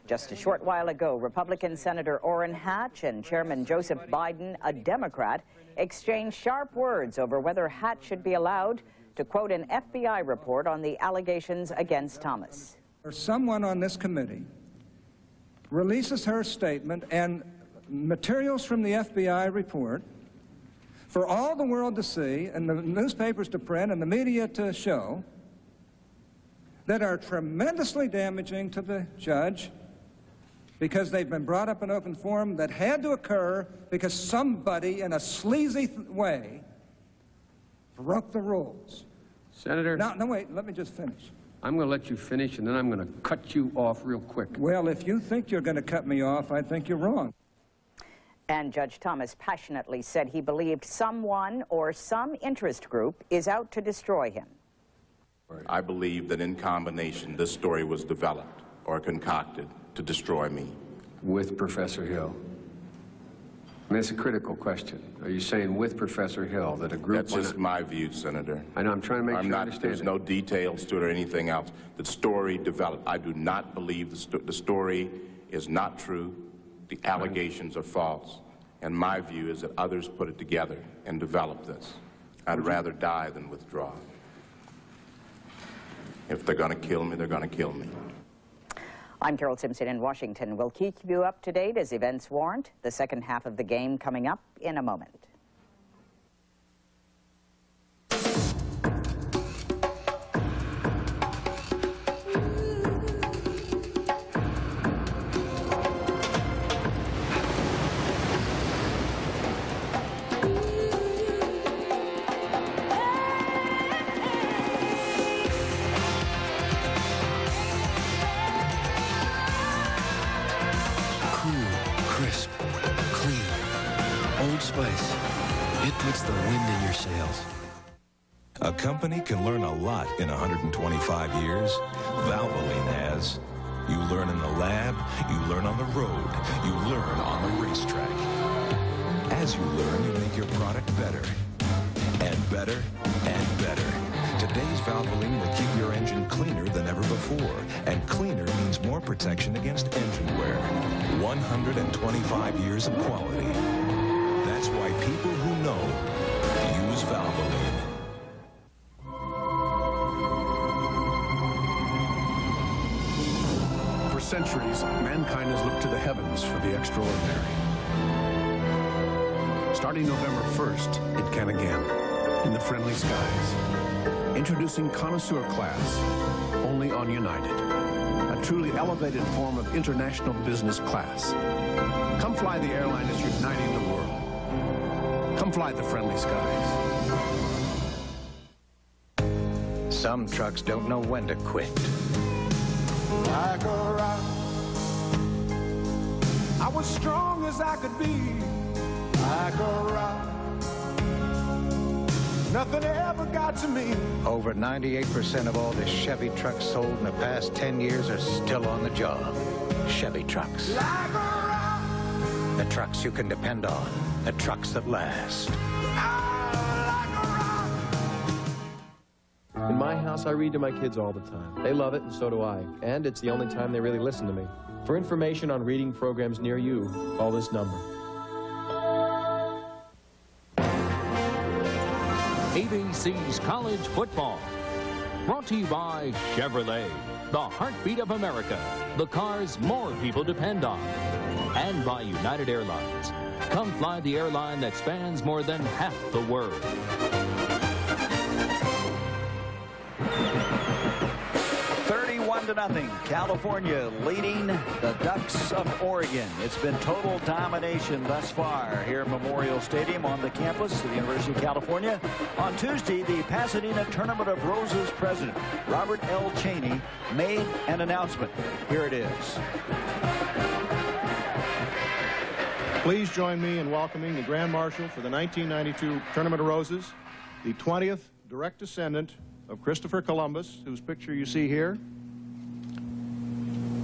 Just a short while ago, Republican Senator Orrin Hatch and Chairman Joseph Biden, a Democrat, exchanged sharp words over whether Hatch should be allowed to quote an FBI report on the allegations against Thomas. Or someone on this committee releases her statement and materials from the FBI report for all the world to see, and the newspapers to print, and the media to show, that are tremendously damaging to the judge because they've been brought up in open forum, that had to occur because somebody in a sleazy way broke the rules. Senator. No, wait, let me just finish. I'm going to let you finish, and then I'm going to cut you off real quick. Well, if you think you're going to cut me off, I think you're wrong. And Judge Thomas passionately said he believed someone or some interest group is out to destroy him. I believe that in combination, this story was developed or concocted to destroy me. With Professor Hill? I mean, it's a critical question. Are you saying with Professor Hill that a group... That's just my view, Senator. I know, I'm trying to make sure I understand. There's no details to it or anything else. The story developed. I do not believe the story is not true. The allegations are false. And my view is that others put it together and developed this. I'd rather die than withdraw. If they're going to kill me, they're going to kill me. I'm Carol Simpson in Washington. We'll keep you up to date as events warrant. The second half of the game coming up in a moment. A company can learn a lot in 125 years. Valvoline has. You learn in the lab, you learn on the road, you learn on the racetrack. As you learn, you make your product better. And better, and better. Today's Valvoline will keep your engine cleaner than ever before. And cleaner means more protection against engine wear. 125 years of quality. That's why people who know use Valvoline. For centuries, mankind has looked to the heavens for the extraordinary. Starting November 1st, it can again, in the friendly skies. Introducing Connoisseur Class, only on United. A truly elevated form of international business class. Come fly the airline that's uniting the world. Come fly the friendly skies. Some trucks don't know when to quit. Like a rock, I was strong as I could be, like a rock. Nothing ever got to me. Over 98% of all the Chevy trucks sold in the past 10 years are still on the job. Chevy trucks. Like a rock. The trucks you can depend on. The trucks that last. In my house, I read to my kids all the time. They love it, and so do I. And it's the only time they really listen to me. For information on reading programs near you, call this number. ABC's College Football. Brought to you by Chevrolet, the heartbeat of America, the cars more people depend on. And by United Airlines. Come fly the airline that spans more than half the world. To nothing. California leading the Ducks of Oregon. It's been total domination thus far here at Memorial Stadium on the campus of the University of California. On Tuesday, the Pasadena Tournament of Roses president, Robert L. Cheney, made an announcement. Here it is. Please join me in welcoming the Grand Marshal for the 1992 Tournament of Roses, the 20th direct descendant of Christopher Columbus, whose picture you see here.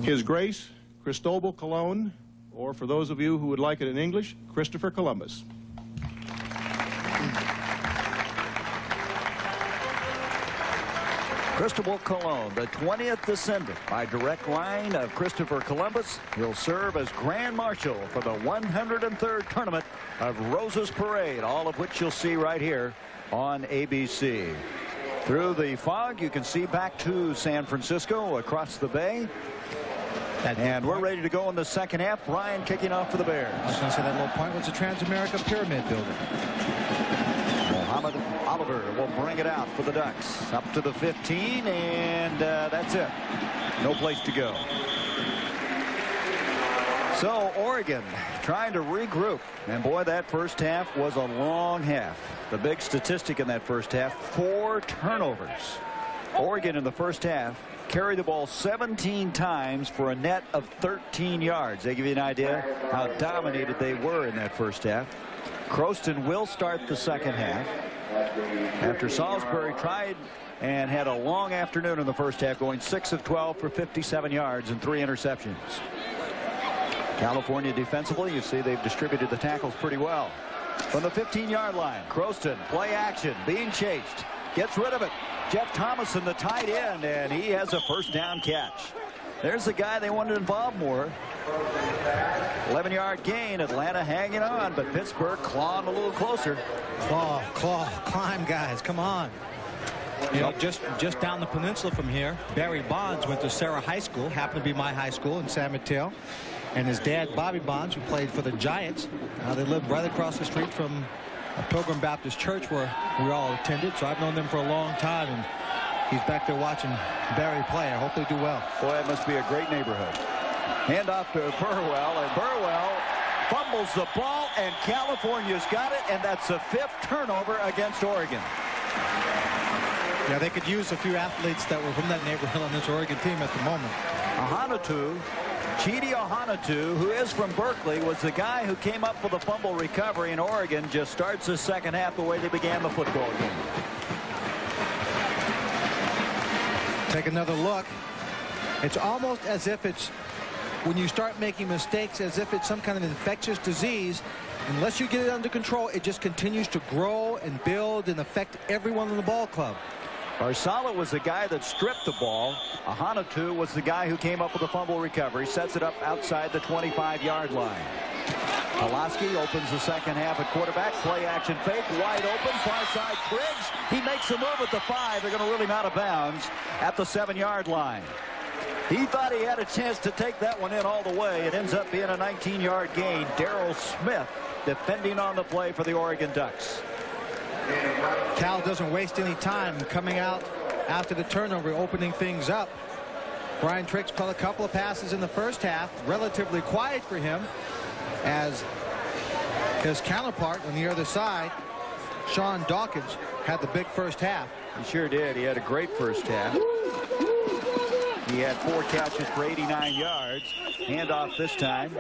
His Grace Cristobal Colon, or for those of you who would like it in English, Christopher Columbus. Cristobal Colon, the 20th descendant by direct line of Christopher Columbus. He'll serve as Grand Marshal for the 103rd Tournament of Roses Parade, all of which you'll see right here on ABC. Through the fog, you can see back to San Francisco across the bay. And we're ready to go in the second half. Ryan kicking off for the Bears. I was going to say that little point was a Transamerica Pyramid building. Mohamed Oliver will bring it out for the Ducks. Up to the 15, and that's it. No place to go. So Oregon trying to regroup. And boy, that first half was a long half. The big statistic in that first half, 4 turnovers. Oregon in the first half carried the ball 17 times for a net of 13 yards. They give you an idea how dominated they were in that first half. Croston will start the second half after Salisbury tried and had a long afternoon in the first half, going 6 of 12 for 57 yards and 3 interceptions. California defensively, you see they've distributed the tackles pretty well. From the 15-yard line, Croston, play action, being chased, gets rid of it. Jeff Thomason, the tight end, and he has a first down catch. There's the guy they wanted to involve more. 11-yard gain. Atlanta hanging on, but Pittsburgh clawing a little closer. Claw, climb, guys, come on. You know, just down the peninsula from here, Barry Bonds went to Sarah High School, happened to be my high school in San Mateo. And his dad, Bobby Bonds, who played for the Giants, they lived right across the street from a Pilgrim Baptist church where we all attended. So I've known them for a long time, and he's back there watching Barry play. I hope they do well. Boy, it must be a great neighborhood. Hand off to Burwell, and Burwell fumbles the ball, and California's got it, and that's the 5th turnover against Oregon. Yeah, they could use a few athletes that were from that neighborhood on this Oregon team at the moment. Chidi Ohanatu, who is from Berkeley, was the guy who came up with a fumble recovery in Oregon. Just starts the second half the way they began the football game. Take another look. It's almost as if it's, when you start making mistakes, as if it's some kind of infectious disease. Unless you get it under control, it just continues to grow and build and affect everyone in the ball club. Barsala was the guy that stripped the ball. Ohanatu was the guy who came up with a fumble recovery, sets it up outside the 25-yard line. Pulaski opens the second half at quarterback. Play action fake, wide open, far side Briggs. He makes the move at the 5. They're going to rule him out of bounds at the 7-yard line. He thought he had a chance to take that one in all the way. It ends up being a 19-yard gain. Darrell Smith defending on the play for the Oregon Ducks. Cal doesn't waste any time coming out after the turnover, opening things up. Brian Trix caught a couple of passes in the first half, relatively quiet for him, as his counterpart on the other side, Sean Dawkins, had the big first half. He sure did. He had a great first half. He had 4 catches for 89 yards. Handoff this time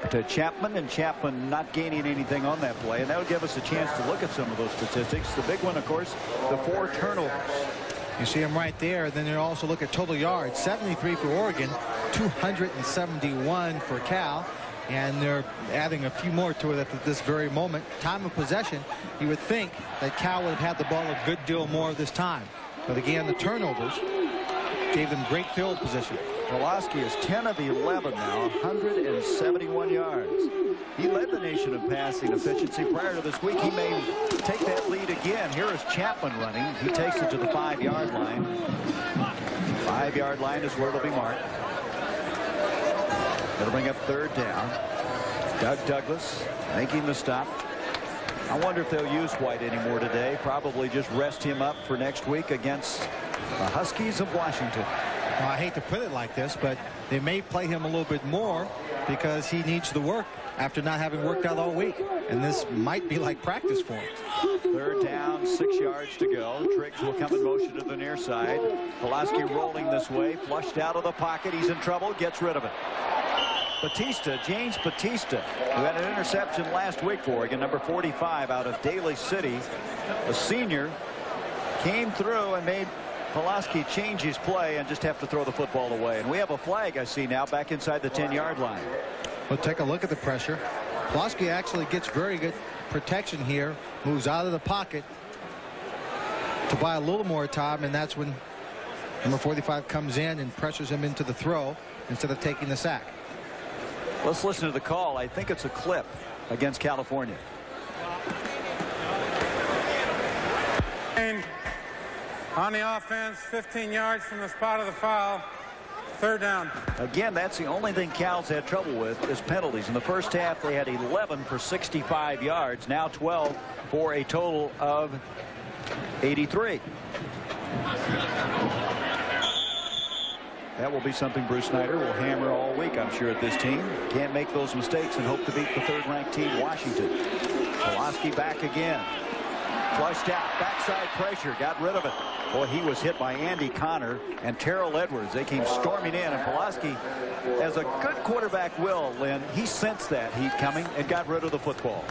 to Chapman, and Chapman not gaining anything on that play, and that'll give us a chance to look at some of those statistics. The big one, of course, the 4 turnovers. You see them right there. Then you also look at total yards, 73 for Oregon, 271 for Cal. And they're adding a few more to it at this very moment. Time of possession, you would think that Cal would have had the ball a good deal more this time. But again, the turnovers gave them great field position. Pulaski is 10 of 11 now, 171 yards. He led the nation in passing efficiency prior to this week. He may take that lead again. Here is Chapman running. He takes it to the 5-yard line. 5-yard line is where it'll be marked. It'll bring up 3rd down. Doug Douglas making the stop. I wonder if they'll use White anymore today. Probably just rest him up for next week against the Huskies of Washington. Well, I hate to put it like this, but they may play him a little bit more because he needs the work after not having worked out all week. And this might be like practice for him. 3rd down, 6 yards to go. Triggs will come in motion to the near side. Pulaski rolling this way, flushed out of the pocket. He's in trouble, gets rid of it. Batista, James Batista, who had an interception last week for Oregon, number 45 out of Daly City. A senior came through and made Pulaski change his play and just have to throw the football away. And we have a flag, I see now, back inside the 10-yard line. Well, take a look at the pressure. Pulaski actually gets very good protection here, moves out of the pocket to buy a little more time, and that's when number 45 comes in and pressures him into the throw instead of taking the sack. Let's listen to the call. I think it's a clip against California. On the offense, 15 yards from the spot of the foul. 3rd down. Again, that's the only thing Cal's had trouble with is penalties. In the first half, they had 11 for 65 yards. Now 12 for a total of 83. That will be something Bruce Snyder will hammer all week, I'm sure, at this team. Can't make those mistakes and hope to beat the 3rd-ranked team, Washington. Pulaski back again. Flushed out, backside pressure, got rid of it. Boy, he was hit by Andy Connor and Terrell Edwards. They came storming in, and Pulaski, as a good quarterback will, Lynn, he sensed that heat coming and got rid of the football.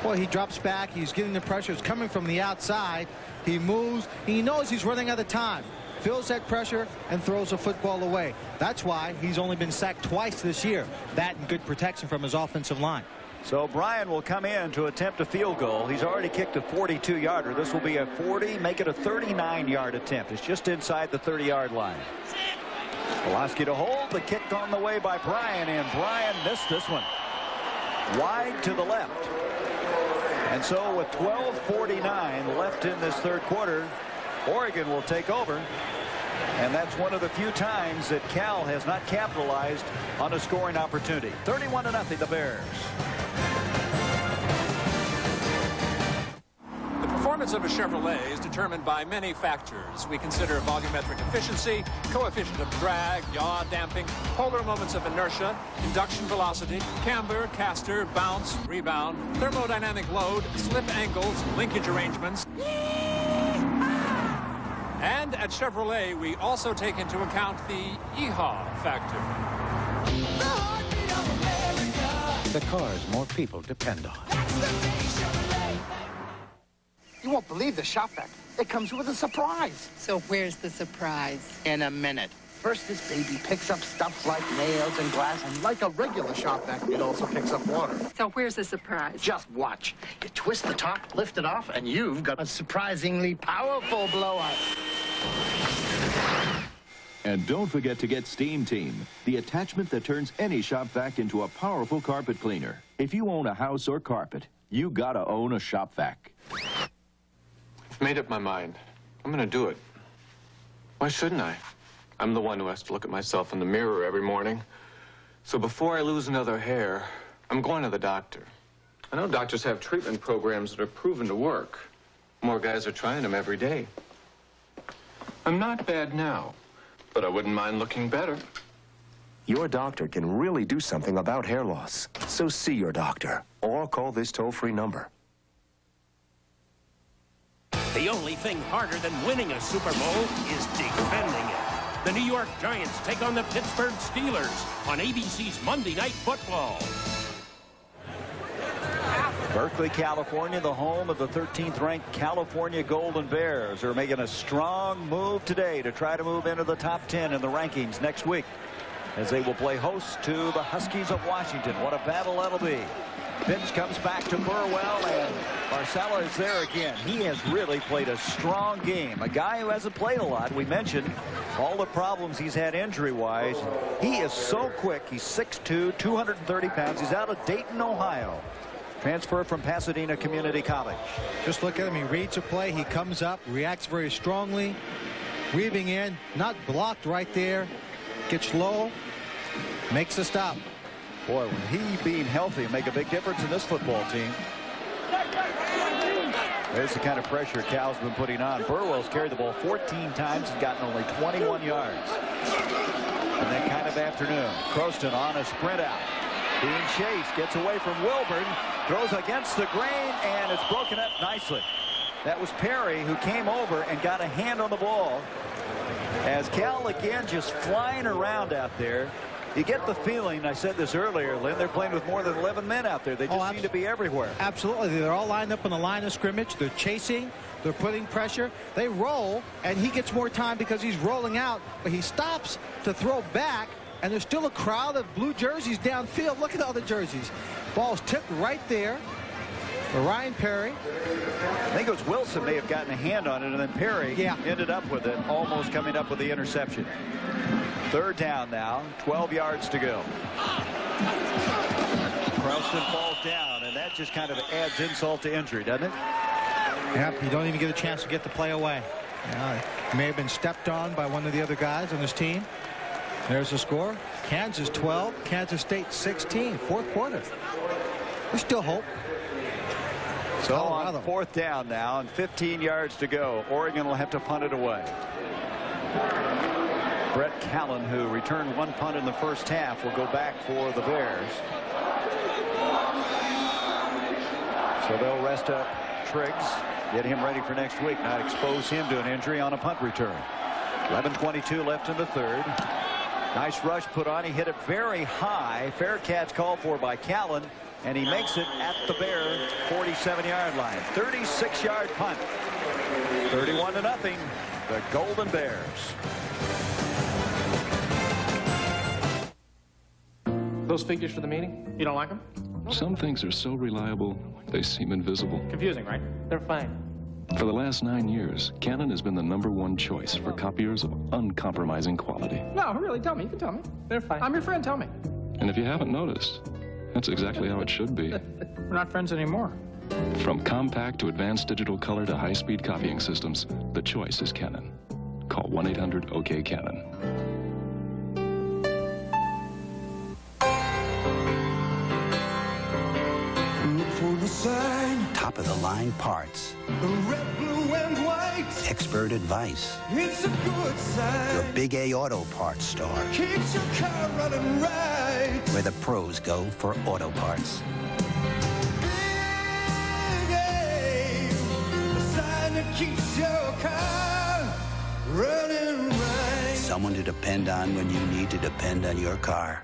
Well, he drops back. He's getting the pressure. It's coming from the outside. He moves. He knows he's running out of time. Feels that pressure and throws the football away. That's why he's only been sacked twice this year. That and good protection from his offensive line. So Bryan will come in to attempt a field goal. He's already kicked a 42-yarder. This will be a 40, make it a 39-yard attempt. It's just inside the 30-yard line. Pulaski to hold. The kick on the way by Bryan, and Bryan missed this one. Wide to the left. And so with 12:49 left in this 3rd quarter, Oregon will take over. And that's one of the few times that Cal has not capitalized on a scoring opportunity. 31-0, the Bears. The performance of a Chevrolet is determined by many factors. We consider volumetric efficiency, coefficient of drag, yaw damping, polar moments of inertia, induction velocity, camber, caster, bounce, rebound, thermodynamic load, slip angles, linkage arrangements. And at Chevrolet, we also take into account the yeehaw factor. The cars more people depend on. You won't believe the shop vac. It comes with a surprise. So where's the surprise? In a minute. First, this baby picks up stuff like nails and glass, and like a regular shop vac, it also picks up water. So where's the surprise? Just watch. You twist the top, lift it off, and you've got a surprisingly powerful blower. And don't forget to get Steam Team, the attachment that turns any shop vac into a powerful carpet cleaner. If you own a house or carpet, you gotta own a shop vac. I've made up my mind. I'm gonna do it. Why shouldn't I? I'm the one who has to look at myself in the mirror every morning. So before I lose another hair, I'm going to the doctor. I know doctors have treatment programs that are proven to work. More guys are trying them every day. I'm not bad now, but I wouldn't mind looking better. Your doctor can really do something about hair loss. So see your doctor, or call this toll-free number. The only thing harder than winning a Super Bowl is defending it. The New York Giants take on the Pittsburgh Steelers on ABC's Monday Night Football. Berkeley, California, the home of the 13th ranked California Golden Bears, are making a strong move today to try to move into the top 10 in the rankings next week, as they will play host to the Huskies of Washington. What a battle that'll be. Pitch comes back to Burwell, and Barcella is there again. He has really played a strong game. A guy who hasn't played a lot. We mentioned all the problems he's had injury-wise. He is so quick. He's 6'2", 230 pounds. He's out of Dayton, Ohio. Transfer from Pasadena Community College. Just look at him. He reads a play. He comes up, reacts very strongly, weaving in, not blocked right there. Gets low, makes a stop. Boy, when he being healthy make a big difference in this football team. There's the kind of pressure Cal's been putting on. Burwell's carried the ball 14 times and gotten only 21 yards. In that kind of afternoon, Croston on a sprint out. Being chased, gets away from Wilburn, throws against the grain, and it's broken up nicely. That was Perry who came over and got a hand on the ball. As Cal again just flying around out there. You get the feeling, I said this earlier, Lynn, they're playing with more than 11 men out there. They just seem to be everywhere. Absolutely. They're all lined up in the line of scrimmage. They're chasing. They're putting pressure. They roll, and he gets more time because he's rolling out. But he stops to throw back, and there's still a crowd of blue jerseys downfield. Look at all the jerseys. Ball's tipped right there for Ryan Perry. I think it was Wilson may have gotten a hand on it, and then Perry ended up with it, almost coming up with the interception. Third down now, 12 yards to go. Croston falls down, and that just kind of adds insult to injury, doesn't it? Yep, you don't even get a chance to get the play away. He may have been stepped on by one of the other guys on his team. There's the score. Kansas 12, Kansas State 16, fourth quarter. We still hope. So on fourth down now and 15 yards to go, Oregon will have to punt it away. Brett Callen, who returned one punt in the first half, will go back for the Bears. So they'll rest up Triggs, get him ready for next week, not expose him to an injury on a punt return. 11:22 left in the third. Nice rush put on. He hit it very high. Fair catch called for by Callen, and he makes it at the Bear 47-yard line. 36-yard punt. 31-0. The Golden Bears. Those figures for the meeting, you don't like them? Some things are so reliable, they seem invisible. Confusing, right? They're fine. For the last 9 years, Canon has been the #1 choice for copiers of uncompromising quality. No, really, tell me. You can tell me. They're fine. I'm your friend, tell me. And if you haven't noticed, that's exactly how it should be. We're not friends anymore. From compact to advanced digital color to high-speed copying systems, the choice is Canon. Call 1-800-OK-Canon. Top-of-the-line parts. Red, blue, and white. Expert advice. It's a good sign. Your Big A Auto Parts store. Keeps your car running right. Where the pros go for auto parts. Big A, the sign that keeps your car running right. Someone to depend on when you need to depend on your car.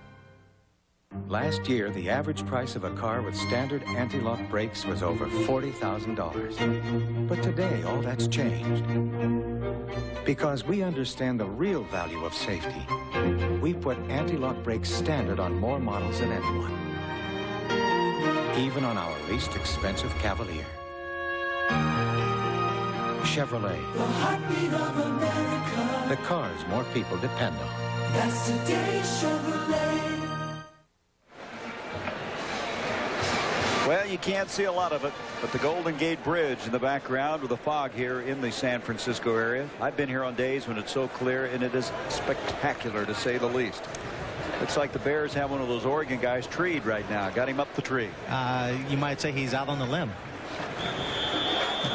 Last year, the average price of a car with standard anti-lock brakes was over $40,000. But today, all that's changed. Because we understand the real value of safety. We put anti-lock brakes standard on more models than anyone. Even on our least expensive Cavalier. Chevrolet. The heartbeat of America. The cars more people depend on. That's today's Chevrolet. Well, you can't see a lot of it, but the Golden Gate Bridge in the background with the fog here in the San Francisco area. I've been here on days when it's so clear, and it is spectacular to say the least. Looks like the Bears have one of those Oregon guys treed right now. Got him up the tree. You might say he's out on the limb.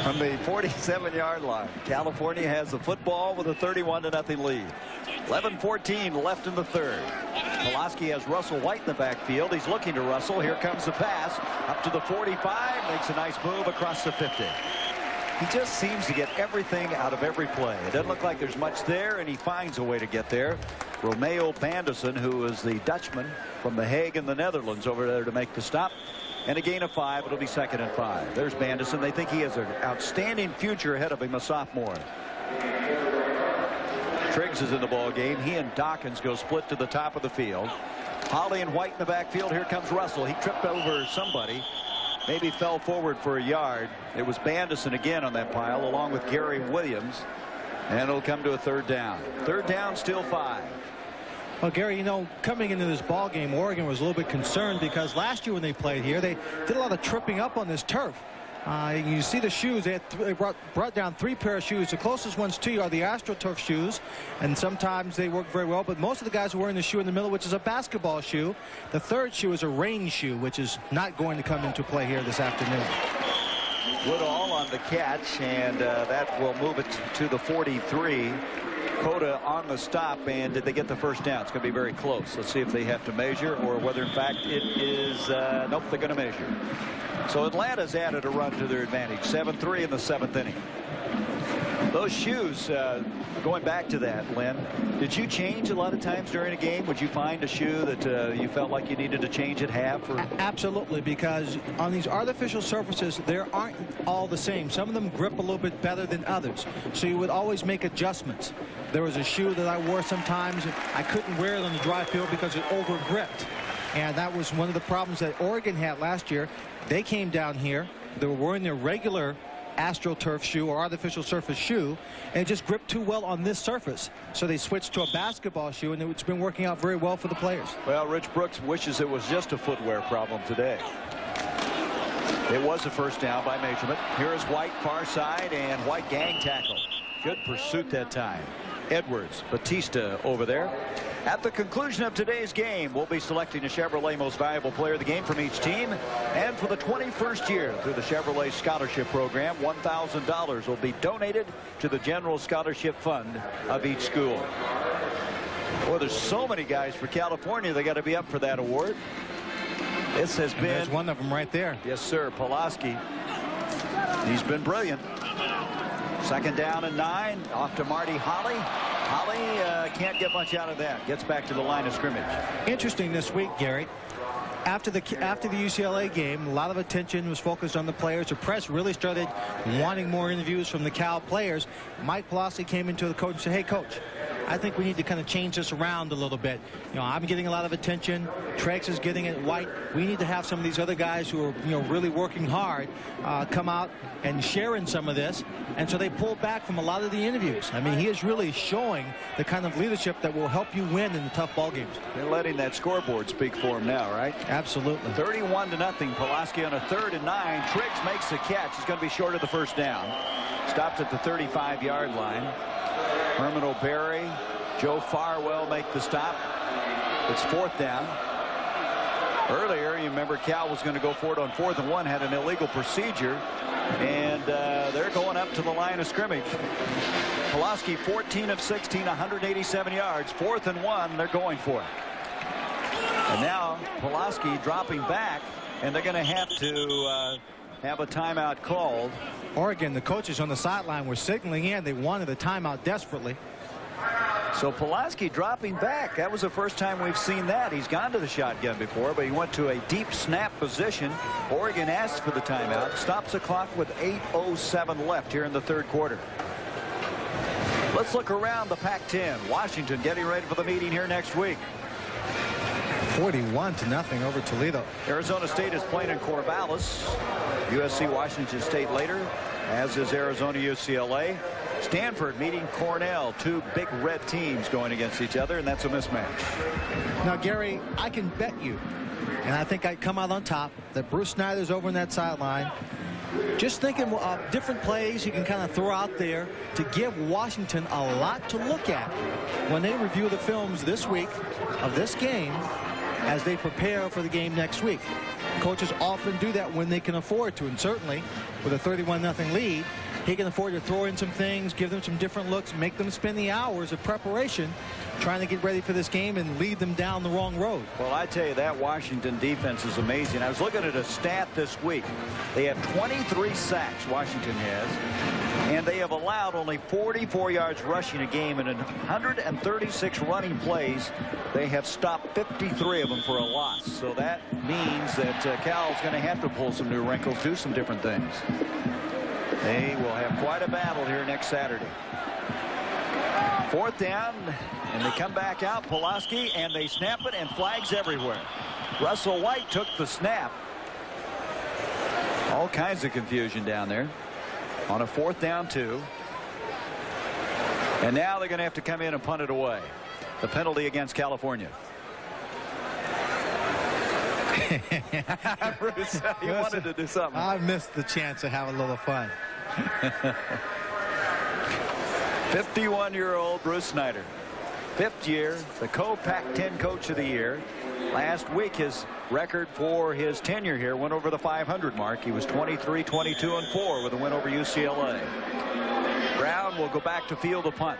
From the 47-yard line, California has the football with a 31-0 lead. 11:14 left in the third. Pulaski has Russell White in the backfield. He's looking to Russell. Here comes the pass up to the 45. Makes a nice move across the 50. He just seems to get everything out of every play. It doesn't look like there's much there, and he finds a way to get there. Romeo Bandison, who is the Dutchman from The Hague in the Netherlands, over there to make the stop. and a gain of 5. It'll be 2nd and 5. There's Bandison. They think he has an outstanding future ahead of him, a sophomore. Triggs is in the ball game. He and Dawkins go split to the top of the field. Holly and White in the backfield. Here comes Russell. He tripped over somebody. Maybe fell forward for a yard. It was Bandison again on that pile, along with Gary Williams. And it'll come to a 3rd down. 3rd down, still 5. Well, Gary, you know, coming into this ball game, Oregon was a little bit concerned because last year when they played here, they did a lot of tripping up on this turf. You see the shoes. They brought down 3 pair of shoes. The closest ones to you are the AstroTurf shoes, and sometimes they work very well. But most of the guys are wearing the shoe in the middle, which is a basketball shoe. The 3rd shoe is a rain shoe, which is not going to come into play here this afternoon. Woodall on the catch, and that will move it to the 43. Cota on the stop, and did they get the first down? It's going to be very close. Let's see if they have to measure or whether, in fact, it is. Nope, they're going to measure. So Atlanta's added a run to their advantage. 7-3 in the 7th inning. Those shoes, going back to that, Lynn, did you change a lot of times during a game? Would you find a shoe that you felt like you needed to change at half? Or? Absolutely, because on these artificial surfaces, they aren't all the same. Some of them grip a little bit better than others, so you would always make adjustments. There was a shoe that I wore sometimes. I couldn't wear it on the dry field because it over-gripped. And that was one of the problems that Oregon had last year. They came down here. They were wearing their regular AstroTurf shoe or artificial surface shoe, and it just gripped too well on this surface. So they switched to a basketball shoe, and it's been working out very well for the players. Well, Rich Brooks wishes it was just a footwear problem today. It was a first down by measurement. Here is White, far side, and White gang tackle. Good pursuit that time. Edwards, Batista over there. At the conclusion of today's game, we'll be selecting a Chevrolet Most Valuable Player of the Game from each team. And for the 21st year through the Chevrolet Scholarship Program, $1,000 will be donated to the General Scholarship Fund of each school. Well, there's so many guys for California, they got to be up for that award. This has been. There's one of them right there. Yes, sir. Pulaski. He's been brilliant. 2nd down and 9. Off to Marty Holly. Holly can't get much out of that. Gets back to the line of scrimmage. Interesting this week, Gary. After the UCLA game, a lot of attention was focused on the players. The press really started wanting more interviews from the Cal players. Mike Pulaski came into the coach and said, "Hey, coach, I think we need to kind of change this around a little bit. You know, I'm getting a lot of attention. Trex is getting it. White. We need to have some of these other guys who are, really working hard come out and share in some of this." And so they pulled back from a lot of the interviews. I mean, he is really showing the kind of leadership that will help you win in the tough ball games. They're letting that scoreboard speak for him now, right? Absolutely. 31-0. Pulaski on a 3rd and 9. Triggs makes the catch. He's going to be short of the first down. Stopped at the 35-yard line. Herman O'Berry, Joe Farwell make the stop. It's 4th down. Earlier, you remember Cal was going to go for it on 4th and 1, had an illegal procedure, and they're going up to the line of scrimmage. Pulaski 14 of 16, 187 yards. 4th and 1, they're going for it. And now Pulaski dropping back, and they're going to have a timeout called. Oregon, the coaches on the sideline were signaling in. They wanted a timeout desperately. So Pulaski dropping back. That was the first time we've seen that. He's gone to the shotgun before, but he went to a deep snap position. Oregon asks for the timeout. Stops the clock with 8:07 left here in the 3rd quarter. Let's look around the Pac-10. Washington getting ready for the meeting here next week. 41-0 over Toledo. Arizona State is playing in Corvallis. USC Washington State later, as is Arizona UCLA. Stanford meeting Cornell. 2 big red teams going against each other, and that's a mismatch. Now, Gary, I can bet you, and I think I'd come out on top, that Bruce Snyder's over in that sideline. Just thinking of different plays he can kind of throw out there to give Washington a lot to look at when they review the films this week of this game as they prepare for the game next week. Coaches often do that when they can afford to, and certainly with a 31-0 lead, he can afford to throw in some things, give them some different looks, make them spend the hours of preparation trying to get ready for this game and lead them down the wrong road. Well, I tell you, that Washington defense is amazing. I was looking at a stat this week. They have 23 sacks, Washington has, and they have allowed only 44 yards rushing a game, and in 136 running plays, they have stopped 53 of them for a loss. So that means that Cal's going to have to pull some new wrinkles, do some different things. They will have quite a battle here next Saturday. 4th down, and they come back out, Pulaski, and they snap it, and flags everywhere. Russell White took the snap. All kinds of confusion down there on a 4th down 2. And now they're going to have to come in and punt it away. The penalty against California. Bruce, you wanted to do something. I missed the chance to have a little fun. 51-year-old Bruce Snyder, 5th year, the co-Pac-10 Coach of the Year. Last week, his record for his tenure here went over the 500 mark. He was 23, 22, and 4 with a win over UCLA. Brown will go back to field a punt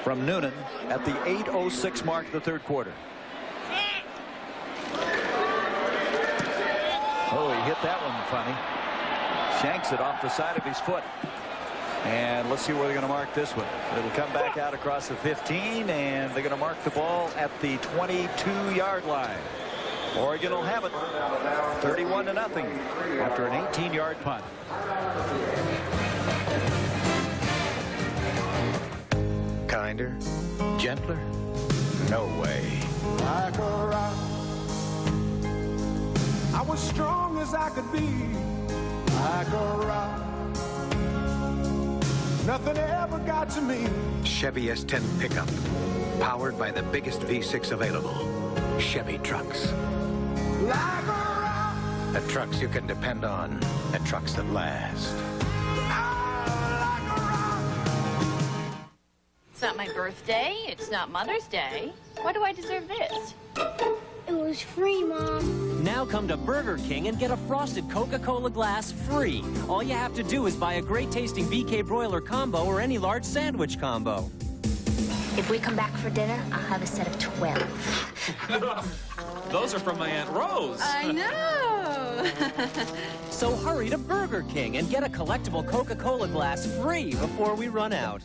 from Noonan at the 8:06 mark of the 3rd quarter. Oh, he hit that one funny. Shanks it off the side of his foot. And let's see where they're going to mark this one. It'll come back out across the 15, and they're going to mark the ball at the 22-yard line. Oregon will have it 31-0 after an 18-yard punt. Kinder, gentler? No way. Like a rock, I was strong as I could be. Like a rock, nothing ever got to me. Chevy S10 pickup, powered by the biggest V6 available. Chevy trucks. Like a rock, The trucks you can depend on. The trucks that last. It's not my birthday. It's not Mother's Day. Why do I deserve this? It was free, Mom. Now come to Burger King and get a frosted Coca-Cola glass free. All you have to do is buy a great-tasting BK broiler combo or any large sandwich combo. If we come back for dinner, I'll have a set of 12. Those are from my Aunt Rose. I know. So hurry to Burger King and get a collectible Coca-Cola glass free before we run out.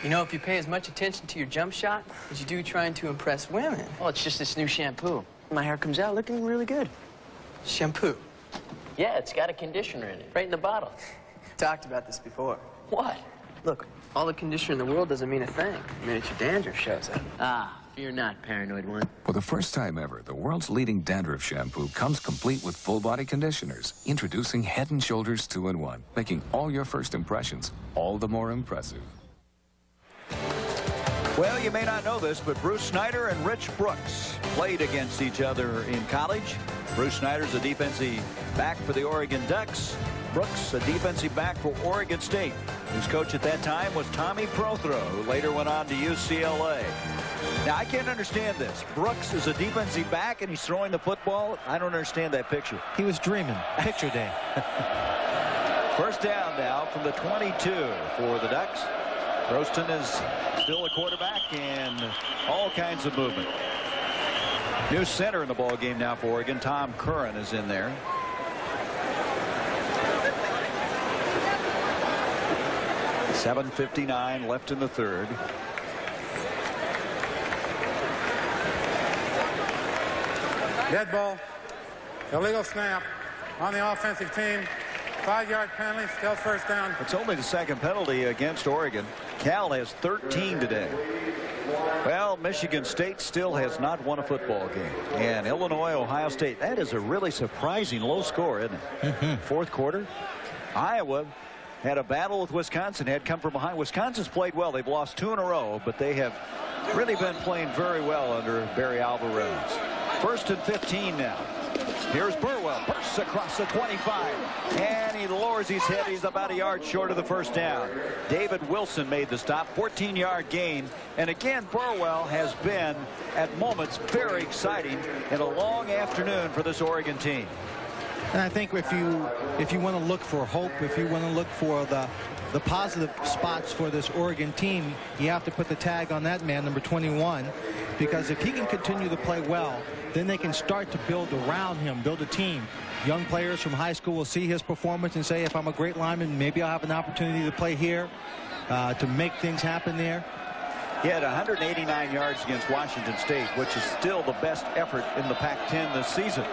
You know, if you pay as much attention to your jump shot as you do trying to impress women. Oh, it's just this new shampoo. My hair comes out looking really good. Shampoo? Yeah, it's got a conditioner in it, right in the bottle. Talked about this before. What? Look, all the conditioner in the world doesn't mean a thing. I mean, it's your dandruff shows up. Ah, fear not, paranoid one. For the first time ever, the world's leading dandruff shampoo comes complete with full-body conditioners. Introducing Head & Shoulders 2-in-1, making all your first impressions all the more impressive. Well, you may not know this, but Bruce Snyder and Rich Brooks played against each other in college. Bruce Snyder's a defensive back for the Oregon Ducks. Brooks, a defensive back for Oregon State. His coach at that time was Tommy Prothro, who later went on to UCLA. Now, I can't understand this. Brooks is a defensive back, and he's throwing the football. I don't understand that picture. He was dreaming. Picture day. First down now from the 22 for the Ducks. Roston is still a quarterback, and all kinds of movement. New center in the ball game now for Oregon. Tom Curran is in there. .7:59 left in the 3rd. Dead ball. Illegal snap on the offensive team. 5-yard penalty, still first down. It's only the 2nd penalty against Oregon. Cal has 13 today. Well, Michigan State still has not won a football game. And Illinois, Ohio State, that is a really surprising low score, isn't it? 4th quarter. Iowa had a battle with Wisconsin, had come from behind. Wisconsin's played well. They've lost 2 in a row, but they have really been playing very well under Barry Alvarez. 1st and 15 now. Here's Burwell, bursts across the 25, and he lowers his head. He's about a yard short of the first down. David Wilson made the stop, 14-yard gain. And again, Burwell has been, at moments, very exciting in a long afternoon for this Oregon team. And I think if you want to look for hope, if you want to look for the positive spots for this Oregon team, you have to put the tag on that man, number 21, because if he can continue to play well, then they can start to build around him, build a team. Young players from high school will see his performance and say, if I'm a great lineman, maybe I'll have an opportunity to play here, to make things happen there. He had 189 yards against Washington State, which is still the best effort in the Pac-10 this season.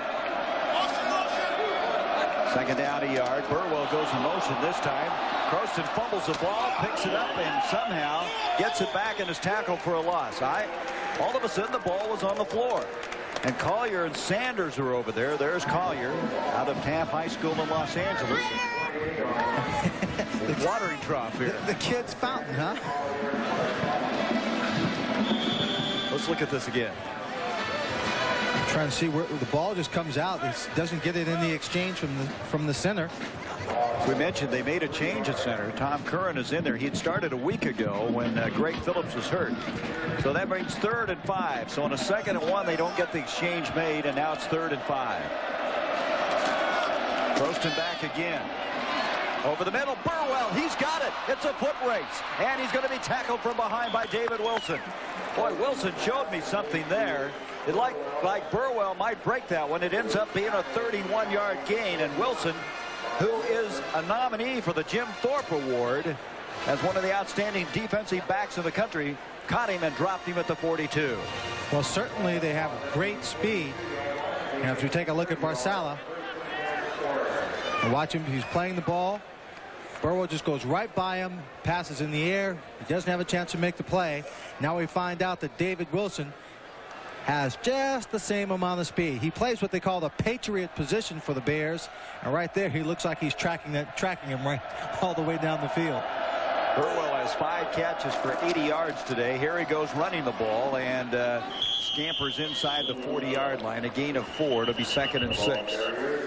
Second down, a yard. Burwell goes in motion this time. Croston fumbles the ball, picks it up, and somehow gets it back and is tackled for a loss. All of a sudden, the ball was on the floor. And Collier and Sanders are over there. There's Collier out of Taft High School in Los Angeles. The watering trough here. The kid's fountain, huh? Let's look at this again. I'm trying to see where the ball just comes out. It doesn't get it in the exchange from the center. We mentioned they made a change at center. Tom Curran is in there. He had started a week ago when Greg Phillips was hurt. So that brings 3rd and 5. So on a 2nd and 1, they don't get the exchange made, and now it's 3rd and 5. Croston back again. Over the middle, Burwell, he's got it. It's a foot race, and he's going to be tackled from behind by David Wilson. Boy, Wilson showed me something there. It like Burwell might break that one. It ends up being a 31-yard gain, and Wilson, who is a nominee for the Jim Thorpe Award as one of the outstanding defensive backs in the country, caught him and dropped him at the 42. Well, certainly they have great speed. And if you take a look at Barsala, and watch him, he's playing the ball. Burwell just goes right by him, passes in the air. He doesn't have a chance to make the play. Now we find out that David Wilson has just the same amount of speed. He plays what they call the Patriot position for the Bears. And right there, he looks like he's tracking him right all the way down the field. Burwell has 5 catches for 80 yards today. Here he goes running the ball and scampers inside the 40-yard line. A gain of 4. It'll be 2nd and 6.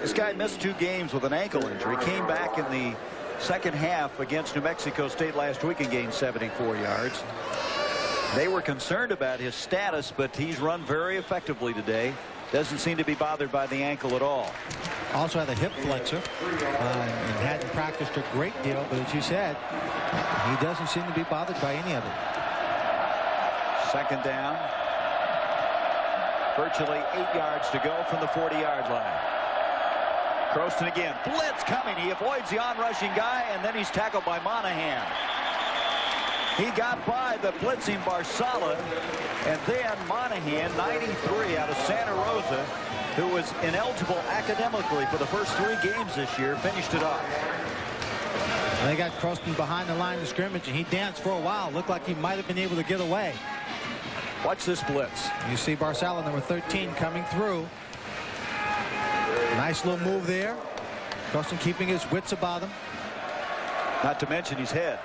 This guy missed 2 games with an ankle injury. Came back in the second half against New Mexico State last week and gained 74 yards. They were concerned about his status, but he's run very effectively today. Doesn't seem to be bothered by the ankle at all. Also had a hip flexor and hadn't practiced a great deal, but as you said, he doesn't seem to be bothered by any of it. 2nd down. Virtually 8 yards to go from the 40-yard line. Croston again. Blitz coming. He avoids the on-rushing guy, and then he's tackled by Monahan. He got by the blitzing Barsala, and then Monahan, 93 out of Santa Rosa, who was ineligible academically for the first 3 games this year, finished it off. They got Croston behind the line of scrimmage, and he danced for a while. Looked like he might have been able to get away. Watch this blitz. You see Barsala, number 13, coming through. Nice little move there. Croston keeping his wits about him. Not to mention his head.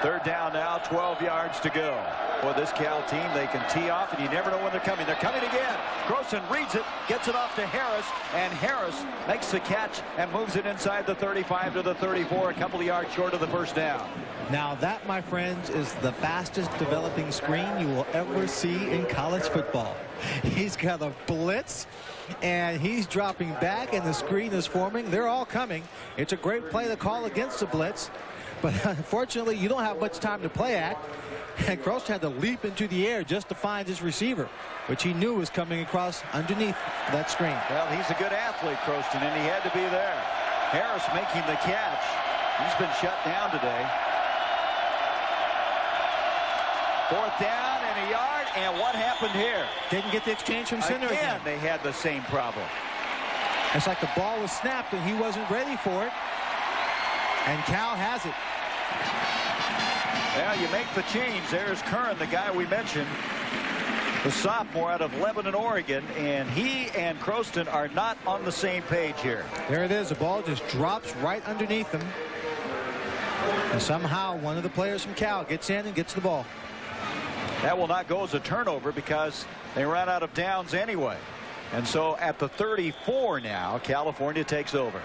3rd down now, 12 yards to go. For this Cal team, they can tee off, and you never know when they're coming. They're coming again. Croston reads it, gets it off to Harris, and Harris makes the catch and moves it inside the 35 to the 34, a couple of yards short of the first down. Now that, my friends, is the fastest developing screen you will ever see in college football. He's got a blitz, and he's dropping back, and the screen is forming. They're all coming. It's a great play to call against the blitz, but unfortunately, you don't have much time to play at. And Croston had to leap into the air just to find his receiver, which he knew was coming across underneath that screen. Well, he's a good athlete, Croston, and he had to be there. Harris making the catch. He's been shut down today. 4th down and a yard, and what happened here? Didn't get the exchange from center again. They had the same problem. It's like the ball was snapped and he wasn't ready for it. And Cal has it. Well, you make the change. There's Curran, the guy we mentioned, the sophomore out of Lebanon, Oregon, and he and Croston are not on the same page here. There it is. The ball just drops right underneath them. And somehow one of the players from Cal gets in and gets the ball. That will not go as a turnover because they ran out of downs anyway. And so at the 34 now, California takes over.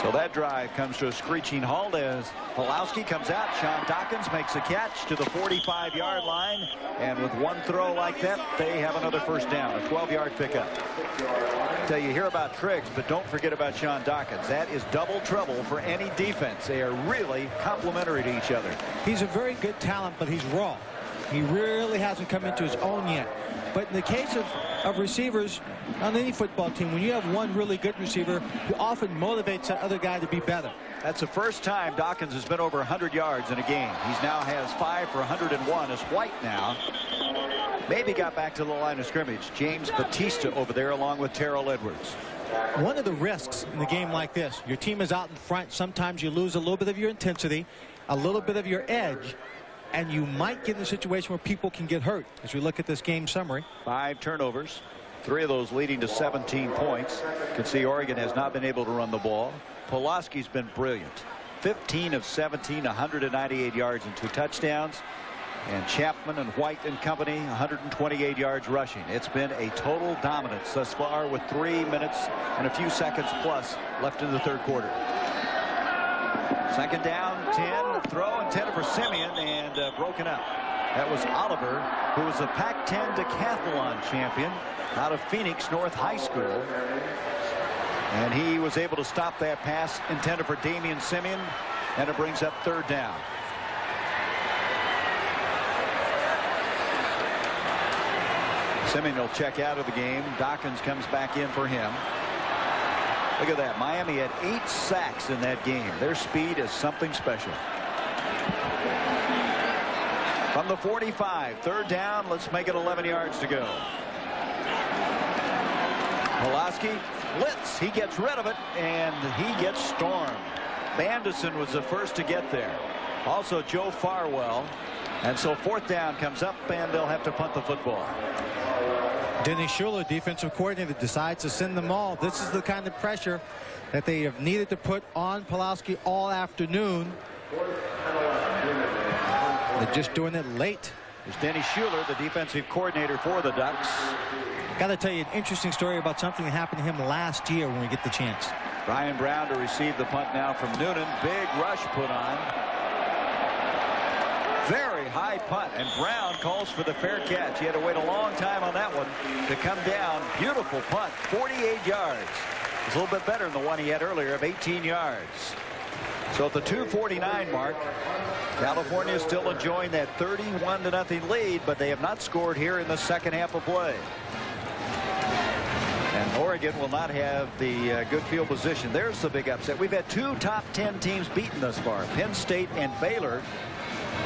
So that drive comes to a screeching halt as Pulowski comes out. Sean Dawkins makes a catch to the 45-yard line. And with one throw like that, they have another first down, a 12-yard pickup. Tell you hear about Triggs, but don't forget about Sean Dawkins. That is double trouble for any defense. They are really complementary to each other. He's a very good talent, but he's raw. He really hasn't come into his own yet. But in the case of receivers on any football team, when you have one really good receiver, who often motivates that other guy to be better. That's the first time Dawkins has been over 100 yards in a game. He's now has 5 for 101 as White now maybe got back to the line of scrimmage. James Batista over there along with Terrell Edwards. One of the risks in a game like this, your team is out in front. Sometimes you lose a little bit of your intensity, a little bit of your edge, and you might get in a situation where people can get hurt. As we look at this game summary, 5 turnovers, 3 of those leading to 17 points. You can see Oregon has not been able to run the ball. Pulaski's been brilliant. 15 of 17, 198 yards and 2 touchdowns. And Chapman and White and company 128 yards rushing. It's been a total dominance thus far with 3 minutes and a few seconds plus left in the third quarter. Second down, 10, throw intended for Simeon and broken up. That was Oliver, who was a Pac-10 decathlon champion out of Phoenix North High School. And he was able to stop that pass intended for Damian Simeon, and it brings up third down. Simeon will check out of the game. Dawkins comes back in for him. Look at that. Miami had 8 sacks in that game. Their speed is something special. From the 45, third down. Let's make it 11 yards to go. Pulaski blitz. He gets rid of it, and he gets stormed. Bandison was the first to get there. Also Joe Farwell. And so fourth down comes up, and they'll have to punt the football. Denny Schuler, defensive coordinator, decides to send them all. This is the kind of pressure that they have needed to put on Pulaski all afternoon. They're just doing it late. There's Denny Schuler, the defensive coordinator for the Ducks. Got to tell you an interesting story about something that happened to him last year when we get the chance. Brian Brown to receive the punt now from Noonan. Big rush put on. Very high punt, and Brown calls for the fair catch. He had to wait a long time on that one to come down. Beautiful punt, 48 yards. It's a little bit better than the one he had earlier of 18 yards. So at the 2:49 mark, California is still enjoying that 31-0 lead, but they have not scored here in the second half of play. And Oregon will not have the good field position. There's the big upset. We've had 2 top 10 teams beaten thus far, Penn State and Baylor.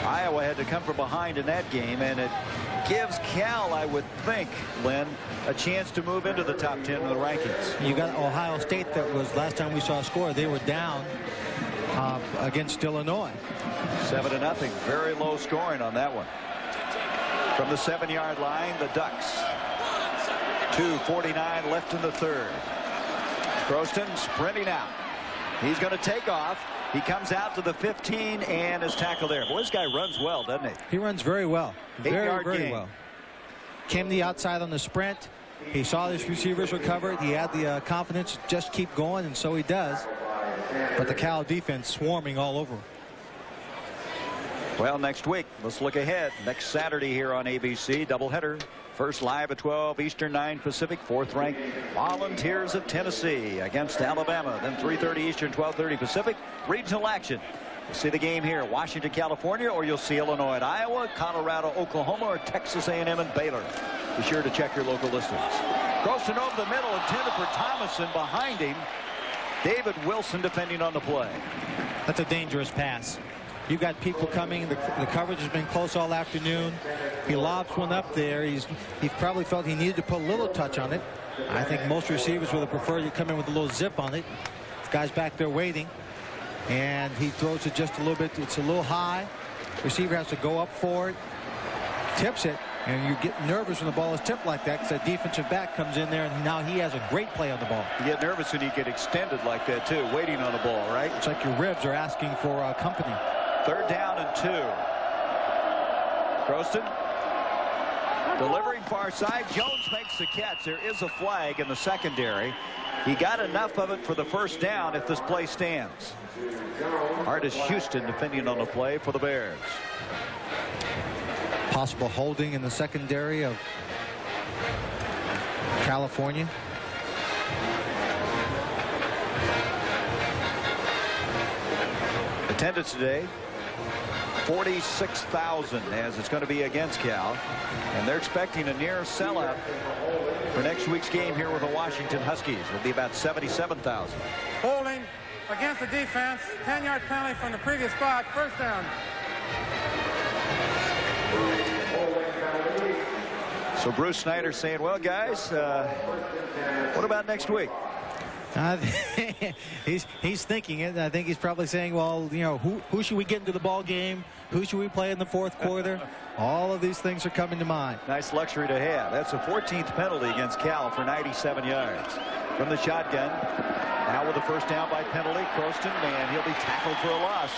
Iowa had to come from behind in that game, and it gives Cal, I would think, Lynn, a chance to move into the top 10 in the rankings. You got Ohio State. That was last time we saw a score. They were down against Illinois. 7-0. Very low scoring on that one. From the 7-yard line, the Ducks. 2:49 left in the third. Croston sprinting out. He's going to take off. He comes out to the 15 and is tackled there. Boy, this guy runs well, doesn't he? He runs very well. Very gain. well. Came to the outside on the sprint. He saw his receivers were covered. He had the confidence to just keep going, and so he does. But the Cal defense swarming all over. Well, next week, let's look ahead. Next Saturday here on ABC, doubleheader. First live at 12 Eastern, 9 Pacific. 4th-ranked Volunteers of Tennessee against Alabama. Then 3:30 Eastern, 12:30 Pacific. Regional action. You'll see the game here, Washington, California, or you'll see Illinois at Iowa, Colorado, Oklahoma, or Texas A&M and Baylor. Be sure to check your local listings. Crossing over the middle, intended for Thomason. Behind him, David Wilson defending on the play. That's a dangerous pass. You've got people coming. The coverage has been close all afternoon. He lobs one up there. He probably felt he needed to put a little touch on it. I think most receivers would have preferred to come in with a little zip on it. This guy's back there waiting, and he throws it just a little bit. It's a little high. Receiver has to go up for it, tips it, and you get nervous when the ball is tipped like that because that defensive back comes in there, and now he has a great play on the ball. You get nervous when you get extended like that too, waiting on the ball, right? It's like your ribs are asking for company. 3rd down and 2. Croston Delivering far side. Jones makes the catch. There is a flag in the secondary. He got enough of it for the first down if this play stands. Artis Houston defending on the play for the Bears. Possible holding in the secondary of California. Attendance today, 46,000, as it's going to be against Cal. And they're expecting a near sellout for next week's game here with the Washington Huskies. It'll be about 77,000. Holding against the defense. 10-yard penalty from the previous spot. First down. So Bruce Snyder saying, well, guys, what about next week? He's thinking it. I think he's probably saying, well, you know, who should we get into the ball game? Who should we play in the fourth quarter? All of these things are coming to mind. Nice luxury to have. That's a 14th penalty against Cal for 97 yards. From the shotgun. Now with the first down by penalty, Croston, and he'll be tackled for a loss.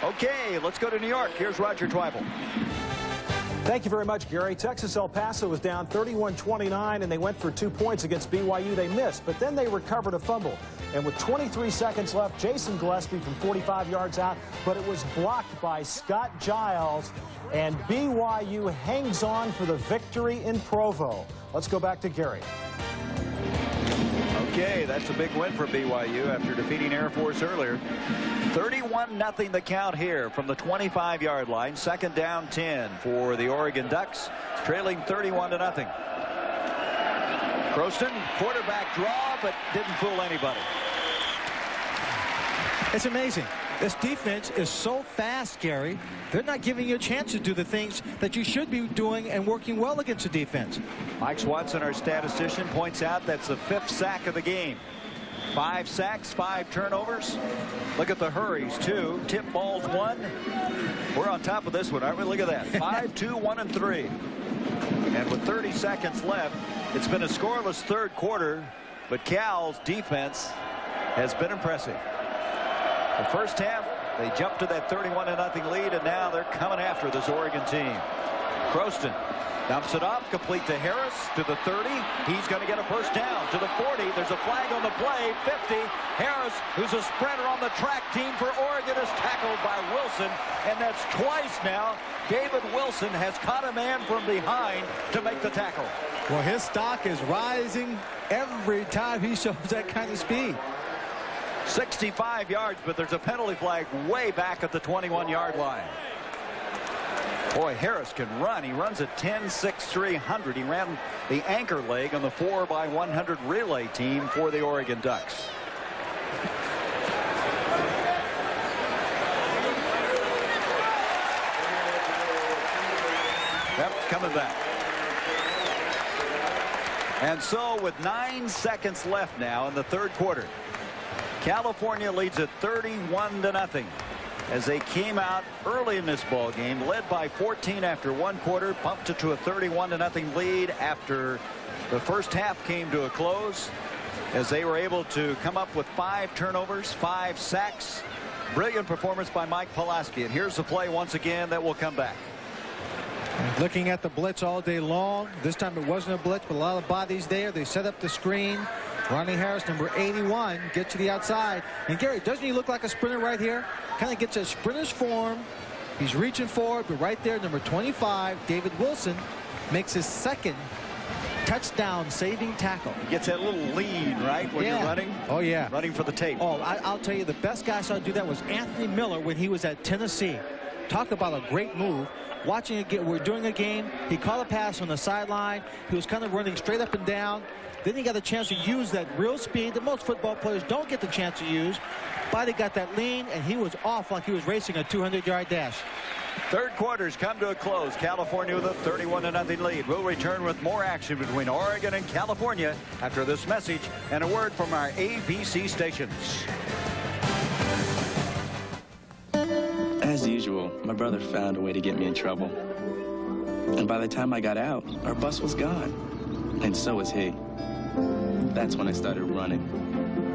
Okay, let's go to New York. Here's Roger Twyble. Thank you very much, Gary. Texas El Paso was down 31-29, and they went for 2 points against BYU. They missed, but then they recovered a fumble. And with 23 seconds left, Jason Gillespie from 45 yards out, but it was blocked by Scott Giles, and BYU hangs on for the victory in Provo. Let's go back to Gary. Okay, that's a big win for BYU after defeating Air Force earlier. 31-0 the count here from the 25-yard line. Second down 10 for the Oregon Ducks, trailing 31-0. Croston, quarterback draw, but didn't fool anybody. It's amazing. This defense is so fast, Gary. They're not giving you a chance to do the things that you should be doing and working well against the defense. Mike Swanson, our statistician, points out that's the 5th sack of the game. 5 sacks, 5 turnovers. Look at the hurries, 2. Tip balls, 1. We're on top of this one, aren't we? Look at that. 5, 2, 1, and 3. And with 30 seconds left, it's been a scoreless third quarter, but Cal's defense has been impressive. The first half, they jumped to that 31-0 lead, and now they're coming after this Oregon team. Croston dumps it off, complete to Harris, to the 30. He's going to get a first down. To the 40, there's a flag on the play. 50, Harris, who's a sprinter on the track team for Oregon, is tackled by Wilson, and that's twice now. David Wilson has caught a man from behind to make the tackle. Well, his stock is rising every time he shows that kind of speed. 65 yards, but there's a penalty flag way back at the 21-yard line. Boy, Harris can run. He runs at 10.6300. He ran the anchor leg on the 4x100 relay team for the Oregon Ducks. Yep, coming back. And so with 9 seconds left now in the third quarter, California leads at 31-0 as they came out early in this ball game, led by 14 after one quarter, bumped it to a 31-0 lead after the first half came to a close, as they were able to come up with 5 turnovers, 5 sacks. Brilliant performance by Mike Pulaski. And here's the play once again that will come back. Looking at the blitz all day long. This time it wasn't a blitz, but a lot of bodies there. They set up the screen. Ronnie Harris, number 81, gets to the outside. And Gary, doesn't he look like a sprinter right here? Kind of gets a sprinter's form. He's reaching forward, but right there, number 25, David Wilson, makes his second touchdown saving tackle. He gets that little lean, right, when you're running? Oh, yeah. Running for the tape. Oh, I'll tell you, the best guy I saw do that was Anthony Miller when he was at Tennessee. Talk about a great move. Watching it, we're doing a game. He caught a pass on the sideline. He was kind of running straight up and down. Then he got a chance to use that real speed that most football players don't get the chance to use. But he got that lean, and he was off like he was racing a 200-yard dash. Third quarter's come to a close. California with a 31-0 lead. We'll return with more action between Oregon and California after this message and a word from our ABC stations. As usual, my brother found a way to get me in trouble. And by the time I got out, our bus was gone. And so was he. That's when I started running.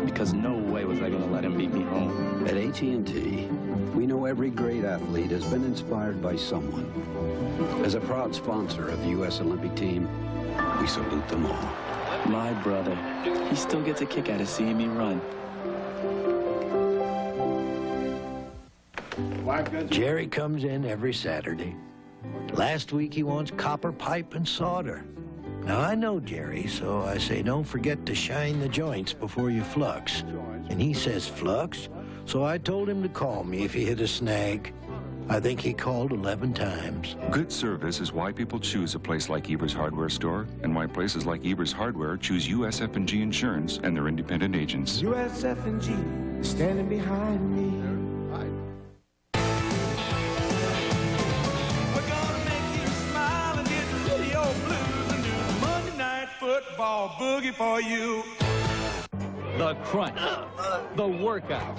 Because no way was I going to let him beat me home. At AT&T, We know every great athlete has been inspired by someone. As a proud sponsor of the U.S. Olympic team, we salute them all. My brother, he still gets a kick out of seeing me run. Jerry comes in every Saturday. Last week he wants copper pipe and solder. Now I know Jerry, so I say don't forget to shine the joints before you flux. And he says flux, so I told him to call me if he hit a snag. I think he called 11 times. Good service is why people choose a place like Evers Hardware Store and why places like Evers Hardware choose USF&G Insurance and their independent agents. USF&G is standing behind me. Football boogie for you. The crunch, the workout,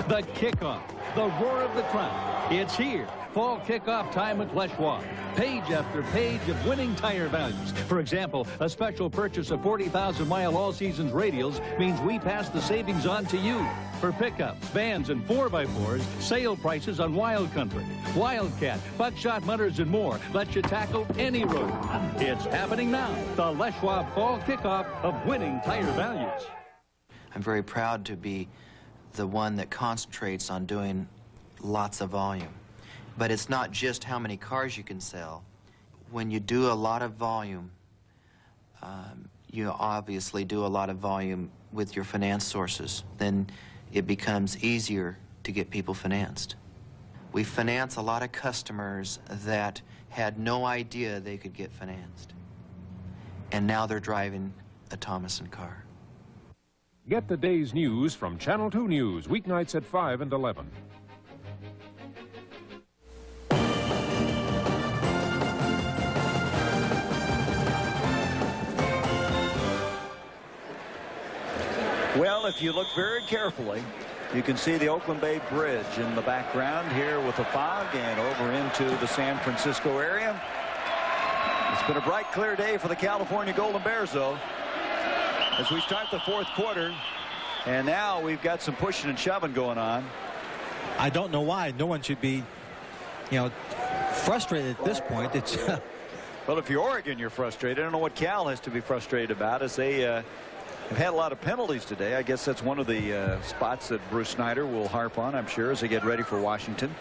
the kickoff, the roar of the crowd. It's here. Fall kickoff time at Les Schwab. Page after page of winning tire values. For example, a special purchase of 40,000-mile all-seasons radials means we pass the savings on to you. For pickups, vans, and 4x4s, sale prices on Wild Country, Wildcat, Buckshot Mutters, and more let you tackle any road. It's happening now. The Les Schwab Fall Kickoff of winning tire values. I'm very proud to be the one that concentrates on doing lots of volume. But it's not just how many cars you can sell. When you do a lot of volume, you obviously do a lot of volume with your finance sources. Then it becomes easier to get people financed. We finance a lot of customers that had no idea they could get financed. And now they're driving a Thomason car. Get the day's news from Channel 2 News, weeknights at 5 and 11. Well, if you look very carefully, you can see the Oakland Bay Bridge in the background here with the fog and over into the San Francisco area. It's been a bright, clear day for the California Golden Bears, though, as we start the fourth quarter. And now we've got some pushing and shoving going on. I don't know why. No one should be, frustrated at this point. It's well, if you're Oregon, you're frustrated. I don't know what Cal has to be frustrated about, as they have had a lot of penalties today. I guess that's one of the spots that Bruce Snyder will harp on, I'm sure, as they get ready for Washington.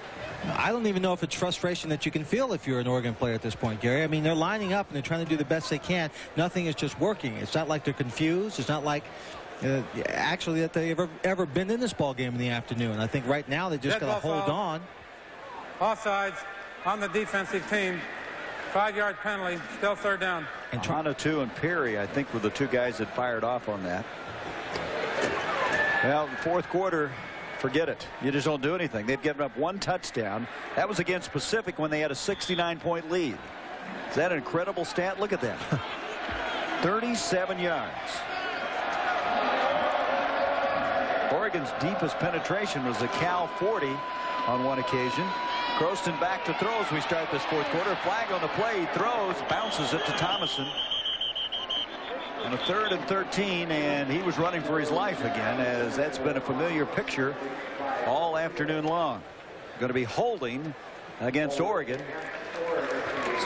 I don't even know if it's frustration that you can feel if you're an Oregon player at this point, Gary. I mean, they're lining up and they're trying to do the best they can. Nothing is just working. It's not like they're confused. It's not like actually that they've ever been in this ball game in the afternoon. I think right now they just got to hold on. Offsides on the defensive team. 5-yard penalty, still third down. And Tonatu and Perry, I think, were the two guys that fired off on that. Well, the fourth quarter, forget it. You just don't do anything. They've given up one touchdown. That was against Pacific when they had a 69-point lead. Is that an incredible stat? Look at that. 37 yards. Oregon's deepest penetration was the Cal 40 on one occasion. Croston back to throw as we start this fourth quarter. Flag on the play. He throws, bounces it to Thomason. On a 3rd and 13, and he was running for his life again, as that's been a familiar picture all afternoon long. Going to be holding against Oregon.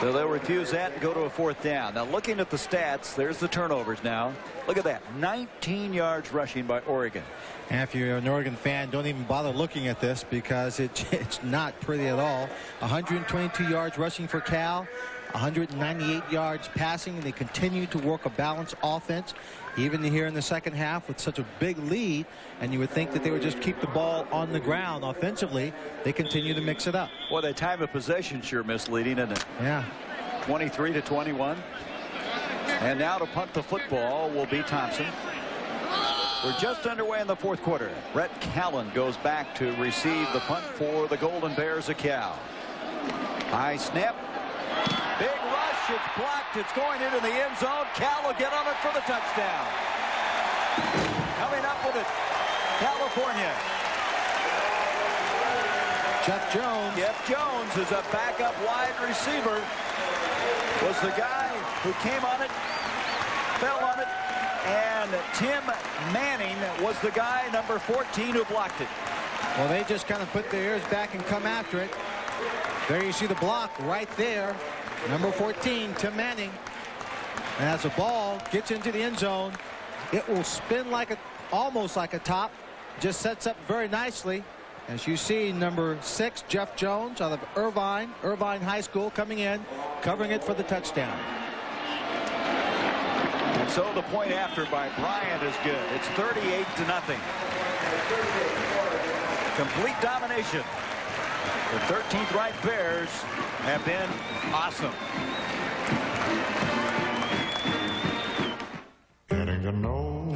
So they'll refuse that and go to a 4th down. Now, looking at the stats, there's the turnovers now. Look at that. 19 yards rushing by Oregon. And if you're an Oregon fan, don't even bother looking at this because it's not pretty at all. 122 yards rushing for Cal, 198 yards passing, and they continue to work a balanced offense even here in the second half with such a big lead. And you would think that they would just keep the ball on the ground offensively. They continue to mix it up. Well, that time of possession sure misleading, isn't it? Yeah. 23-21. And now to punt the football will be Thompson. We're just underway in the fourth quarter. Brett Callen goes back to receive the punt for the Golden Bears of Cal. High snap. Big rush. It's blocked. It's going into the end zone. Cal will get on it for the touchdown. Coming up with it, California. Jeff Jones. Jeff Jones is a backup wide receiver. Was the guy who came on it, fell on it, and Tim Manning was the guy, number 14, who blocked it. Well, they just kind of put their ears back and come after it. There you see the block right there. Number 14, Tim Manning. And as the ball gets into the end zone, it will spin like almost like a top. Just sets up very nicely. As you see, number 6, Jeff Jones out of Irvine High School coming in, covering it for the touchdown. And so the point after by Bryant is good. It's 38-0. Complete domination. The 13th ranked Bears have been awesome. Getting to know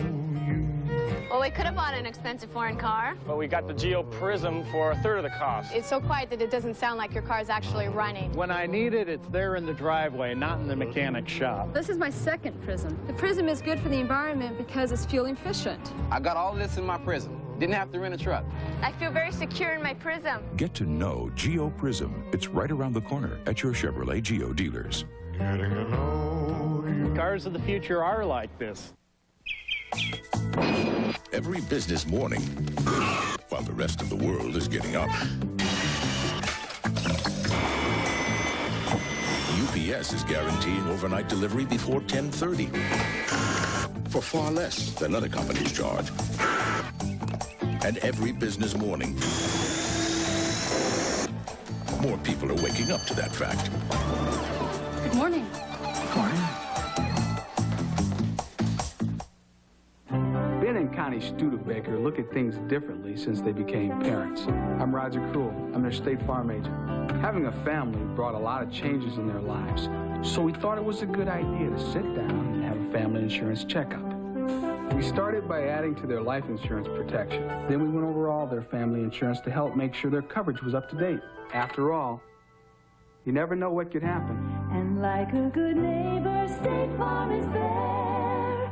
you. Well, we could have bought an expensive foreign car. But we got the Geo Prism for 1/3 of the cost. It's so quiet that it doesn't sound like your car is actually running. When I need it, it's there in the driveway, not in the mechanic shop. This is my second Prism. The Prism is good for the environment because it's fuel efficient. I got all of this in my Prism. Didn't have to rent a truck. I feel very secure in my Prism. Get to know Geo Prism. It's right around the corner at your Chevrolet Geo dealers. Getting to know you. Cars of the future are like this. Every business morning, while the rest of the world is getting up, UPS is guaranteeing overnight delivery before 10:30 for far less than other companies charge. And every business morning, more people are waking up to that fact. Good morning. Ben and Connie Studebaker look at things differently since they became parents. I'm Roger Cruel. I'm their State Farm agent. Having a family brought a lot of changes in their lives, so we thought it was a good idea to sit down and have a family insurance checkup. We started by adding to their life insurance protection. Then we went over all their family insurance to help make sure their coverage was up to date. After all, you never know what could happen. And like a good neighbor, State Farm is there.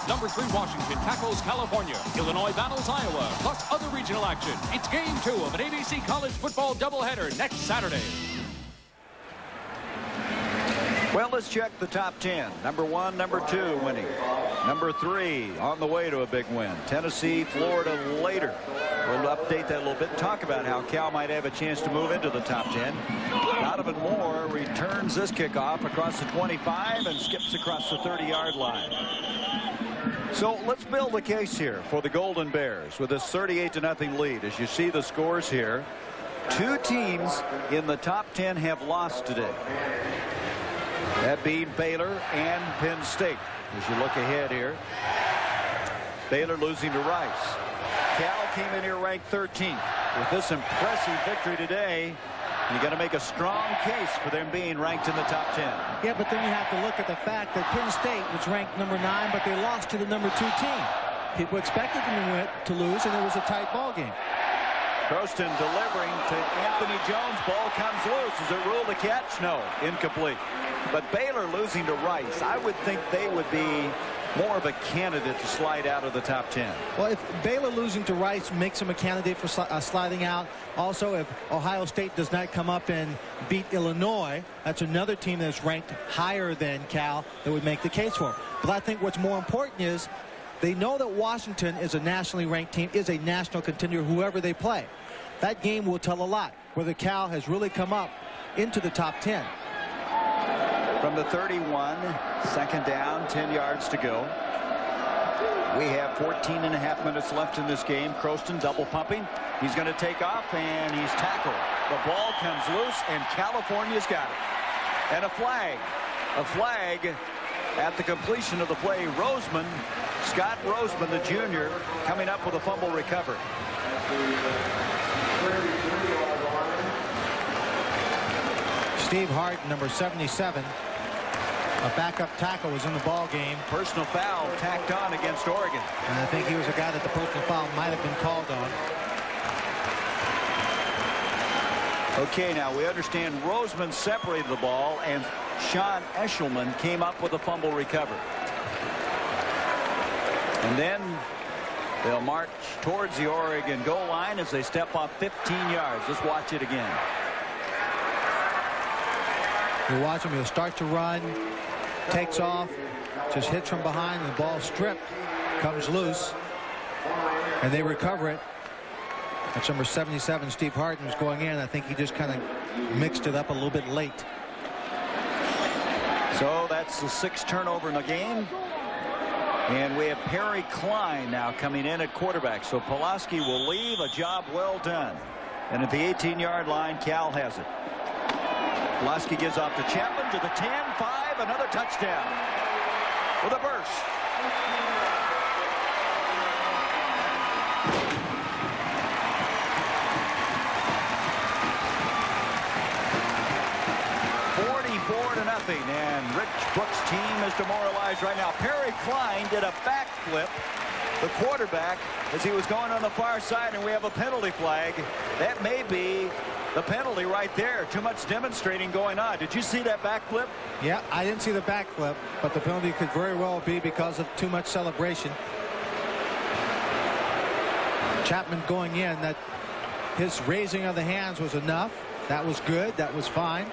Number 3 Washington tackles California. Illinois battles Iowa, plus other regional action. It's game 2 of an ABC college football doubleheader next Saturday. Well, let's check the top 10. Number 1, number 2 winning. Number 3 on the way to a big win. Tennessee, Florida later. We'll update that a little bit and talk about how Cal might have a chance to move into the top 10. Donovan Moore returns this kickoff across the 25 and skips across the 30-yard line. So let's build a case here for the Golden Bears with this 38-0 lead. As you see the scores here, 2 teams in the top 10 have lost today. That being Baylor and Penn State. As you look ahead here, Baylor losing to Rice. Cal came in here ranked 13th. With this impressive victory today, you got to make a strong case for them being ranked in the top 10. Yeah, but then you have to look at the fact that Penn State was ranked number 9, but they lost to the number 2 team. People expected them to lose, and it was a tight ball game. Croston delivering to Anthony Jones. Ball comes loose. Is it ruled a catch? No, incomplete. But Baylor losing to Rice, I would think they would be more of a candidate to slide out of the top 10. Well, if Baylor losing to Rice makes them a candidate for sliding out, also if Ohio State does not come up and beat Illinois, that's another team that's ranked higher than Cal that would make the case for them. But I think what's more important is they know that Washington is a nationally ranked team, is a national contender, whoever they play. That game will tell a lot, whether Cal has really come up into the top 10. From the 31, second down, 10 yards to go. We have 14.5 minutes left in this game. Croston double pumping. He's going to take off, and he's tackled. The ball comes loose, and California's got it. And a flag. A flag at the completion of the play. Roseman, Scott Roseman, the junior, coming up with a fumble recovery. Steve Hart, number 77. A backup tackle was in the ball game. Personal foul tacked on against Oregon. And I think he was a guy that the personal foul might have been called on. Okay, now we understand Roseman separated the ball, and Sean Eshelman came up with a fumble recovery. And then they'll march towards the Oregon goal line as they step off 15 yards. Let's watch it again. You watch him, he'll start to run, takes off, just hits from behind, and the ball stripped, comes loose. and they recover it. That's number 77, Steve Harden's going in. I think he just kind of mixed it up a little bit late. So that's the 6th turnover in the game. And we have Perry Klein now coming in at quarterback. So Pulaski will leave. A job well done. And at the 18-yard line, Cal has it. Pulaski gives off to Chapman to the 10, 5, another touchdown with a burst. And Rich Brooks' team is demoralized right now. Perry Klein did a backflip, the quarterback, as he was going on the far side, and we have a penalty flag. That may be the penalty right there. Too much demonstrating going on. Did you see that backflip? Yeah, I didn't see the backflip, but the penalty could very well be because of too much celebration. Chapman going in, that his raising of the hands was enough. That was good. That was fine.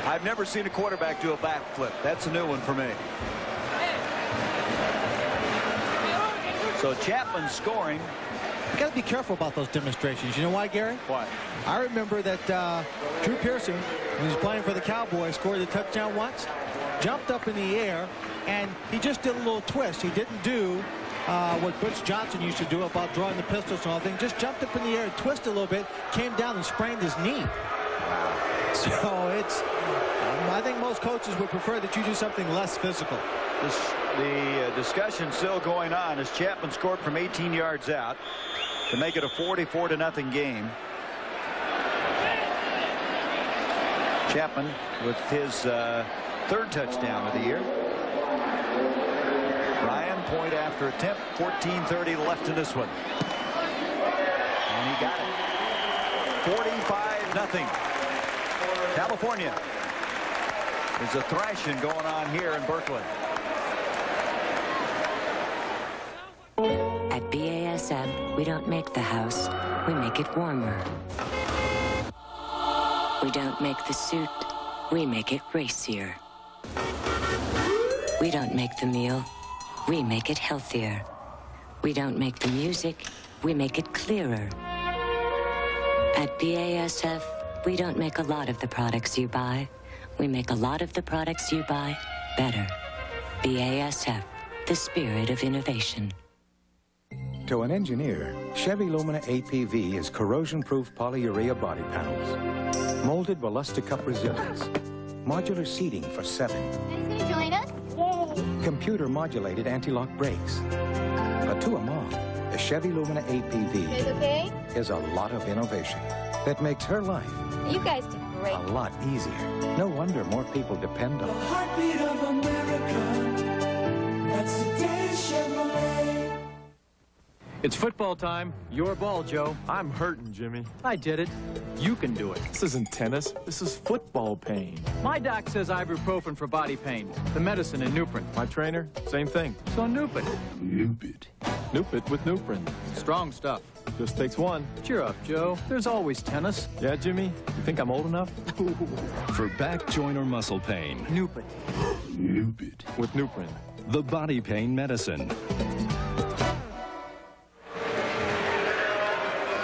I've never seen a quarterback do a backflip. That's a new one for me. So Chapman scoring. You got to be careful about those demonstrations. You know why, Gary? Why? I remember that Drew Pearson, when he was playing for the Cowboys, scored a touchdown once, jumped up in the air, and he just did a little twist. He didn't do what Butch Johnson used to do about drawing the pistols and all things. Just jumped up in the air and twisted a little bit, came down and sprained his knee. So it's, I think most coaches would prefer that you do something less physical. The discussion still going on as Chapman scored from 18 yards out to make it a 44-0 game. Chapman with his 3rd touchdown of the year. Ryan, point after attempt, 14:30 left in this one. And he got it. 45-0. California. There's a thrashing going on here in Berkeley. At BASF, we don't make the house, we make it warmer. We don't make the suit, we make it racier. We don't make the meal, we make it healthier. We don't make the music, we make it clearer. At BASF, we don't make a lot of the products you buy. We make a lot of the products you buy better. BASF, the spirit of innovation. To an engineer, Chevy Lumina APV is corrosion-proof polyurea body panels, molded ballistic cup resilience, modular seating for 7. Guys gonna join us? Yay! Computer-modulated anti-lock brakes. But to a mom, the Chevy Lumina APV okay? is a lot of innovation that makes her life You guys did great. a lot easier. No wonder more people depend on it. Heartbeat of America. That's today's Chevrolet. It's football time. Your ball, Joe. I'm hurting, Jimmy. I did it. You can do it. This isn't tennis. This is football pain. My doc says ibuprofen for body pain. The medicine in Nuprin. My trainer, same thing. So Nuprin. Nupit. Nupit with Nuprin. Strong stuff. Just takes one. Cheer up, Joe. There's always tennis. Yeah, Jimmy? You think I'm old enough? For back, joint, or muscle pain. Nupit. Nupit. With Nuprin. The body pain medicine.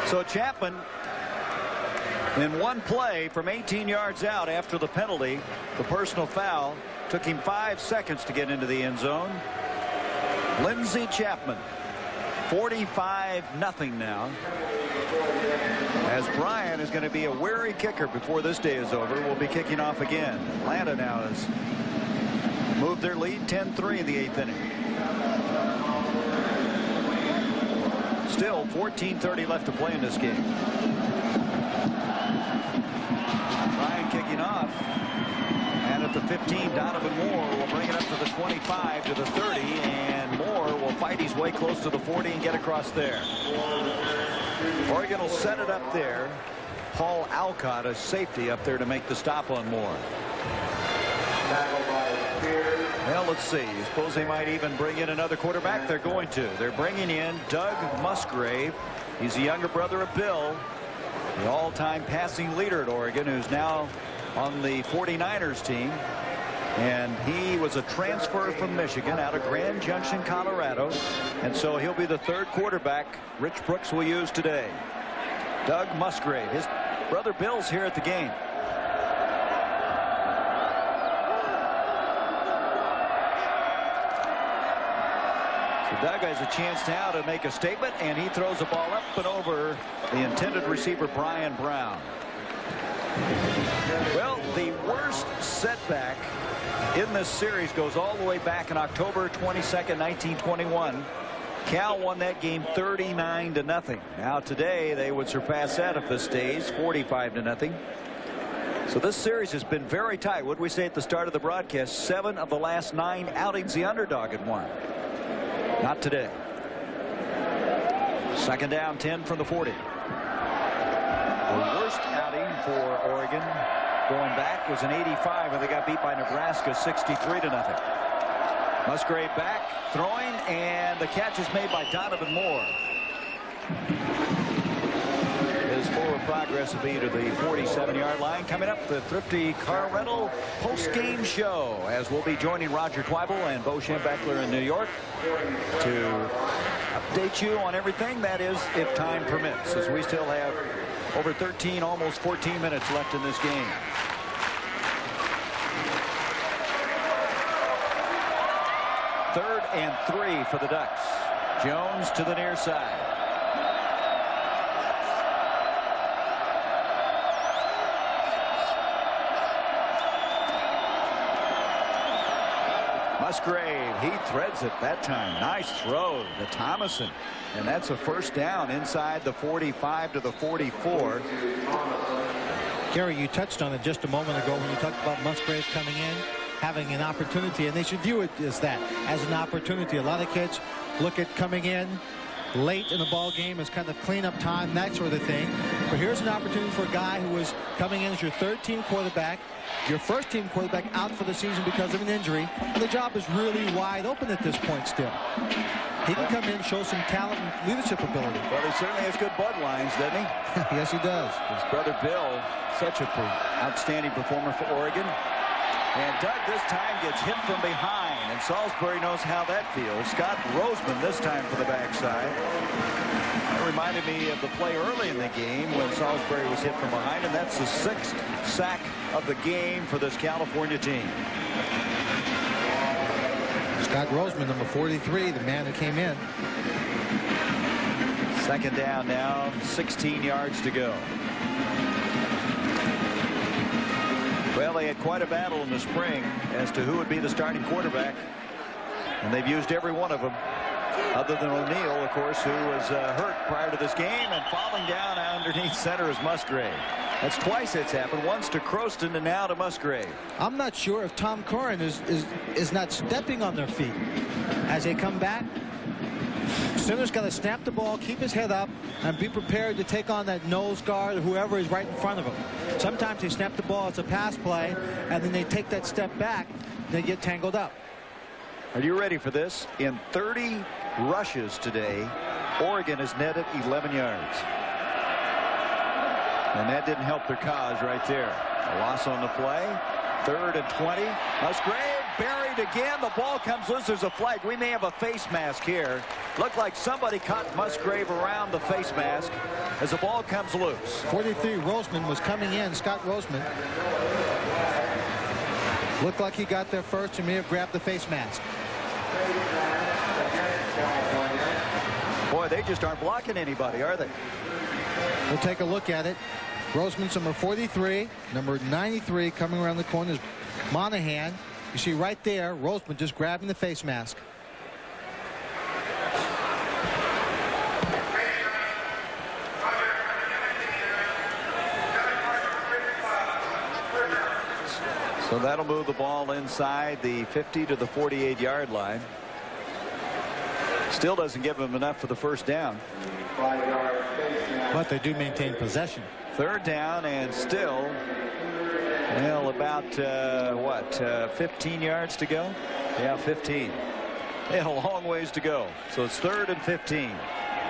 So Chapman, in one play from 18 yards out after the penalty, the personal foul, took him 5 seconds to get into the end zone. Lindsey Chapman, 45-0 now. As Brian is going to be a wary kicker before this day is over, will be kicking off again. Atlanta now has moved their lead 10-3 in the 8th inning. Still 14:30 left to play in this game. Ryan kicking off. And at the 15, Donovan Moore will bring it up to the 25, to the 30, and Moore will fight his way close to the 40 and get across there. Oregon will set it up there. Paul Alcott, a safety up there to make the stop on Moore. Well, let's see. You suppose they might even bring in another quarterback? They're going to. They're bringing in Doug Musgrave. He's the younger brother of Bill, the all-time passing leader at Oregon, who's now on the 49ers team. And he was a transfer from Michigan out of Grand Junction, Colorado. And so he'll be the third quarterback Rich Brooks will use today. Doug Musgrave. His brother Bill's here at the game. So Doug has a chance now to make a statement, and he throws the ball up and over the intended receiver, Brian Brown. Well, the worst setback in this series goes all the way back in October 22nd, 1921. Cal won that game 39-0. Now today they would surpass that if this stays 45-0. So this series has been very tight. What did we say at the start of the broadcast? 7 of the last 9 outings the underdog had won. Not today. Second down, 10 from the 40. The worst outing for Oregon going back was in '85 when they got beat by Nebraska 63-0. Musgrave back, throwing, and the catch is made by Donovan Moore. His forward progress will be to the 47-yard line. Coming up, the Thrifty Car Rental post-game show, as we'll be joining Roger Twibel and Bo Schembechler in New York to update you on everything. That is, if time permits, as we still have over 13, almost 14 minutes left in this game. Third and 3 for the Ducks. Jones to the near side. Musgrave, he threads it that time. Nice throw to Thomason. And that's a first down inside the 45 to the 44. Gary, you touched on it just a moment ago when you talked about Musgrave coming in, having an opportunity, and they should view it as that, as an opportunity. A lot of kids look at coming in late in the ball game as kind of cleanup time, that sort of thing. But here's an opportunity for a guy who was coming in as your third-team quarterback, your first-team quarterback out for the season because of an injury. And the job is really wide open at this point still. He can come in, show some talent and leadership ability. Well, he certainly has good bloodlines, doesn't he? Yes, he does. His brother Bill, such an outstanding performer for Oregon. And Doug this time gets hit from behind, and Salisbury knows how that feels. Scott Roseman this time for the backside. That reminded me of the play early in the game when Salisbury was hit from behind, and that's the 6th sack of the game for this California team. Scott Roseman, number 43, the man who came in. Second down now, 16 yards to go. Well, they had quite a battle in the spring as to who would be the starting quarterback, and they've used every one of them, other than O'Neill, of course, who was hurt prior to this game, and falling down underneath center is Musgrave. That's twice it's happened, once to Croston and now to Musgrave. I'm not sure if Tom Curran is not stepping on their feet as they come back. Center's got to snap the ball, keep his head up, and be prepared to take on that nose guard or whoever is right in front of him. Sometimes they snap the ball as a pass play, and then they take that step back, they get tangled up. Are you ready for this? In 30 rushes today, Oregon has netted 11 yards. And that didn't help their cause right there. A loss on the play. 3rd and 20. Musgrave buried again. The ball comes loose. There's a flag. We may have a face mask here. Looked like somebody caught Musgrave around the face mask as the ball comes loose. 43 Roseman was coming in. Scott Roseman looked like he got there first and may have grabbed the face mask. Boy, they just aren't blocking anybody, are they? We'll take a look at it. Roseman's number 43, number 93 coming around the corner is Monahan. You see right there, Roseman just grabbing the face mask. So that'll move the ball inside the 50 to the 48-yard line. Still doesn't give them enough for the first down. But they do maintain possession. 3rd down and still, well, about, 15 yards to go? Yeah, 15. They had a long ways to go. So it's 3rd and 15.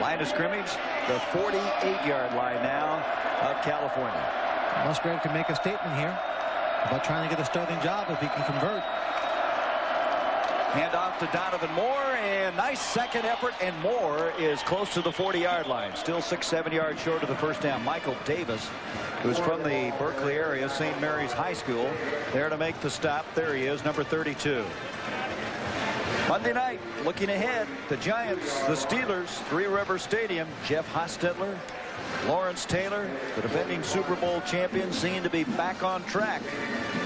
Line of scrimmage, the 48-yard line now of California. Musgrave can make a statement here. about trying to get a starting job if he can convert. Hand off to Donovan Moore, and nice second effort, and Moore is close to the 40-yard line. Still 6-7 yards short of the first down. Michael Davis, who's from the Berkeley area, St. Mary's High School, there to make the stop. There he is, number 32. Monday night, looking ahead, the Giants, the Steelers, Three Rivers Stadium. Jeff Hostetler, Lawrence Taylor, the defending Super Bowl champions, seem to be back on track.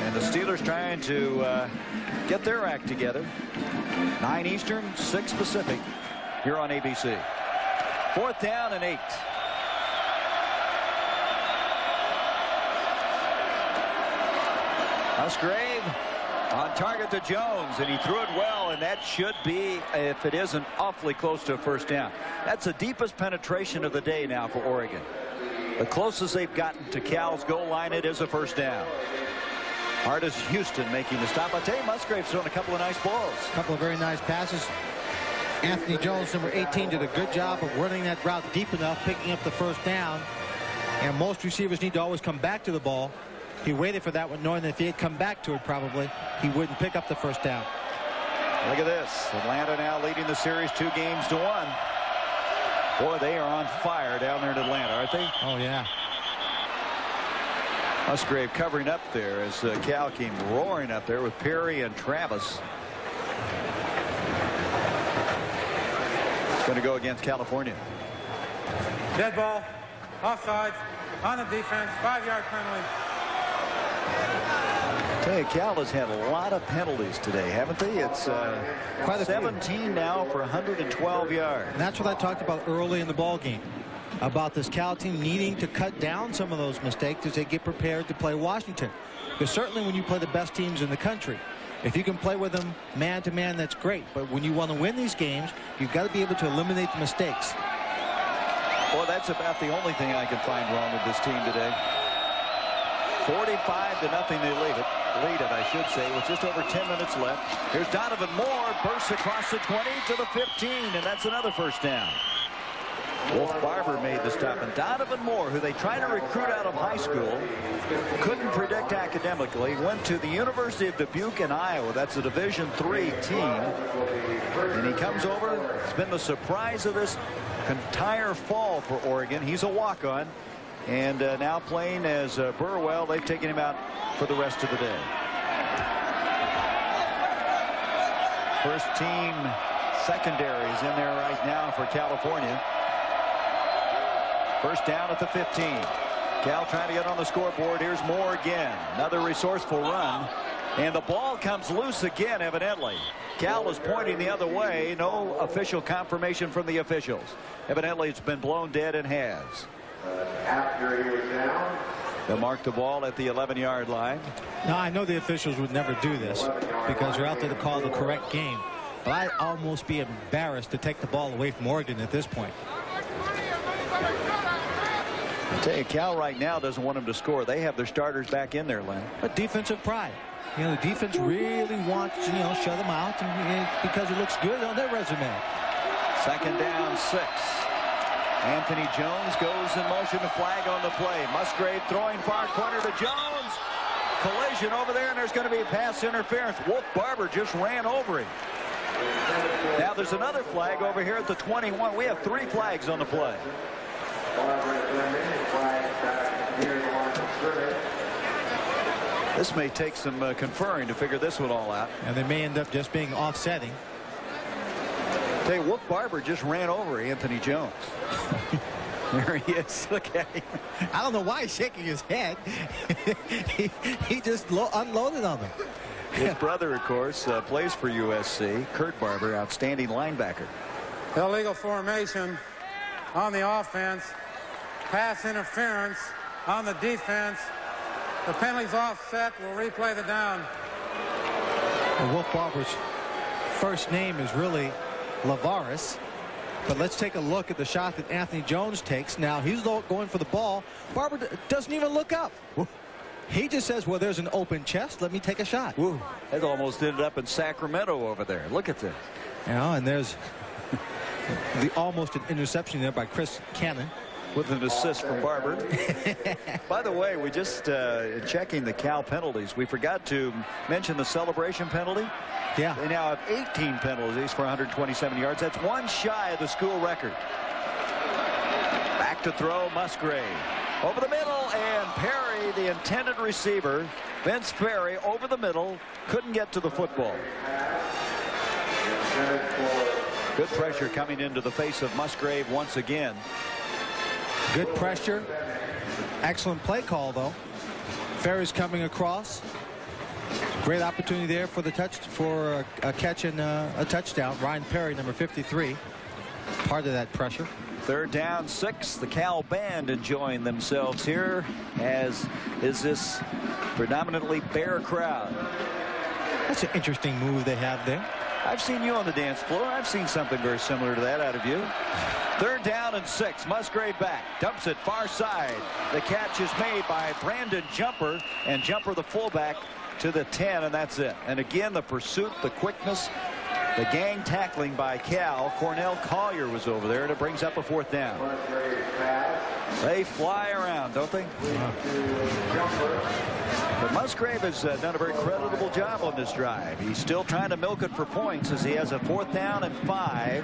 And the Steelers trying to get their act together. 9 Eastern, 6 Pacific, here on ABC. 4th down and 8. Musgrave on target to Jones, and he threw it well, and that should be, if it isn't, awfully close to a first down. That's the deepest penetration of the day now for Oregon. The closest they've gotten to Cal's goal line, it is a first down. Artis Houston making the stop. I'll tell you, Musgrave's throwing a couple of nice balls. A couple of very nice passes. Anthony Jones, number 18, did a good job of running that route deep enough, picking up the first down. And most receivers need to always come back to the ball. He waited for that one, knowing that if he had come back to it, probably he wouldn't pick up the first down. Look at this. Atlanta now leading the series 2-1. Boy, they are on fire down there in Atlanta, aren't they? Oh, yeah. Musgrave covering up there as Cal came roaring up there with Perry and Travis. Going to go against California. Dead ball, offside, on the defense, 5-yard penalty. Hey, Cal has had a lot of penalties today, haven't they? It's quite 17 now for 112 yards. And that's what I talked about early in the ball game, about this Cal team needing to cut down some of those mistakes as they get prepared to play Washington. Because certainly when you play the best teams in the country, if you can play with them man to man, that's great. But when you want to win these games, you've got to be able to eliminate the mistakes. Well, that's about the only thing I can find wrong with this team today. 45-0 they lead it, I should say, with just over 10 minutes left. Here's Donovan Moore, bursts across the 20 to the 15, and that's another first down. Wolf Barber made the stop, and Donovan Moore, who they try to recruit out of high school, couldn't predict academically, went to the University of Dubuque in Iowa. That's a Division III team, and he comes over. It's been the surprise of this entire fall for Oregon. He's a walk-on, and now playing as Burwell. They've taken him out for the rest of the day. First team secondary is in there right now for California. First down at the 15. Cal trying to get on the scoreboard. Here's Moore again. Another resourceful run. And the ball comes loose again, evidently. Cal is pointing the other way. No official confirmation from the officials. Evidently, it's been blown dead and has. After he was down. They'll mark the ball at the 11-yard line. Now, I know the officials would never do this because they're out there to call the correct game. But I'd almost be embarrassed to take the ball away from Oregon at this point. I tell you, Cal right now doesn't want them to score. They have their starters back in there, Len. But defensive pride. You know, the defense really wants to, shut them out because it looks good on their resume. Second down, 6. Anthony Jones goes in motion, a flag on the play. Musgrave throwing far corner to Jones. Collision over there, and there's going to be a pass interference. Wolf Barber just ran over him. Now there's another flag over here at the 21. We have 3 flags on the play. This may take some conferring to figure this one all out. And they may end up just being offsetting. Hey, Wolf Barber just ran over Anthony Jones. There he is. Look at him. I don't know why he's shaking his head. he just unloaded on him. His brother, of course, plays for USC. Kurt Barber, outstanding linebacker. Illegal formation on the offense. Pass interference on the defense. The penalty's offset. We'll replay the down. Well, Wolf Barber's first name is really Lavaris. But let's take a look at the shot that Anthony Jones takes. Now he's going for the ball. Barber doesn't even look up. He just says, well, there's an open chest. Let me take a shot. Woo. That almost ended up in Sacramento over there. Look at this. And there's almost an interception there by Chris Cannon. with an assist from Barber. By the way, we just checking the Cal penalties. We forgot to mention the celebration penalty. Yeah. They now have 18 penalties for 127 yards. That's one shy of the school record. Back to throw, Musgrave. Over the middle, and Perry, the intended receiver, Vince Perry, over the middle, couldn't get to the football. Good pressure coming into the face of Musgrave once again. Good pressure. Excellent play call, though. Ferry's coming across. Great opportunity there for the for a catch and a touchdown. Ryan Perry, number 53, part of that pressure. 3rd down, 6. The Cal band enjoying themselves here, as is this predominantly Bear crowd. That's an interesting move they have there. I've seen you on the dance floor. I've seen something very similar to that out of you. 3rd down and 6. Musgrave back. Dumps it far side. The catch is made by Brandon Jumper, and Jumper, the fullback, to the 10, and that's it. And again, the pursuit, the quickness, the gang tackling by Cal. Cornell Collier was over there, and it brings up a 4th down. They fly around, don't they? But Musgrave has done a very creditable job on this drive. He's still trying to milk it for points as he has a 4th down and 5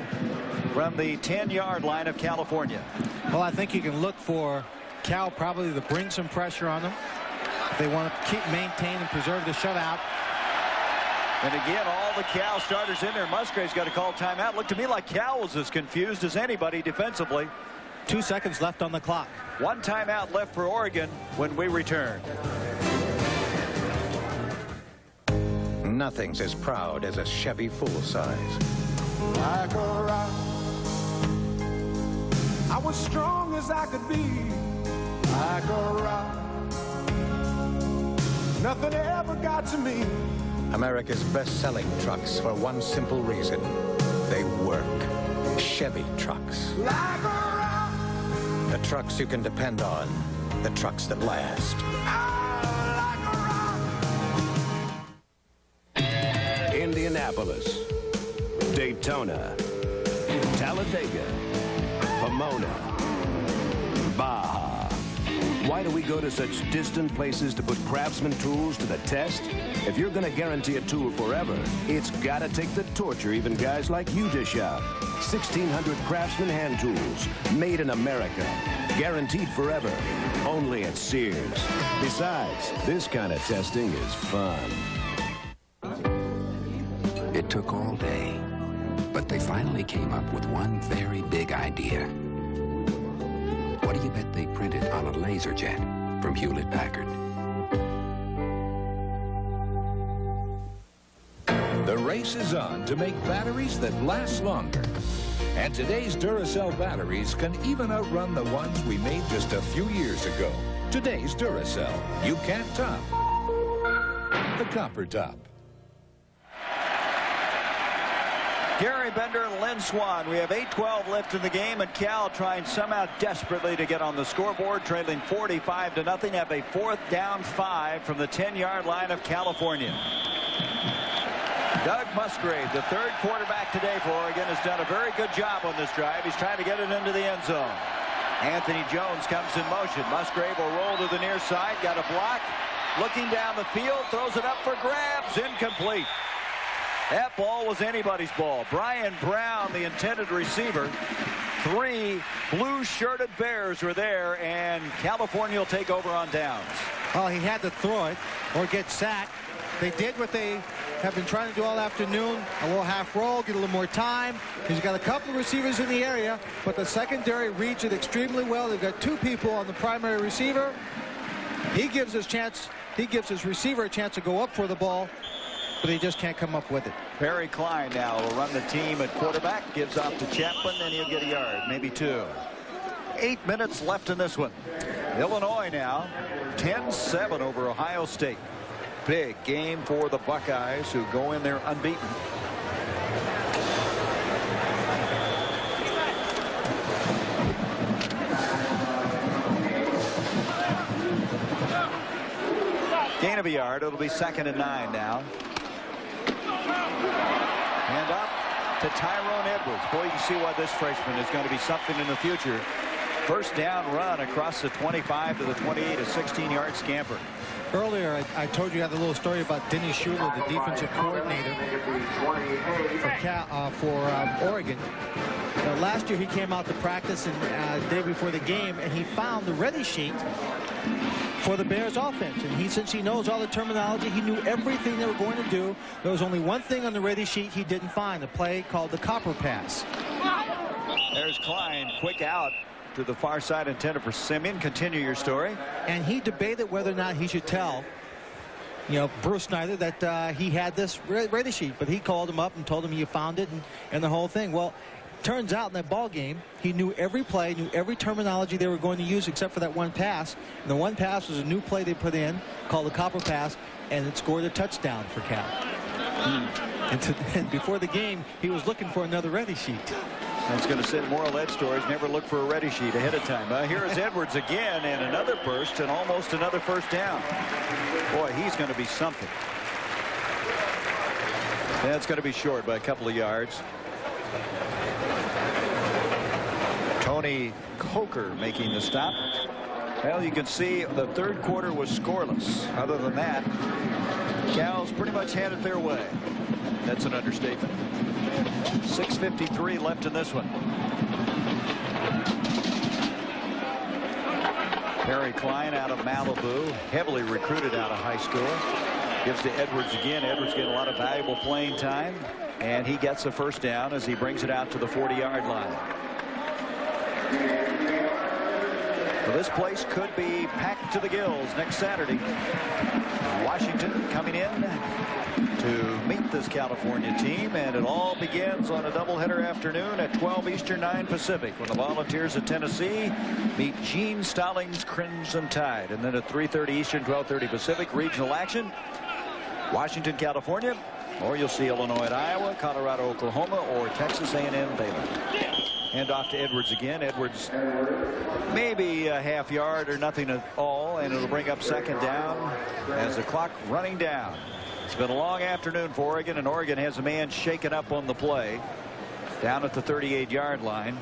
from the 10-yard line of California. Well, I think you can look for Cal probably to bring some pressure on them if they want to maintain and preserve the shutout. And again, all the Cal starters in there. Musgrave's got to call timeout. Looked to me like Cal was as confused as anybody defensively. 2 seconds left on the clock. 1 timeout left for Oregon when we return. Nothing's as proud as a Chevy full-size. Like a rock, I was strong as I could be. Like a rock, nothing ever got to me. America's best-selling trucks for one simple reason. They work. Chevy trucks. Like a rock, The trucks you can depend on. The trucks that last. Indianapolis, Daytona, Talladega, Pomona, Baja. Why do we go to such distant places to put Craftsman tools to the test? If you're going to guarantee a tool forever, it's got to take the torture even guys like you dish out. 1,600 Craftsman hand tools, made in America, guaranteed forever, only at Sears. Besides, this kind of testing is fun. It took all day, but they finally came up with one very big idea. What do you bet they printed on a laser jet from Hewlett-Packard? The race is on to make batteries that last longer. And today's Duracell batteries can even outrun the ones we made just a few years ago. Today's Duracell, you can't top the copper top. Gary Bender and Lynn Swan. We have 8:12 left in the game, and Cal trying somehow desperately to get on the scoreboard, trailing 45-0. Have a 4th down 5 from the 10-yard line of California. Doug Musgrave, the 3rd quarterback today for Oregon, has done a very good job on this drive. He's trying to get it into the end zone. Anthony Jones comes in motion. Musgrave will roll to the near side. Got a block. Looking down the field. Throws it up for grabs. Incomplete. That ball was anybody's ball. Brian Brown, the intended receiver. 3 blue-shirted Bears were there, and California will take over on downs. Well, he had to throw it or get sacked. They did what they have been trying to do all afternoon. A little half roll, get a little more time. He's got a couple of receivers in the area, but the secondary reads it extremely well. They've got 2 people on the primary receiver. He gives his receiver a chance to go up for the ball, but he just can't come up with it. Barry Klein now will run the team at quarterback. Gives off to Chapman, and he'll get a yard, maybe 2. 8 minutes left in this one. Illinois now 10-7 over Ohio State. Big game for the Buckeyes, who go in there unbeaten. Gain of a yard. It'll be 2nd and 9 now. And up to Tyrone Edwards. Boy, you can see why this freshman is going to be something in the future. First down run across the 25 to the 28, a 16-yard scamper. Earlier, I told you I had a little story about Denny Schuler, the defensive coordinator for Oregon. Last year, he came out to practice and the day before the game, and he found the ready sheet for the Bears offense. And since he knows all the terminology, he knew everything they were going to do. There was only one thing on the ready sheet he didn't find, a play called the copper pass. There's Klein, quick out to the far side, intended for Simeon. Continue your story. And he debated whether or not he should tell, Bruce Snyder that he had this ready sheet, but he called him up and told him you found it and the whole thing. Well, turns out in that ball game, he knew every play, knew every terminology they were going to use except for that one pass. And the one pass was a new play they put in called the copper pass, and it scored a touchdown for Cal. And before the game, he was looking for another ready sheet. I was going to say the moral ed stories, never look for a ready sheet ahead of time. Here is Edwards again, and another burst and almost another first down. Boy, he's going to be something. That's going to be short by a couple of yards. Tony Coker making the stop. Well, you can see the third quarter was scoreless. Other than that, Cal's pretty much had it their way. That's an understatement. 6:53 left in this one. Perry Klein out of Malibu, heavily recruited out of high school. Gives to Edwards again. Edwards getting a lot of valuable playing time, and he gets a first down as he brings it out to the 40-yard line. Well, this place could be packed to the gills next Saturday. Washington coming in to meet this California team, and it all begins on a doubleheader afternoon at 12 Eastern, 9 Pacific, when the Volunteers of Tennessee meet Gene Stallings' Crimson Tide. And then at 3:30 Eastern, 12:30 Pacific, regional action. Washington, California, or you'll see Illinois at Iowa, Colorado, Oklahoma, or Texas A&M Baylor. Hand off to Edwards again. Edwards maybe a half yard or nothing at all, and it'll bring up second down as the clock running down. It's been a long afternoon for Oregon, and Oregon has a man shaken up on the play down at the 38-yard line.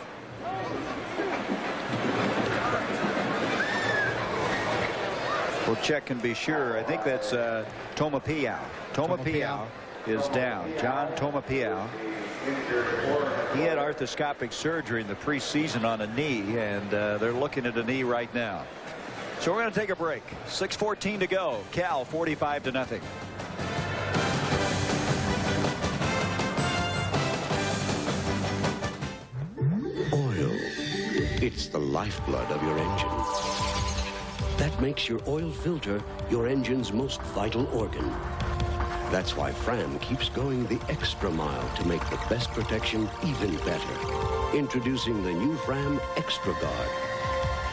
We'll check and be sure. I think that's Tomapiao. Tomapiao is down. John Tomapiao. He had arthroscopic surgery in the preseason on a knee, and they're looking at a knee right now. So we're going to take a break. 6:14 to go. Cal 45-0. Oil. It's the lifeblood of your engine. That makes your oil filter your engine's most vital organ. That's why Fram keeps going the extra mile to make the best protection even better. Introducing the new Fram Extra Guard.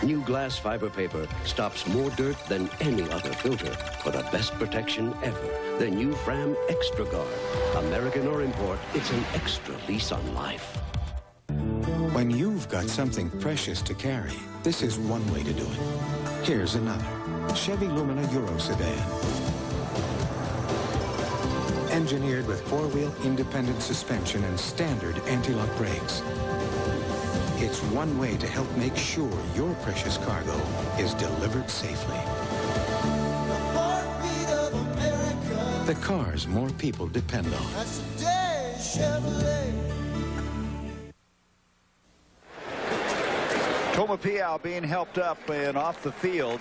New glass fiber paper stops more dirt than any other filter for the best protection ever. The new Fram Extra Guard. American or import, it's an extra lease on life. When you've got something precious to carry, this is one way to do it. Here's another. Chevy Lumina Euro Sedan. Engineered with four-wheel independent suspension and standard anti-lock brakes. It's one way to help make sure your precious cargo is delivered safely. The cars more people depend on. Tomapiao being helped up and off the field.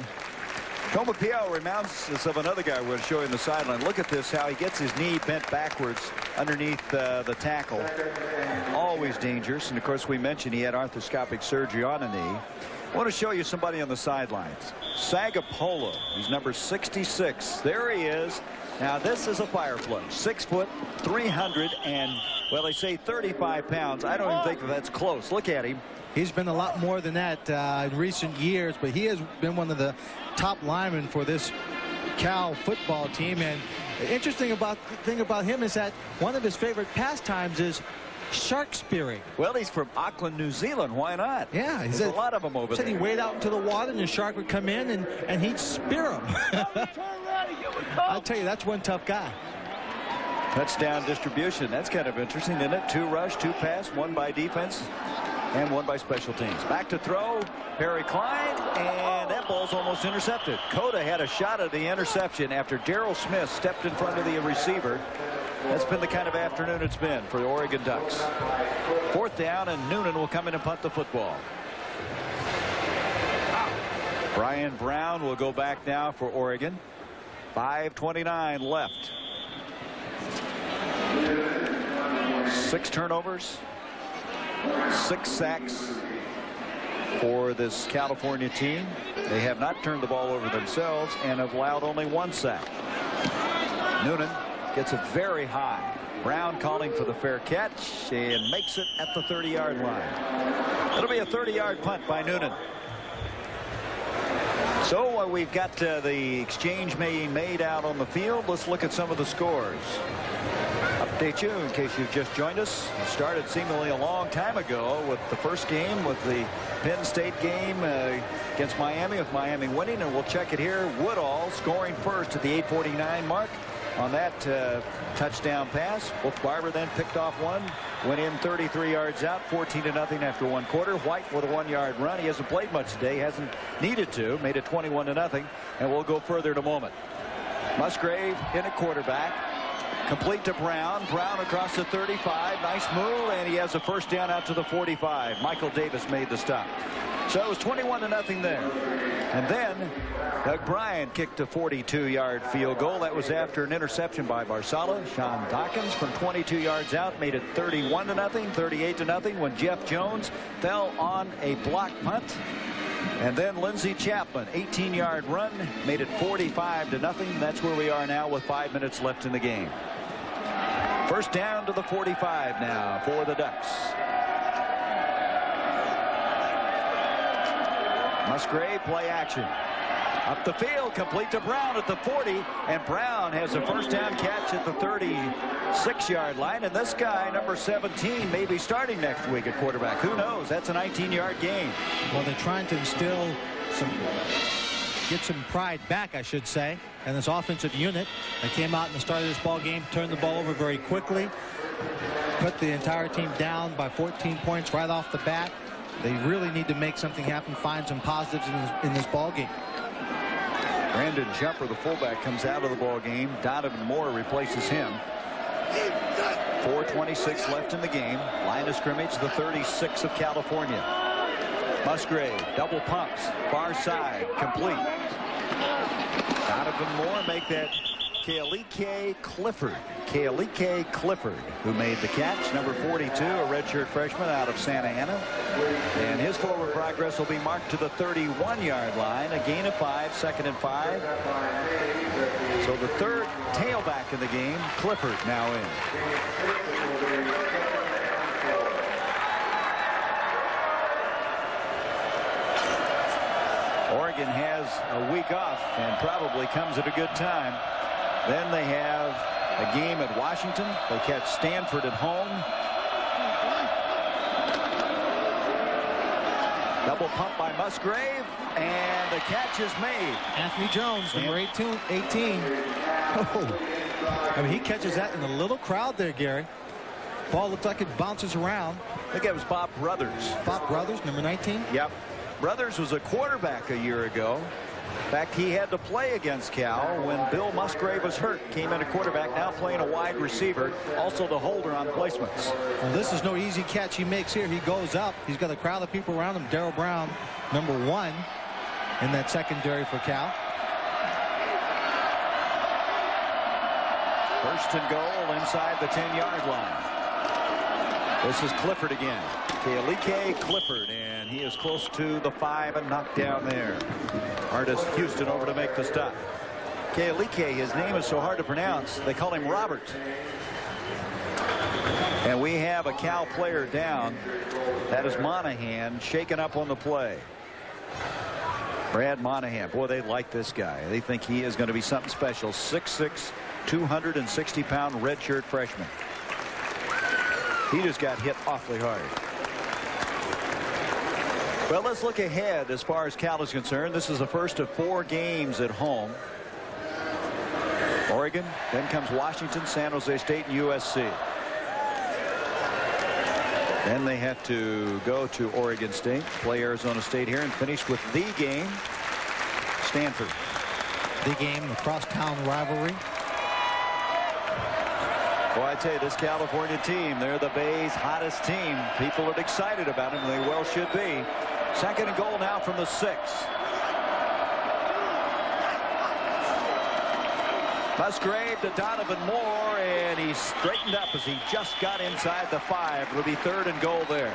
Tomapiao reminds us of another guy we're going to show you in the sideline. Look at this, how he gets his knee bent backwards underneath the tackle. Always dangerous. And, of course, we mentioned he had arthroscopic surgery on a knee. I want to show you somebody on the sidelines. Sagapolo. He's number 66. There he is. Now, this is a firefly. 6 foot, 300, and, well, they say 35 pounds. I don't even think that's close. Look at him. He's been a lot more than that in recent years, but he has been one of the top linemen for this Cal football team. And the interesting thing about him is that one of his favorite pastimes is shark spearing. Well, he's from Auckland, New Zealand. Why not? Yeah, there's a lot of them over there. Said he'd wade out into the water and the shark would come in and he'd spear him. I'll tell you, that's one tough guy. Touchdown distribution. That's kind of interesting, isn't it? 2 rush, 2 pass, 1 by defense. and one by special teams. Back to throw, Perry Klein, and that ball's almost intercepted. Cota had a shot at the interception after Darrell Smith stepped in front of the receiver. That's been the kind of afternoon it's been for the Oregon Ducks. 4th down, and Noonan will come in and punt the football. Brian Brown will go back now for Oregon. 5:29 left. 6 turnovers, 6 sacks for this California team. They have not turned the ball over themselves and have allowed only 1 sack. Noonan gets it very high. Brown calling for the fair catch and makes it at the 30-yard line. It'll be a 30-yard punt by Noonan. So we've got the exchange made out on the field. Let's look at some of the scores. Update you in case you've just joined us. It started seemingly a long time ago with the first game, with the Penn State game against Miami, with Miami winning, and we'll check it here. Woodall scoring first at the 8:49 mark on that touchdown pass. Wolf Barber then picked off one, went in 33 yards out, 14-0 after 1 quarter. White with a 1-yard run. He hasn't played much today, hasn't needed to, made it 21-0, and we'll go further in a moment. Musgrave in at quarterback. Complete to Brown. Brown across the 35. Nice move, and he has a first down out to the 45. Michael Davis made the stop. So it was 21-0 there. And then Doug Bryan kicked a 42-yard field goal. That was after an interception by Barsala. Sean Dawkins from 22 yards out made it 31-0, 38-0 when Jeff Jones fell on a block punt. And then Lindsey Chapman, 18-yard run, made it 45-0. That's where we are now with 5 minutes left in the game. First down to the 45 now for the Ducks. Musgrave play action. Up the field, complete to Brown at the 40, and Brown has a first down catch at the 36-yard line. And this guy, number 17, may be starting next week at quarterback. Who knows? That's a 19-yard gain. Well, they're trying to instill get some pride back, I should say, and this offensive unit. They came out in the start of this ball game, turned the ball over very quickly, put the entire team down by 14 points right off the bat. They really need to make something happen, find some positives in this ball game. Brandon Jumper, the fullback, comes out of the ball game. Donovan Moore replaces him. 4:26 left in the game. Line of scrimmage, the 36 of California. Musgrave double pumps, far side, complete. Donovan Moore make that Kealike Clifford, who made the catch. Number 42, a redshirt freshman out of Santa Ana. And his forward progress will be marked to the 31-yard line. A gain of 5, 2nd and 5. So the third tailback in the game, Clifford, now in. Oregon has a week off and probably comes at a good time. Then they have a game at Washington. They catch Stanford at home. Double pump by Musgrave, and the catch is made. Anthony Jones, number 18. Oh. I mean, he catches that in a little crowd there, Gary. Ball looks like it bounces around. I think that was Bob Brothers. Bob Brothers, number 19? Yep. Brothers was a quarterback a year ago. In fact, he had to play against Cal when Bill Musgrave was hurt. Came in a quarterback, now playing a wide receiver, also the holder on placements. Well, this is no easy catch he makes here. He goes up. He's got a crowd of people around him. Darrell Brown, number 1 in that secondary for Cal. First and goal inside the 10-yard line. This is Clifford again. Kealike Clifford, and he is close to the 5 and knocked down there. Artis Houston over to make the stop. Kealike, his name is so hard to pronounce, they call him Robert. And we have a Cal player down. That is Monahan, shaken up on the play. Brad Monahan, boy, they like this guy. They think he is going to be something special. 6'6", 260-pound redshirt freshman. He just got hit awfully hard. Well, let's look ahead as far as Cal is concerned. This is the first of 4 games at home. Oregon, then comes Washington, San Jose State, and USC. Then they have to go to Oregon State, play Arizona State here, and finish with the game, Stanford. The game, the crosstown rivalry. Well, I tell you, this California team, they're the Bay's hottest team. People are excited about them, and they well should be. Second and goal now from the 6. Musgrave to Donovan Moore, and he straightened up as he just got inside the 5. It'll be third and goal there.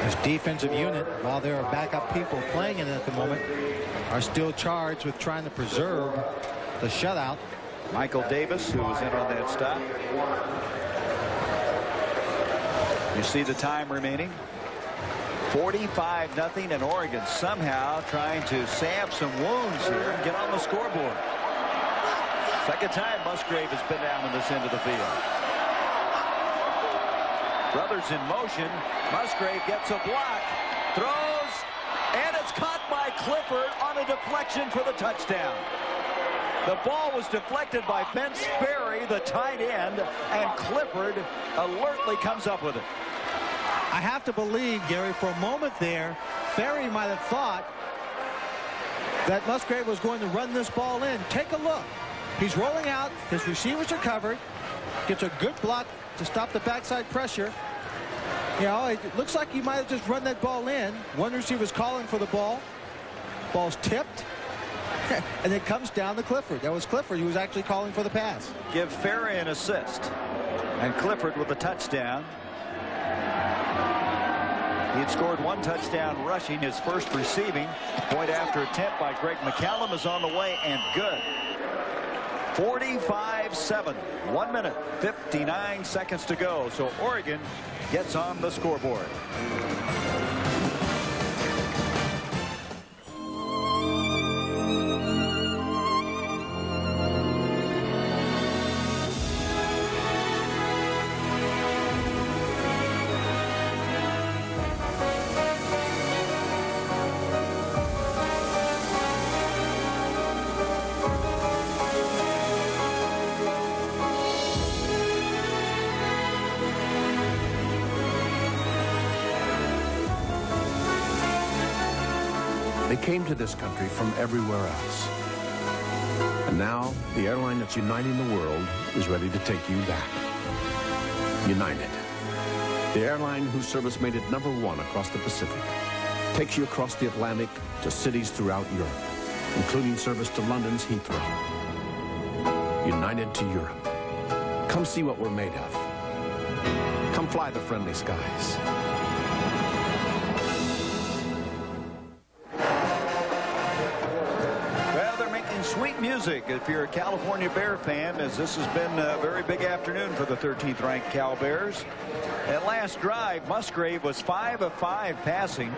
This defensive unit, while there are backup people playing in it at the moment, are still charged with trying to preserve the shutout. Michael Davis, who was in on that stop. You see the time remaining. 45-0, and Oregon somehow trying to salve some wounds here and get on the scoreboard. Second time Musgrave has been down on this end of the field. Brothers in motion. Musgrave gets a block, throws, and it's caught by Clifford on a deflection for the touchdown. The ball was deflected by Ben Sperry, the tight end, and Clifford alertly comes up with it. I have to believe, Gary, for a moment there, Ferry might have thought that Musgrave was going to run this ball in. Take a look. He's rolling out. His receivers are covered. Gets a good block to stop the backside pressure. You know, it looks like he might have just run that ball in. One receiver's calling for the ball. Ball's tipped. And it comes down to Clifford. That was Clifford who was actually calling for the pass. Give Ferry an assist. And Clifford with the touchdown. He had scored 1 touchdown rushing, his first receiving. Point after attempt by Greg McCallum is on the way, and good. 45-7. 1 minute, 59 seconds to go. So Oregon gets on the scoreboard. They came to this country from everywhere else. And now, the airline that's uniting the world is ready to take you back. United. The airline whose service made it #1 across the Pacific. Takes you across the Atlantic to cities throughout Europe, including service to London's Heathrow. United to Europe. Come see what we're made of. Come fly the friendly skies. Sweet music if you're a California Bear fan, as this has been a very big afternoon for the 13th ranked Cal Bears. That last drive, Musgrave was 5 of 5 passing.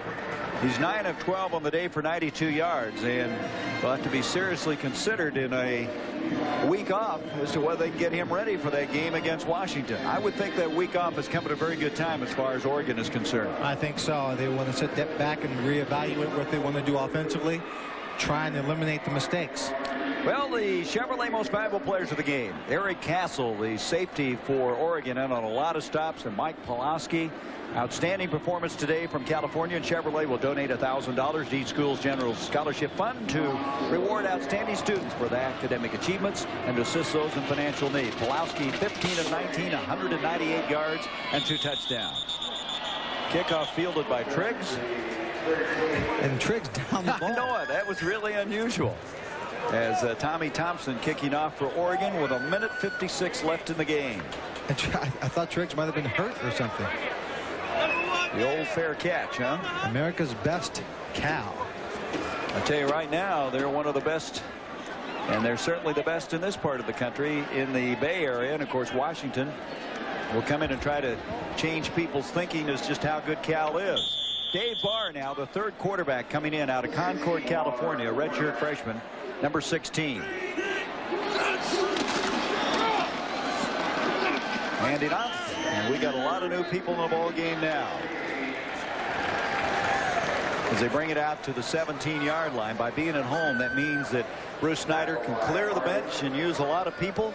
He's 9 of 12 on the day for 92 yards, and will have to be seriously considered in a week off as to whether they can get him ready for that game against Washington. I would think that week off has come at a very good time as far as Oregon is concerned. I think so. They want to sit back and reevaluate what they want to do offensively, try and eliminate the mistakes. Well, the Chevrolet most valuable players of the game. Eric Castle, the safety for Oregon, in on a lot of stops, and Mike Pulaski. Outstanding performance today from California, and Chevrolet will donate $1,000 to each school's general scholarship fund to reward outstanding students for their academic achievements and to assist those in financial need. Pulaski 15 of 19, 198 yards and 2 touchdowns. Kickoff fielded by Triggs. And Triggs down the ball. I know it. That was really unusual. As Tommy Thompson kicking off for Oregon with 1 minute 56 left in the game. I thought Triggs might have been hurt or something. The old fair catch, huh? America's best Cal. I tell you right now, they're one of the best, and they're certainly the best in this part of the country, in the Bay Area. And of course, Washington will come in and try to change people's thinking as just how good Cal is. Dave Barr now, the 3rd quarterback coming in out of Concord, California, a redshirt freshman, number 16. Handing off, and we got a lot of new people in the ball game now. As they bring it out to the 17-yard line. By being at home, that means that Bruce Snyder can clear the bench and use a lot of people.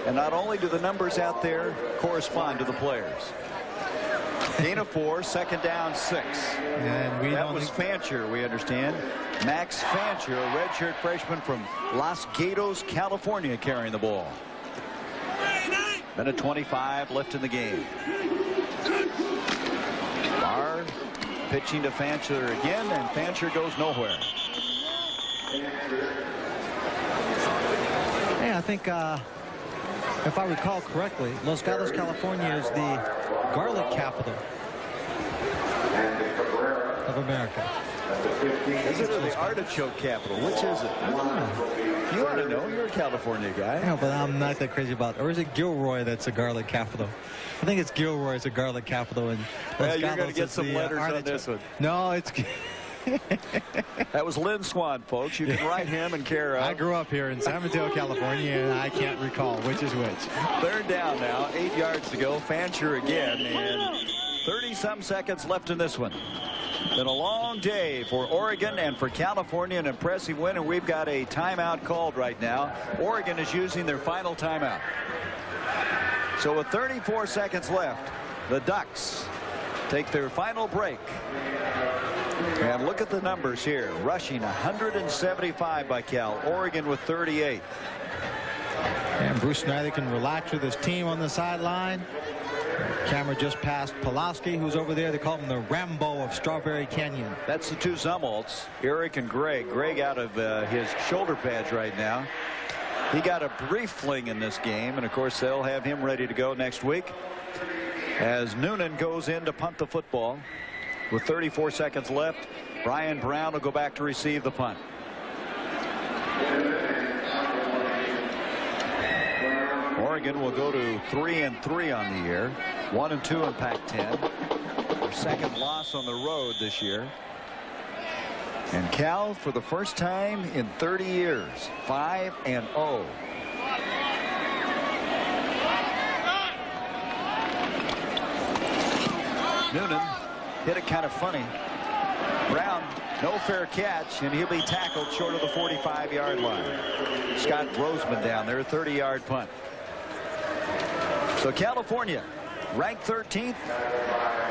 And not only do the numbers out there correspond to the players. Gain of 4, second down 6. And that was Fancher, we understand. Max Fancher, a redshirt freshman from Los Gatos, California, carrying the ball. Minute 25 left in the game. Barr pitching to Fancher again, and Fancher goes nowhere. Yeah, I think if I recall correctly, Los Gatos, California is the garlic capital of America. Is it the artichoke capital? Which is it? You ought to know. You're a California guy. Yeah, but I'm not that crazy about it. Or is it Gilroy that's a garlic capital? I think it's Gilroy is a garlic capital. And well, you're going to get some letters on this one. No, it's... That was Lynn Swan, folks. You can write him and care of. I grew up here in San Mateo, California, and I can't recall which is which. Third down now, 8 yards to go. Fancher again, and 30-some seconds left in this one. Been a long day for Oregon and for California, an impressive win, and we've got a timeout called right now. Oregon is using their final timeout. So with 34 seconds left, the Ducks take their final break. And look at the numbers here. Rushing 175 by Cal. Oregon with 38. And Bruce Snyder can relax with his team on the sideline. Camera just passed Pulaski, who's over there. They call him the Rambo of Strawberry Canyon. That's the two Zumwalts, Eric and Greg. Greg out of his shoulder pads right now. He got a brief fling in this game, and of course they'll have him ready to go next week as Noonan goes in to punt the football. With 34 seconds left, Brian Brown will go back to receive the punt. Oregon will go to 3-3 on the year, 1-2 in Pac-10. Their second loss on the road this year. And Cal, for the first time in 30 years, 5-0. Noonan hit it kind of funny. Brown, no fair catch, and he'll be tackled short of the 45-yard line. Scott Roseman down there, 30-yard punt. So California ranked 13th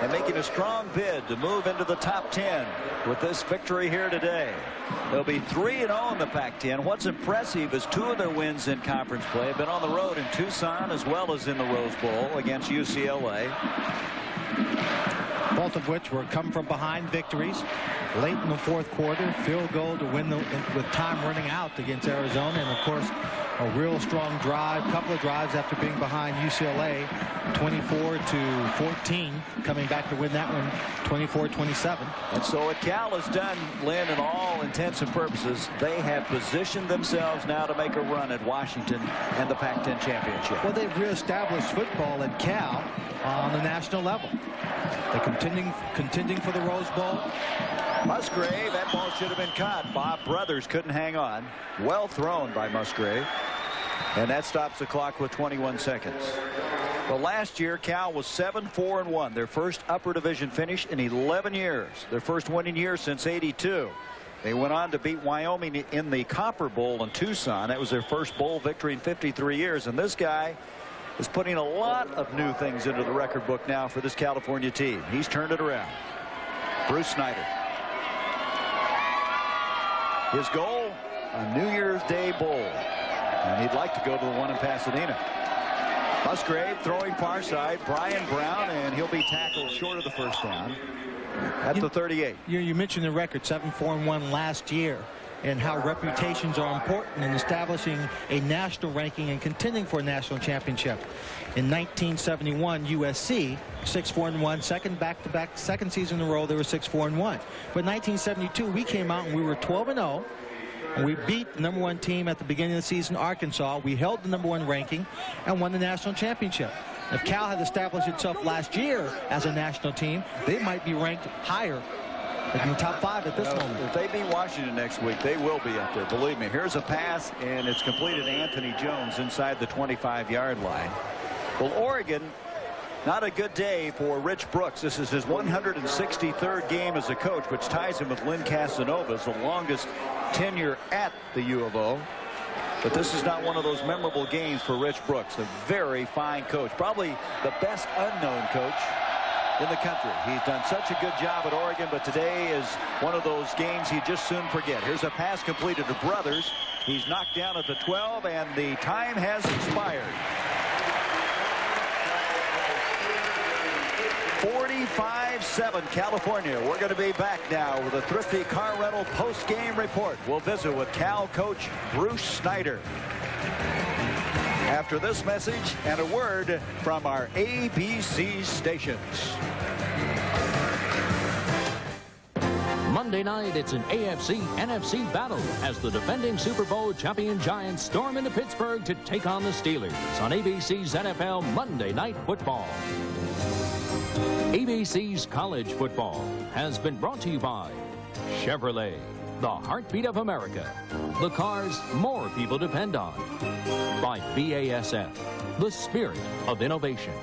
and making a strong bid to move into the top 10 with this victory here today. They'll be 3-0 in the Pac-10. What's impressive is 2 of their wins in conference play have been on the road in Tucson as well as in the Rose Bowl against UCLA. Both of which were come from behind victories late in the fourth quarter. Field goal to win with time running out against Arizona, and of course a real strong drive, couple of drives after being behind UCLA 24-14, coming back to win that one 24-27. And so what Cal has done, Lynn, in all intents and purposes, they have positioned themselves now to make a run at Washington and the Pac-10 championship. Well, they've reestablished football at Cal on the national level. They're contending for the Rose Bowl. Musgrave, that ball should have been caught. Bob Brothers couldn't hang on. Well thrown by Musgrave. And that stops the clock with 21 seconds. Well, last year, Cal was 7-4-1, their first upper division finish in 11 years. Their first winning year since '82. They went on to beat Wyoming in the Copper Bowl in Tucson. That was their first bowl victory in 53 years. And this guy is putting a lot of new things into the record book now for this California team. He's turned it around. Bruce Snyder. His goal, a New Year's Day bowl. And he'd like to go to the one in Pasadena. Musgrave throwing far side. Brian Brown, and he'll be tackled short of the first down at the 38. You mentioned the record, 7-4-1 last year, and how reputations are important in establishing a national ranking and contending for a national championship. In 1971, USC 6-4-1, second season in a row they were 6-4-1. But 1972 we came out and we were 12-0. And we beat the #1 team at the beginning of the season, Arkansas. We held the #1 ranking and won the national championship. If Cal had established itself last year as a national team, they might be ranked higher in the top 5 at this moment. If they beat Washington next week, they will be up there. Believe me. Here's a pass, and it's completed to Anthony Jones inside the 25-yard line. Well, Oregon, not a good day for Rich Brooks. This is his 163rd game as a coach, which ties him with Lynn Casanova's, the longest tenure at the U of O. But this is not one of those memorable games for Rich Brooks, a very fine coach, probably the best unknown coach in the country. He's done such a good job at Oregon, but today is one of those games he'd just soon forget. Here's a pass completed to Brothers. He's knocked down at the 12, and the time has expired. 45-7 California. We're going to be back now with a Thrifty Car Rental post-game report. We'll visit with Cal coach Bruce Snyder after this message and a word from our ABC stations. Monday night, it's an AFC-NFC battle as the defending Super Bowl champion Giants storm into Pittsburgh to take on the Steelers on ABC's NFL Monday Night Football. ABC's College Football has been brought to you by Chevrolet, the heartbeat of America, the cars more people depend on. By BASF, the spirit of innovation.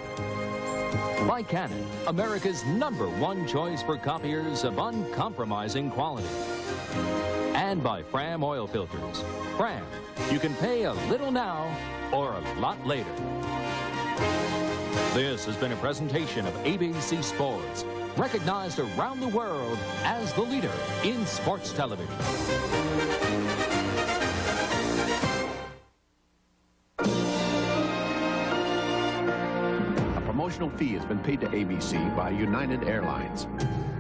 By Canon, America's #1 choice for copiers of uncompromising quality. And by Fram Oil Filters. Fram, you can pay a little now or a lot later. This has been a presentation of ABC Sports, recognized around the world as the leader in sports television. A promotional fee has been paid to ABC by United Airlines.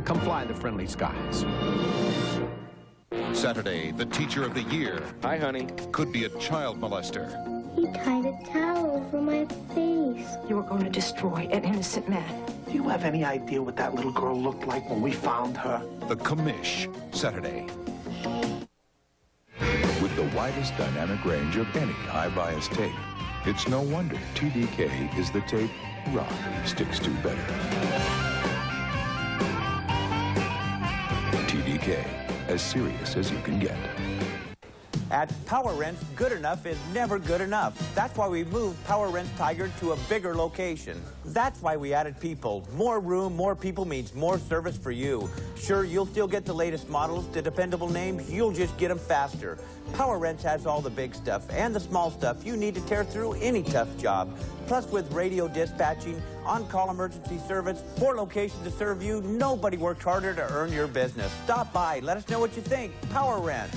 Come fly the friendly skies. Saturday, the teacher of the year. Hi, honey. Could be a child molester. He tied a towel over my face. You were going to destroy an innocent man. Do you have any idea what that little girl looked like when we found her? The Commish, Saturday. With the widest dynamic range of any high-bias tape, it's no wonder TDK is the tape rock sticks to better. TDK, as serious as you can get. At Power Rents, good enough is never good enough. That's why we moved Power Rents Tiger to a bigger location. That's why we added people. More room, more people means more service for you. Sure, you'll still get the latest models, the dependable names, you'll just get them faster. Power Rents has all the big stuff and the small stuff you need to tear through any tough job. Plus, with radio dispatching, on-call emergency service, 4 locations to serve you, nobody worked harder to earn your business. Stop by, let us know what you think. Power Rents.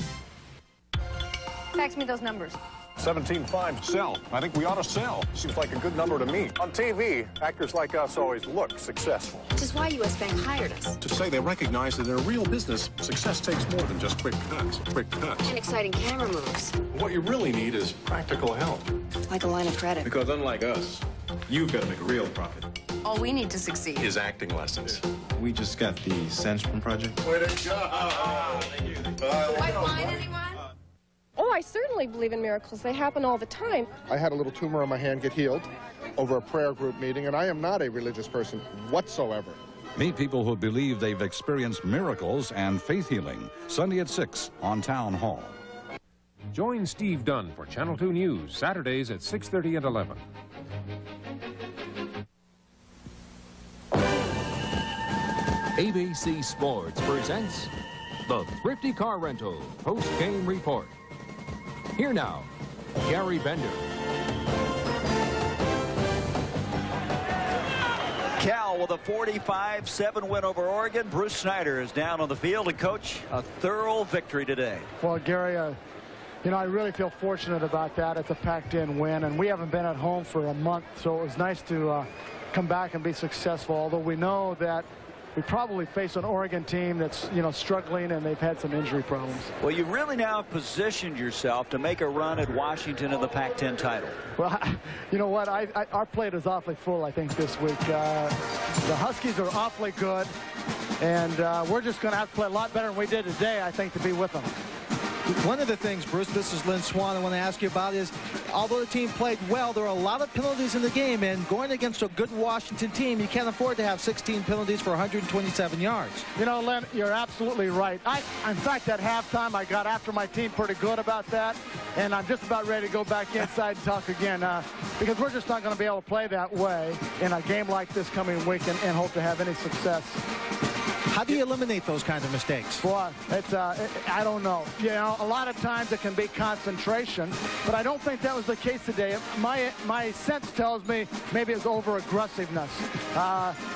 Fax me those numbers. 17.5, sell. I think we ought to sell. Seems like a good number to me. On TV, actors like us always look successful. Which is why U.S. Bank hired us. To say they recognize that in a real business, success takes more than just quick cuts. Quick cuts. And exciting camera moves. What you really need is practical help. Like a line of credit. Because unlike us, you've got to make a real profit. All we need to succeed is acting lessons. We just got the Sandstrom project. Way to go! Thank you. Do I find anyone? Oh, I certainly believe in miracles. They happen all the time. I had a little tumor on my hand get healed over a prayer group meeting, and I am not a religious person whatsoever. Meet people who believe they've experienced miracles and faith healing. Sunday at 6 on Town Hall. Join Steve Dunn for Channel 2 News, Saturdays at 6:30 and 11. ABC Sports presents the Thrifty Car Rental post-game report. Here now, Gary Bender. Cal with a 45-7 win over Oregon. Bruce Snyder is down on the field, and coach, a thorough victory today. Well, Gary, you know, I really feel fortunate about that. It's a packed-in win, and we haven't been at home for a month, so it was nice to come back and be successful, although we know that we probably face an Oregon team that's, you know, struggling, and they've had some injury problems. Well, you really now positioned yourself to make a run at Washington in the Pac-10 title. Well, you know what? Our plate is awfully full, I think, this week. The Huskies are awfully good, and we're just going to have to play a lot better than we did today, I think, to be with them. One of the things, Bruce, this is Lynn Swan, I want to ask you about is, although the team played well, there are a lot of penalties in the game, and going against a good Washington team, you can't afford to have 16 penalties for 127 yards. You know, Len, you're absolutely right. In fact, at halftime, I got after my team pretty good about that, and I'm just about ready to go back inside and talk again, because we're just not going to be able to play that way in a game like this coming week and hope to have any success. How do you eliminate those kinds of mistakes? Boy, it's I don't know. You know, a lot of times it can be concentration, but I don't think that was the case today. My sense tells me maybe it's over-aggressiveness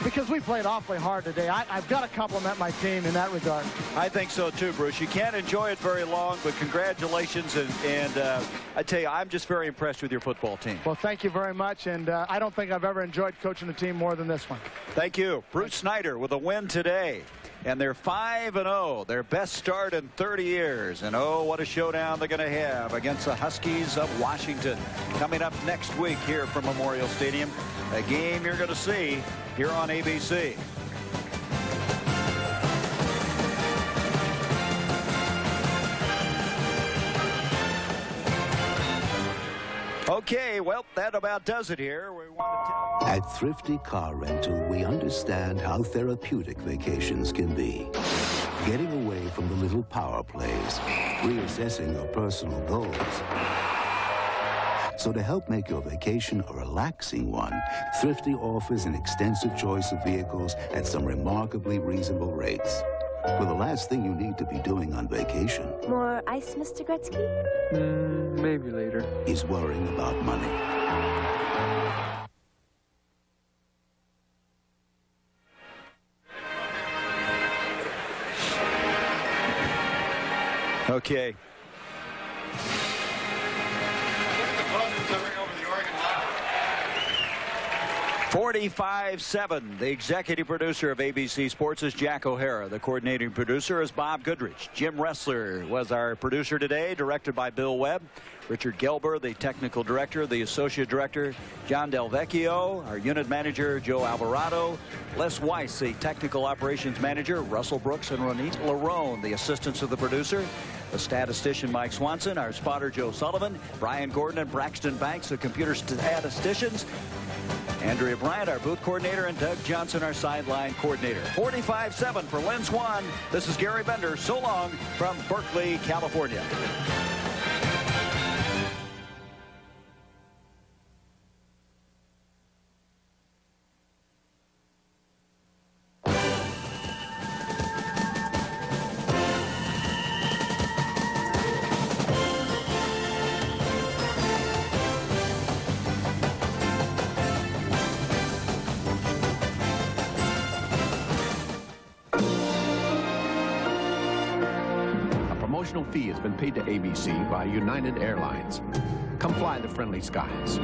because we played awfully hard today. I've got to compliment my team in that regard. I think so too, Bruce. You can't enjoy it very long, but congratulations. And I tell you, I'm just very impressed with your football team. Well, thank you very much, and I don't think I've ever enjoyed coaching a team more than this one. Thank you. Bruce Snyder with a win today. And they're 5-0, their best start in 30 years. And oh, what a showdown they're going to have against the Huskies of Washington. Coming up next week here from Memorial Stadium, a game you're going to see here on ABC. Okay, well, that about does it here. We want to tell... At Thrifty Car Rental, we understand how therapeutic vacations can be. Getting away from the little power plays, reassessing your personal goals. So to help make your vacation a relaxing one, Thrifty offers an extensive choice of vehicles at some remarkably reasonable rates. Well, the last thing you need to be doing on vacation... More ice, Mr. Gretzky? Maybe later. ...is worrying about money. Okay. 45-7. The executive producer of ABC Sports is Jack O'Hara. The coordinating producer is Bob Goodrich. Jim Ressler was our producer today, directed by Bill Webb. Richard Gelber, the technical director. The associate director, John Del Vecchio. Our unit manager, Joe Alvarado. Les Weiss, the technical operations manager. Russell Brooks and Ronit Larone, the assistants of the producer. The statistician, Mike Swanson. Our spotter, Joe Sullivan. Brian Gordon and Braxton Banks, the computer statisticians. Andrea Bryant, our booth coordinator, and Doug Johnson, our sideline coordinator. 45-7 for Lynn Swan. This is Gary Bender. So long from Berkeley, California. Fee has been paid to ABC by United Airlines. Come fly the friendly skies.